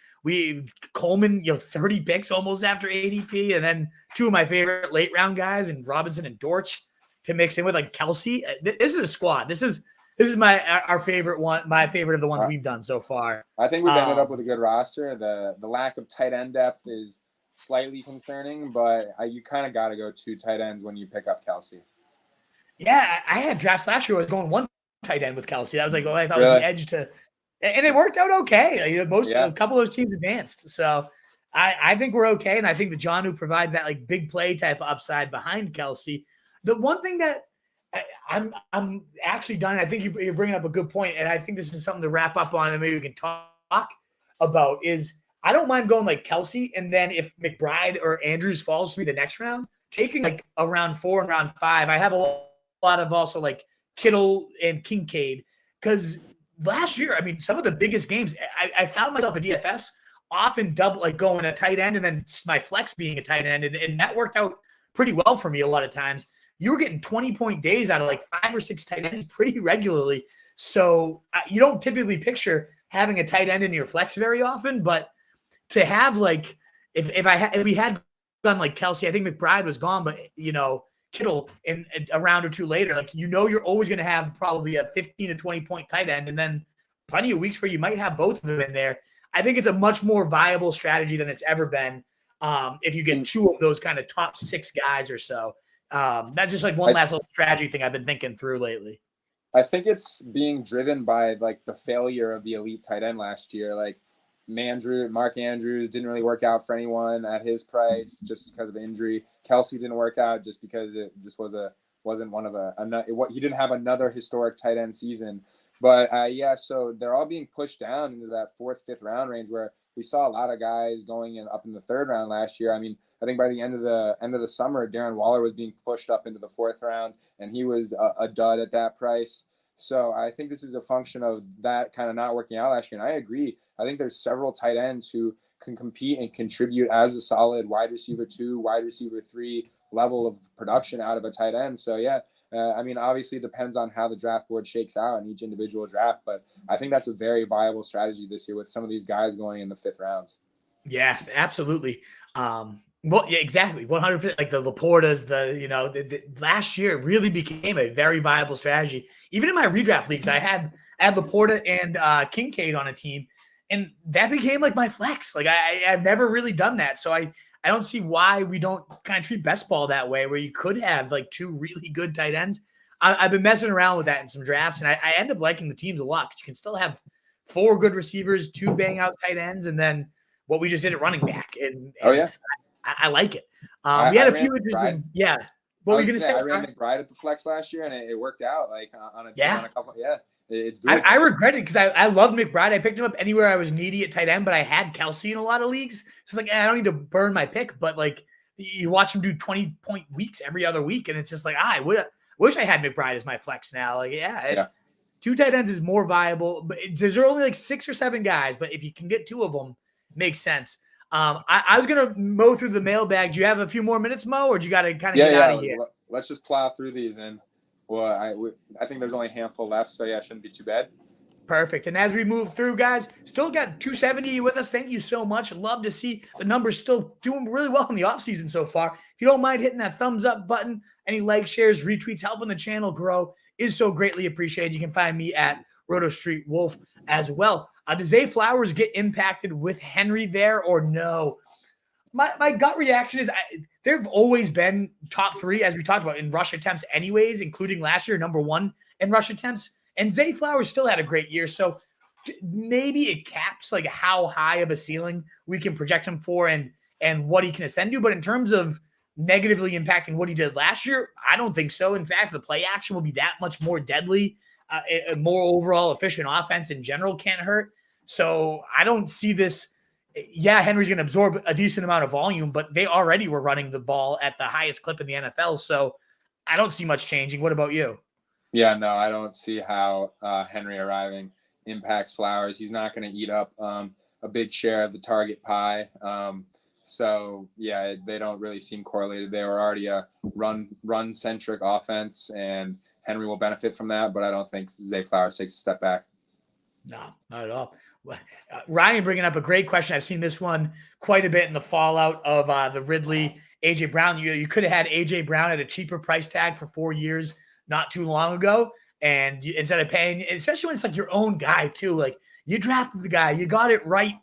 Speaker 1: Coleman, 30 picks almost after ADP, and then two of my favorite late round guys and Robinson and Dortch to mix in with like Kelsey. This is a squad. This is our favorite one. My favorite of the ones we've done so far.
Speaker 2: I think we've ended up with a good roster. The lack of tight end depth is slightly concerning, but you kind of got to go 2 tight ends when you pick up Kelsey.
Speaker 1: Yeah, I had drafts last year. I was going 1 tight end with Kelsey. That was like, I thought was the edge to, and it worked out okay. A couple of those teams advanced. So I think we're okay, and I think the Jonnu provides that like big play type of upside behind Kelsey. The one thing that I'm actually done, I think you're bringing up a good point, and I think this is something to wrap up on, and maybe we can talk about, is I don't mind going like Kelsey, and then if McBride or Andrews falls to me the next round, taking like a round 4 and round 5. I have a lot of also like Kittle and Kincaid, because last year, I mean, some of the biggest games, I found myself at DFS often double, like going a tight end and then my flex being a tight end, and that worked out pretty well for me a lot of times. You were getting 20-point days out of like 5 or 6 tight ends pretty regularly. So you don't typically picture having a tight end in your flex very often, but to have like, if we had done like Kelsey, I think McBride was gone, but Kittle in a round or 2 later, like, you're always going to have probably a 15 to 20 point tight end, and then plenty of weeks where you might have both of them in there. I think it's a much more viable strategy than it's ever been. If you get 2 of those kind of top 6 guys or so. That's just like one last little strategy thing I've been thinking through lately.
Speaker 2: I think it's being driven by like the failure of the elite tight end last year. Like Mark Andrews didn't really work out for anyone at his price just because of injury. Kelsey didn't work out just because it just wasn't one of he didn't have another historic tight end season. But so they're all being pushed down into that 4th, 5th round range, where we saw a lot of guys going in up in the 3rd round last year. I mean, I think by the end of the summer, Darren Waller was being pushed up into the 4th round, and he was a dud at that price. So I think this is a function of that kind of not working out last year. And I agree. I think there's several tight ends who can compete and contribute as a solid wide receiver 2, wide receiver 3 level of production out of a tight end. So I mean, obviously it depends on how the draft board shakes out in each individual draft, but I think that's a very viable strategy this year with some of these guys going in the 5th round.
Speaker 1: Yeah, absolutely. Well, yeah, exactly. 100%. Like the Laportas, the last year really became a very viable strategy. Even in my redraft leagues, I had Laporta and Kincaid on a team, and that became like my flex. Like I've never really done that. So I don't see why we don't kind of treat best ball that way, where you could have like 2 really good tight ends. I've been messing around with that in some drafts, and I end up liking the teams a lot, because you can still have 4 good receivers, 2 bang out tight ends, and then what we just did at running back. And I like it. We had a few interesting. Yeah. What were you going to say?
Speaker 2: I ran McBride at the flex last year, and it worked out like on a team on a couple. Yeah. It's doable.
Speaker 1: I regret it, because I loved McBride. I picked him up anywhere I was needy at tight end, but I had Kelsey in a lot of leagues. So it's like, I don't need to burn my pick, but like you watch him do 20-point weeks every other week, and it's just like, I wish I had McBride as my flex now. Like, 2 tight ends is more viable, but there's only like 6 or 7 guys, but if you can get 2 of them, it makes sense. I was going to mow through the mailbag. Do you have a few more minutes, Mo, or do you got to kind of get out of here?
Speaker 2: Let's just plow through these. And I think there's only a handful left, so it shouldn't be too bad.
Speaker 1: Perfect. And as we move through, guys, still got 270 with us. Thank you so much. Love to see the numbers still doing really well in the offseason so far. If you don't mind hitting that thumbs up button, any likes, shares, retweets, helping the channel grow is so greatly appreciated. You can find me at Roto Street Wolf as well. Does Zay Flowers get impacted with Henry there or no? My gut reaction is there have always been top 3, as we talked about, in rush attempts anyways, including last year, number 1 in rush attempts. And Zay Flowers still had a great year. So maybe it caps like how high of a ceiling we can project him for and what he can ascend to. But in terms of negatively impacting what he did last year, I don't think so. In fact, the play action will be that much more deadly. A more overall efficient offense in general can't hurt. So I don't see this. Yeah, Henry's going to absorb a decent amount of volume, but they already were running the ball at the highest clip in the NFL. So I don't see much changing. What about you?
Speaker 2: Yeah, no, I don't see how Henry arriving impacts Flowers. He's not going to eat up a big share of the target pie. So yeah, they don't really seem correlated. They were already a run centric offense, and Henry will benefit from that. But I don't think Zay Flowers takes a step back.
Speaker 1: No, not at all. Ryan bringing up a great question. I've seen this one quite a bit in the fallout of the Ridley, AJ Brown. You could have had AJ Brown at a cheaper price tag for 4 years not too long ago. And instead of paying, especially when it's like your own guy too, like you drafted the guy, you got it right,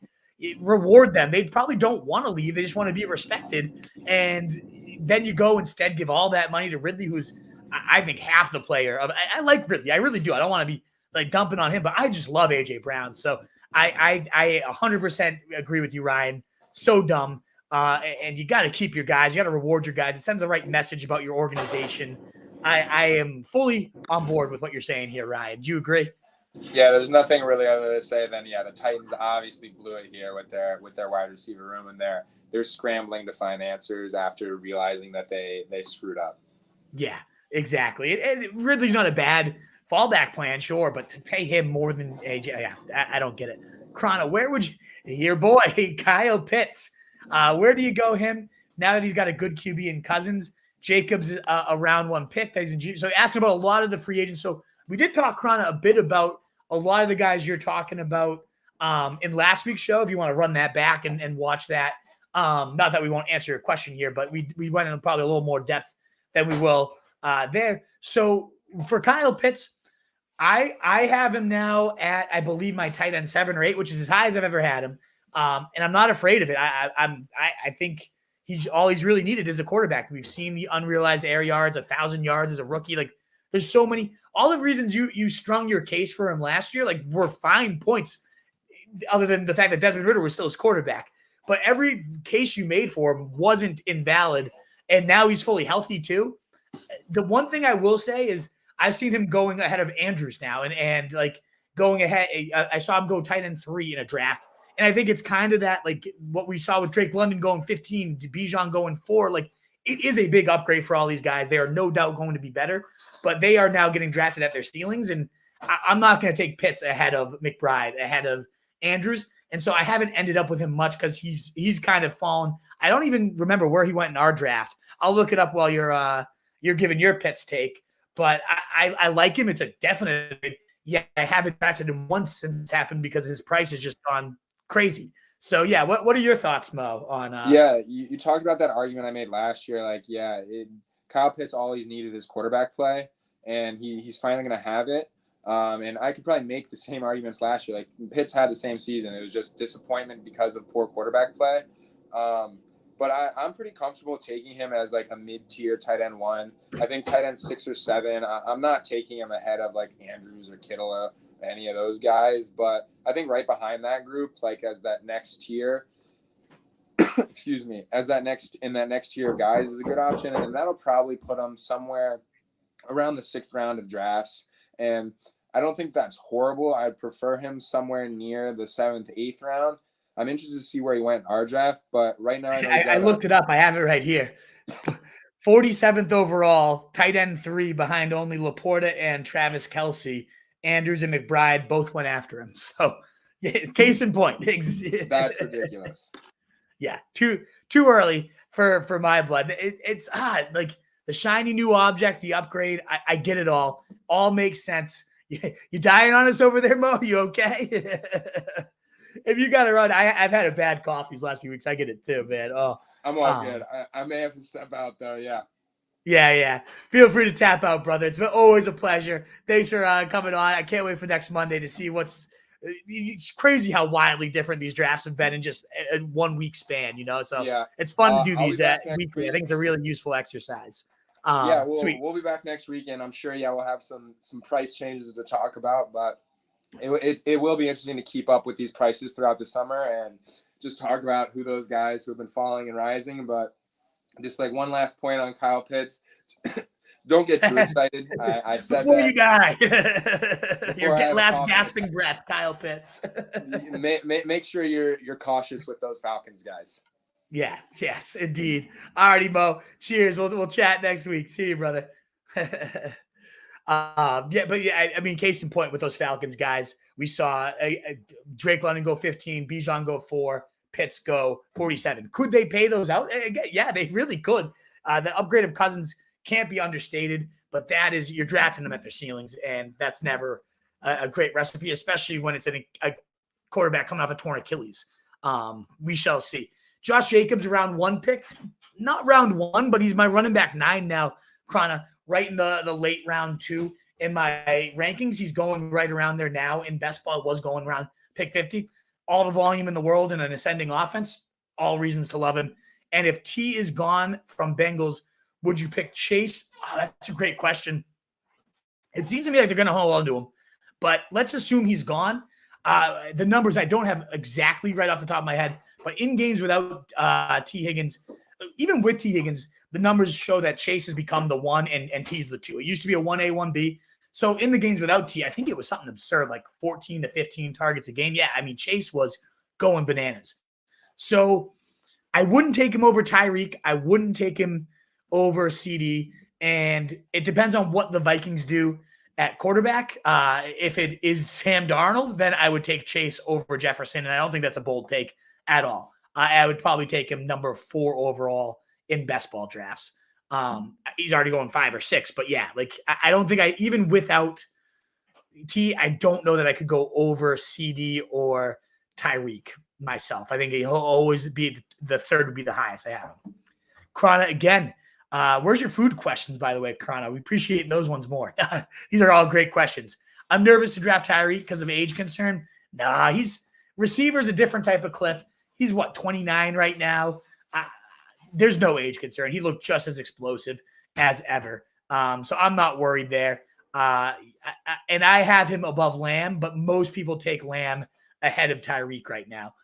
Speaker 1: reward them. They probably don't want to leave. They just want to be respected. And then you go instead, give all that money to Ridley, who's, I think, half the player. I like Ridley. I really do. I don't want to be like dumping on him, but I just love AJ Brown. So I 100% agree with you, Ryan. So dumb. And you got to keep your guys. You got to reward your guys. It sends the right message about your organization. I am fully on board with what you're saying here, Ryan. Do you agree?
Speaker 2: Yeah, there's nothing really other to say than the Titans obviously blew it here with their wide receiver room, and they're scrambling to find answers after realizing that they screwed up.
Speaker 1: Yeah, exactly. And Ridley's not a bad fallback plan, sure, but to pay him more than AJ, yeah, I don't get it. Chrono, where would you, your boy Kyle Pitts? Where do you go him now that he's got a good QB in Cousins? Jacobs a round one pick. So asking about a lot of the free agents. So we did talk, Chrono, a bit about a lot of the guys you're talking about in last week's show. If you want to run that back and watch that, not that we won't answer your question here, but we went in probably a little more depth than we will there. So for Kyle Pitts, I have him now at, I believe, my tight end 7 or 8, which is as high as I've ever had him. And I'm not afraid of it. I think all he's really needed is a quarterback. We've seen the unrealized air yards, 1,000 yards as a rookie. Like there's so many, all the reasons you strung your case for him last year, like were fine points other than the fact that Desmond Ridder was still his quarterback. But every case you made for him wasn't invalid. And now he's fully healthy too. The one thing I will say is I've seen him going ahead of Andrews now and like going ahead. I saw him go tight end 3 in a draft. And I think it's kind of that, like what we saw with Drake London going 15, Bijan going 4. Like it is a big upgrade for all these guys. They are no doubt going to be better, but they are now getting drafted at their ceilings. And I'm not going to take Pitts ahead of McBride, ahead of Andrews. And so I haven't ended up with him much because he's kind of fallen. I don't even remember where he went in our draft. I'll look it up while you're giving your Pitts take. But I like him. It's a definite. Yeah, I haven't drafted him once since it's happened because his price has just gone crazy. So yeah, what are your thoughts, Mo, on
Speaker 2: you talked about that argument I made last year. Like, Kyle Pitts, all he's needed is quarterback play, and he's finally gonna have it. And I could probably make the same arguments last year. Like Pitts had the same season. It was just disappointment because of poor quarterback play. But I'm pretty comfortable taking him as like a mid-tier tight end 1. I think tight end 6 or 7. I'm not taking him ahead of like Andrews or Kittle or any of those guys, but I think right behind that group, like as that next tier, excuse me, as that next tier of guys is a good option, and that'll probably put him somewhere around the 6th round of drafts. And I don't think that's horrible. I'd prefer him somewhere near the 7th, 8th round. I'm interested to see where he went in our draft, but right now
Speaker 1: I looked it up. I have it right here. 47th overall, tight end 3 behind only Laporta and Travis Kelce. Andrews and McBride both went after him. So, case in point.
Speaker 2: That's ridiculous.
Speaker 1: Yeah, too early for my blood. It's odd. Like the shiny new object, the upgrade. I get it all. All makes sense. You dying on us over there, Mo? You okay? If you got to run, I've had a bad cough these last few weeks. I get it too, man. Oh,
Speaker 2: I'm all good. I may have to step out though. Yeah.
Speaker 1: Yeah. Feel free to tap out, brother. It's been always a pleasure. Thanks for coming on. I can't wait for next Monday to see it's crazy how wildly different these drafts have been in just a 1 week span, So yeah, it's fun to do these weekly. I think it's a really useful exercise.
Speaker 2: We'll be back next weekend. I'm sure. Yeah, we'll have some price changes to talk about, but it will be interesting to keep up with these prices throughout the summer and just talk about who those guys who have been falling and rising. But just like one last point on Kyle Pitts, don't get too excited. I said
Speaker 1: before
Speaker 2: that.
Speaker 1: You die. Your last gasping breath, Kyle Pitts.
Speaker 2: make sure you're cautious with those Falcons guys.
Speaker 1: Yeah, yes, indeed. All righty, Mo. Cheers. We'll chat next week. See you, brother. I mean, case in point with those Falcons guys, we saw Drake London go 15, Bijan go 4, Pitts go 47. Could they pay those out? Yeah, they really could. The upgrade of Cousins can't be understated, but that is, you're drafting them at their ceilings, and that's never a great recipe, especially when it's a quarterback coming off a torn Achilles. We shall see. Josh Jacobs, round 1 pick. Not round 1, but he's my running back 9 now, Krana, right in the late round 2 in my rankings. He's going right around there now. In best ball, was going around pick 50. All the volume in the world in an ascending offense. All reasons to love him. And if T is gone from Bengals, would you pick Chase? Oh, that's a great question. It seems to me like they're going to hold on to him, but let's assume he's gone. The numbers I don't have exactly right off the top of my head, but in games without T. Higgins, even with T. Higgins, the numbers show that Chase has become the 1 and T's the 2. It used to be a 1A, 1B. So in the games without T, I think it was something absurd, like 14 to 15 targets a game. Yeah, I mean, Chase was going bananas. So I wouldn't take him over Tyreek. I wouldn't take him over CD. And it depends on what the Vikings do at quarterback. If it is Sam Darnold, then I would take Chase over Jefferson. And I don't think that's a bold take at all. I would probably take him number 4 overall in best ball drafts. He's already going 5 or 6, but yeah, like I don't think even without T, I don't know that I could go over CD or Tyreek myself. I think he'll always be the 3rd would be the highest I have him. Krana, again, where's your food questions, by the way, Krana? We appreciate those ones more. These are all great questions. I'm nervous to draft Tyreek because of age concern. Nah, receiver's a different type of cliff. He's 29 right now. There's no age concern. He looked just as explosive as ever. So I'm not worried there. And I have him above Lamb, but most people take Lamb ahead of Tyreek right now.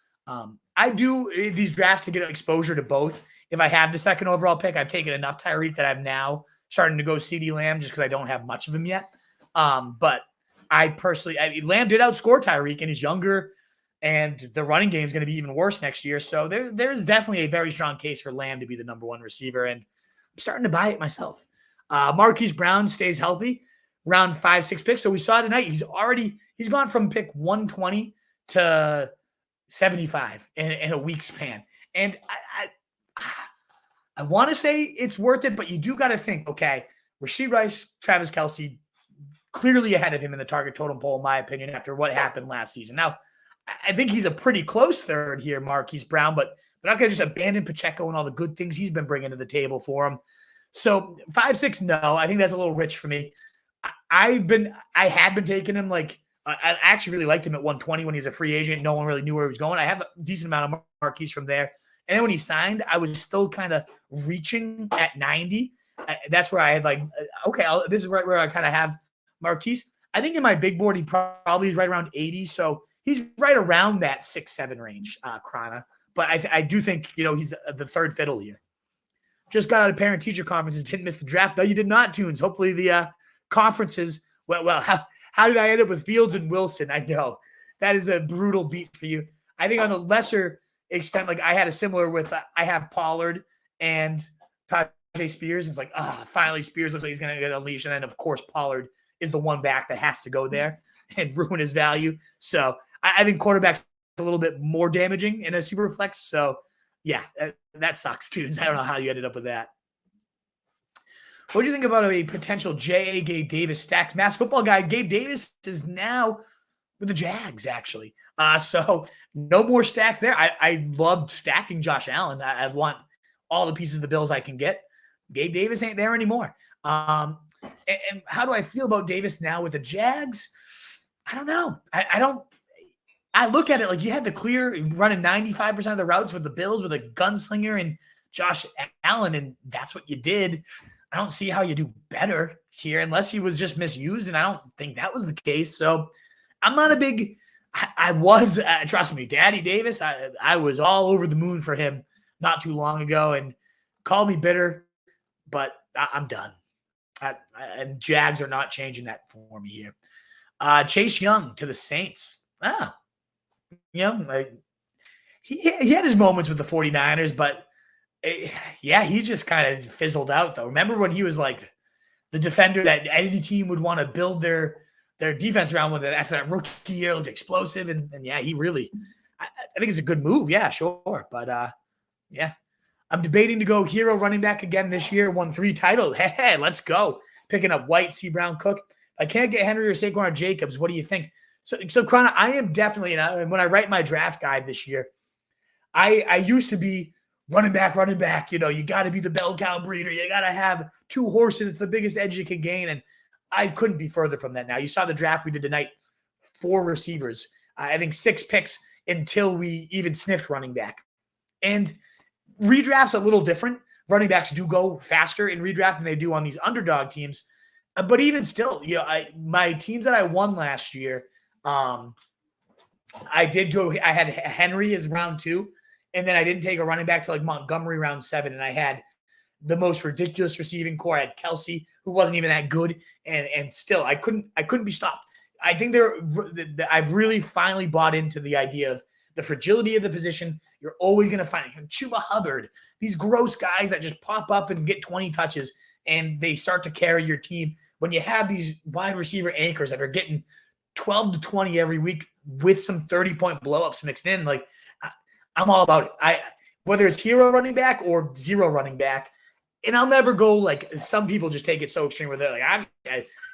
Speaker 1: I do these drafts to get exposure to both. If I have the 2nd overall pick, I've taken enough Tyreek that I'm now starting to go CD Lamb just because I don't have much of him yet. But I personally, Lamb did outscore Tyreek, and he's younger, and the running game is going to be even worse next year. So there's definitely a very strong case for Lamb to be the number 1 receiver, and I'm starting to buy it myself. Marquise Brown stays healthy, round 5, 6 picks. So we saw tonight he's gone from pick 120 to 75 in a week span. And I want to say it's worth it, but you do got to think, okay, Rashee Rice, Travis Kelce, clearly ahead of him in the target totem pole, in my opinion, after what happened last season. Now, I think he's a pretty close 3rd here, Marquise Brown, but we're not going to just abandon Pacheco and all the good things he's been bringing to the table for him. So 5, 6, no, I think that's a little rich for me. I had been taking him I actually really liked him at 120 when he was a free agent. No one really knew where he was going. I have a decent amount of Marquise from there. And then when he signed, I was still kind of reaching at 90. That's where I had this is right where I kind of have Marquise. I think in my big board, he probably is right around 80. So he's right around that 6-7 range, Krana. But I do think, he's the 3rd fiddle here. Just got out of parent-teacher conferences, didn't miss the draft. No, you did not, Tunes. Hopefully the conferences went well. How did I end up with Fields and Wilson? I know. That is a brutal beat for you. I think on the lesser extent, I had a similar with I have Pollard and Tajay Spears. It's finally Spears looks like he's going to get unleashed. And then, of course, Pollard is the one back that has to go there and ruin his value. So I think quarterback's a little bit more damaging in a super flex. So, yeah, that sucks, Tunes. I don't know how you ended up with that. What do you think about a potential J.A. Gabe Davis stacked mass football guy? Gabe Davis is now with the Jags, actually. So no more stacks there. I loved stacking Josh Allen. I want all the pieces of the Bills I can get. Gabe Davis ain't there anymore. And how do I feel about Davis now with the Jags? I don't know. I look at it like you had the clear running 95% of the routes with the Bills with a gunslinger and Josh Allen, and that's what you did. I don't see how you do better here unless he was just misused, and I don't think that was the case. So I'm not a big – I was – trust me, Daddy Davis, I was all over the moon for him not too long ago, and call me bitter, but I'm done. And Jags are not changing that for me here. Chase Young to the Saints. He had his moments with the 49ers, but – he just kind of fizzled out, though. Remember when he was the defender that any team would want to build their defense around with it after that rookie year, looked explosive. And yeah, he really, I think it's a good move. Yeah, sure. But yeah, I'm debating to go hero running back again this year, won 3 titles. Hey, let's go. Picking up White, C. Brown, Cook. I can't get Henry or Saquon or Jacobs. What do you think? So Chrono, I am definitely, and when I write my draft guide this year, I used to be running back. You know, you got to be the bell cow breeder. You got to have 2 horses. It's the biggest edge you can gain. And I couldn't be further from that now. You saw the draft we did tonight, 4 receivers. I think 6 picks until we even sniffed running back. And redraft's a little different. Running backs do go faster in redraft than they do on these underdog teams. But even still, you know, my teams that I won last year, I had Henry as round 2, and then I didn't take a running back to like Montgomery round 7, and I had the most ridiculous receiving core. I had Kelsey, who wasn't even that good, and still I couldn't be stopped. I think I've really finally bought into the idea of the fragility of the position. You're always going to find Chuba Hubbard, these gross guys that just pop up and get 20 touches, and they start to carry your team. When you have these wide receiver anchors that are getting 12 to 20 every week with some 30-point blowups mixed in, like I'm all about it. Whether it's hero running back or zero running back, and I'll never go like some people just take it so extreme where they're like,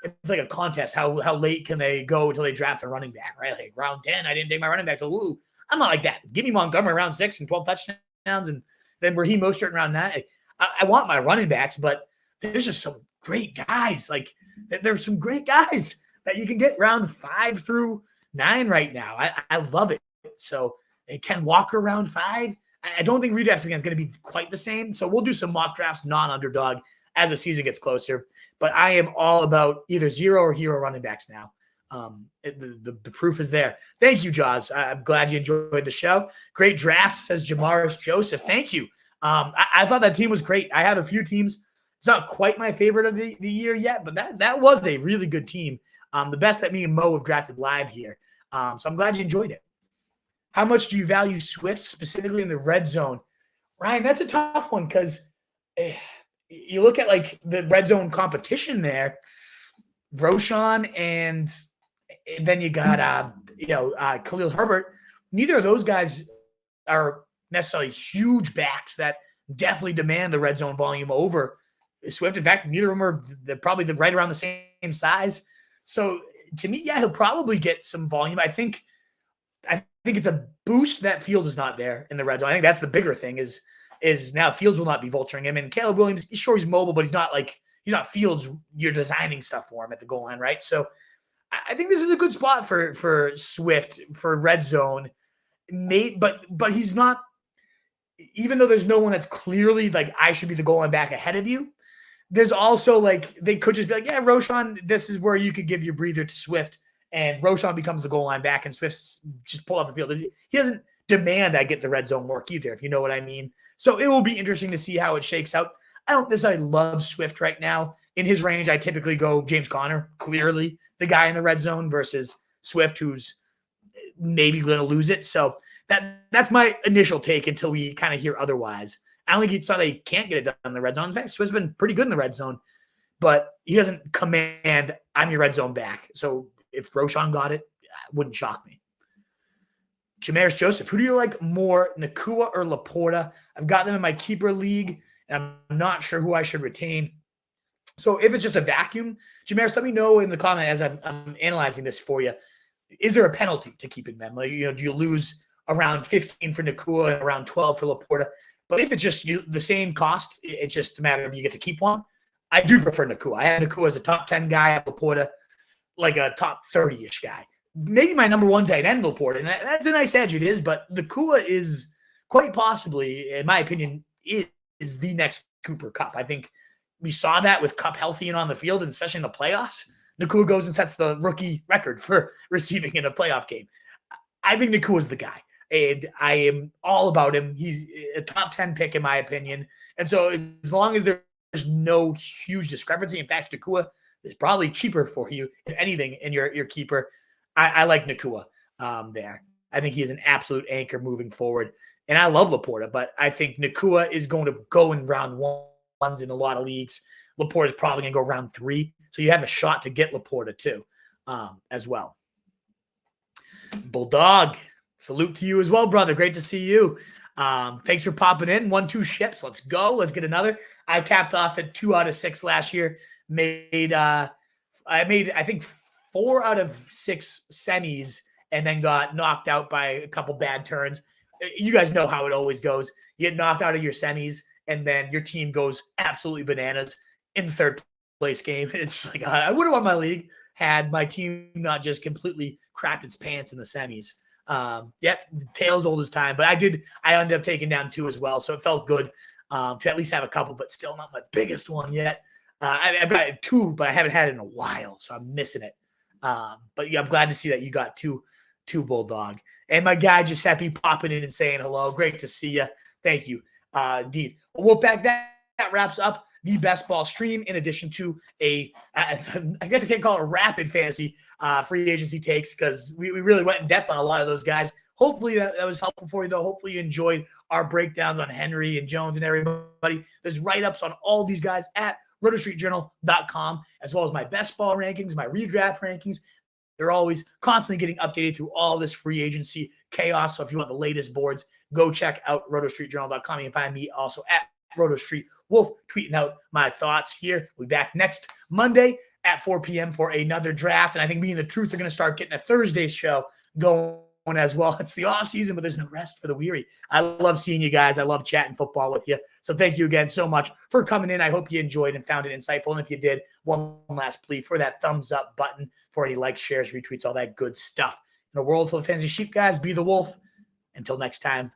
Speaker 1: it's like a contest. How late can they go until they draft their running back, right? Like round 10, I didn't take my running back till woo. I'm not like that. Give me Montgomery round 6 and 12 touchdowns, and then Raheem Mostert in round 9. I want my running backs, but there's just some great guys. Like there's some great guys that you can get round 5 through 9 right now. I love it. So Ken Walker round 5. I don't think redraft again is going to be quite the same. So we'll do some mock drafts, non-underdog, as the season gets closer. But I am all about either zero or hero running backs now. The proof is there. Thank you, Jaws. I'm glad you enjoyed the show. Great draft, says Jamaris Joseph. Thank you. I thought that team was great. I have a few teams. It's not quite my favorite of the year yet, but that was a really good team. The best that me and Mo have drafted live here. So I'm glad you enjoyed it. How much do you value Swift specifically in the red zone? Ryan, that's a tough one because you look at like the red zone competition there, Roschon and then you got Khalil Herbert. Neither of those guys are necessarily huge backs that definitely demand the red zone volume over Swift. In fact, neither of them are probably right around the same size. So to me, yeah, he'll probably get some volume. I think it's a boost that Fields is not there in the red zone. I think that's the bigger thing is now Fields will not be vulturing him. And Caleb Williams, sure, he's mobile, but he's not Fields. You're designing stuff for him at the goal line, right? So I think this is a good spot for Swift for red zone. But he's not, even though there's no one that's clearly like, I should be the goal line back ahead of you. There's also like, they could just be like, yeah, Roschon, this is where you could give your breather to Swift. And Roschon becomes the goal line back, and Swift's just pull off the field. He doesn't demand I get the red zone work either, if you know what I mean. So it will be interesting to see how it shakes out. I don't necessarily love Swift right now. In his range, I typically go James Conner, clearly the guy in the red zone, versus Swift, who's maybe going to lose it. So that's my initial take until we kind of hear otherwise. I don't think it's not that he can't get it done in the red zone. In fact, Swift's been pretty good in the red zone, but he doesn't command, I'm your red zone back. So if Roschon got it, wouldn't shock me. Jamaris Joseph, who do you like more, Nakua or Laporta? I've got them in my keeper league, and I'm not sure who I should retain. So if it's just a vacuum, Jamaris, let me know in the comment as I'm analyzing this for you. Is there a penalty to keeping them? Like, do you lose around 15 for Nakua and around 12 for Laporta? But if it's just the same cost, it's just a matter of you get to keep one. I do prefer Nakua. I have Nakua as a top 10 guy. I have Laporta like a top 30-ish guy. Maybe my number 1 tight end, Laporta. And that's a nice edge, it is. But Nakua is quite possibly, in my opinion, is the next Cooper Kupp. I think we saw that with Kupp healthy and on the field, and especially in the playoffs. Nakua goes and sets the rookie record for receiving in a playoff game. I think Nakua is the guy. And I am all about him. He's a top 10 pick, in my opinion. And so as long as there's no huge discrepancy, in fact, Nakua is probably cheaper for you, if anything, in your keeper. I like Nakua there. I think he is an absolute anchor moving forward. And I love Laporta, but I think Nakua is going to go in round ones in a lot of leagues. Laporta is probably going to go round 3. So you have a shot to get Laporta too, as well. Bulldog, salute to you as well, brother. Great to see you. Thanks for popping in. 1-2 ships. Let's go. Let's get another. I capped off at 2 out of 6 last year. I made, I think, 4 out of 6 semis and then got knocked out by a couple bad turns. You guys know how it always goes. You get knocked out of your semis, and then your team goes absolutely bananas in the third place game. It's just like, I would have won my league had my team not just completely crapped its pants in the semis. Tails old as time, but I ended up taking down 2 as well. So it felt good to at least have a couple, but still not my biggest one yet. I've got 2, but I haven't had it in a while, so I'm missing it. But yeah, I'm glad to see that you got two Bulldog. And my guy Giuseppe popping in and saying hello. Great to see you. Thank you. Indeed. Well, back that wraps up the best ball stream, in addition to I guess I can't call it a rapid fantasy free agency takes, because we really went in depth on a lot of those guys. Hopefully that was helpful for you, though. Hopefully you enjoyed our breakdowns on Henry and Jones and everybody. There's write-ups on all these guys at rotostreetjournal.com, as well as my best ball rankings, my redraft rankings. They're always constantly getting updated through all this free agency chaos. So if you want the latest boards, go check out rotostreetjournal.com. You can find me also at rotostreetwolf, tweeting out my thoughts here. We'll be back next Monday at 4 p.m. for another draft. And I think me and the Truth are going to start getting a Thursday show going as well. It's the off season, but there's no rest for the weary. I love seeing you guys. I love chatting football with you. So thank you again so much for coming in. I hope you enjoyed and found it insightful. And if you did, one last plea for that thumbs up button for any likes, shares, retweets, all that good stuff. In a world full of fantasy sheep, guys, be the wolf. Until next time,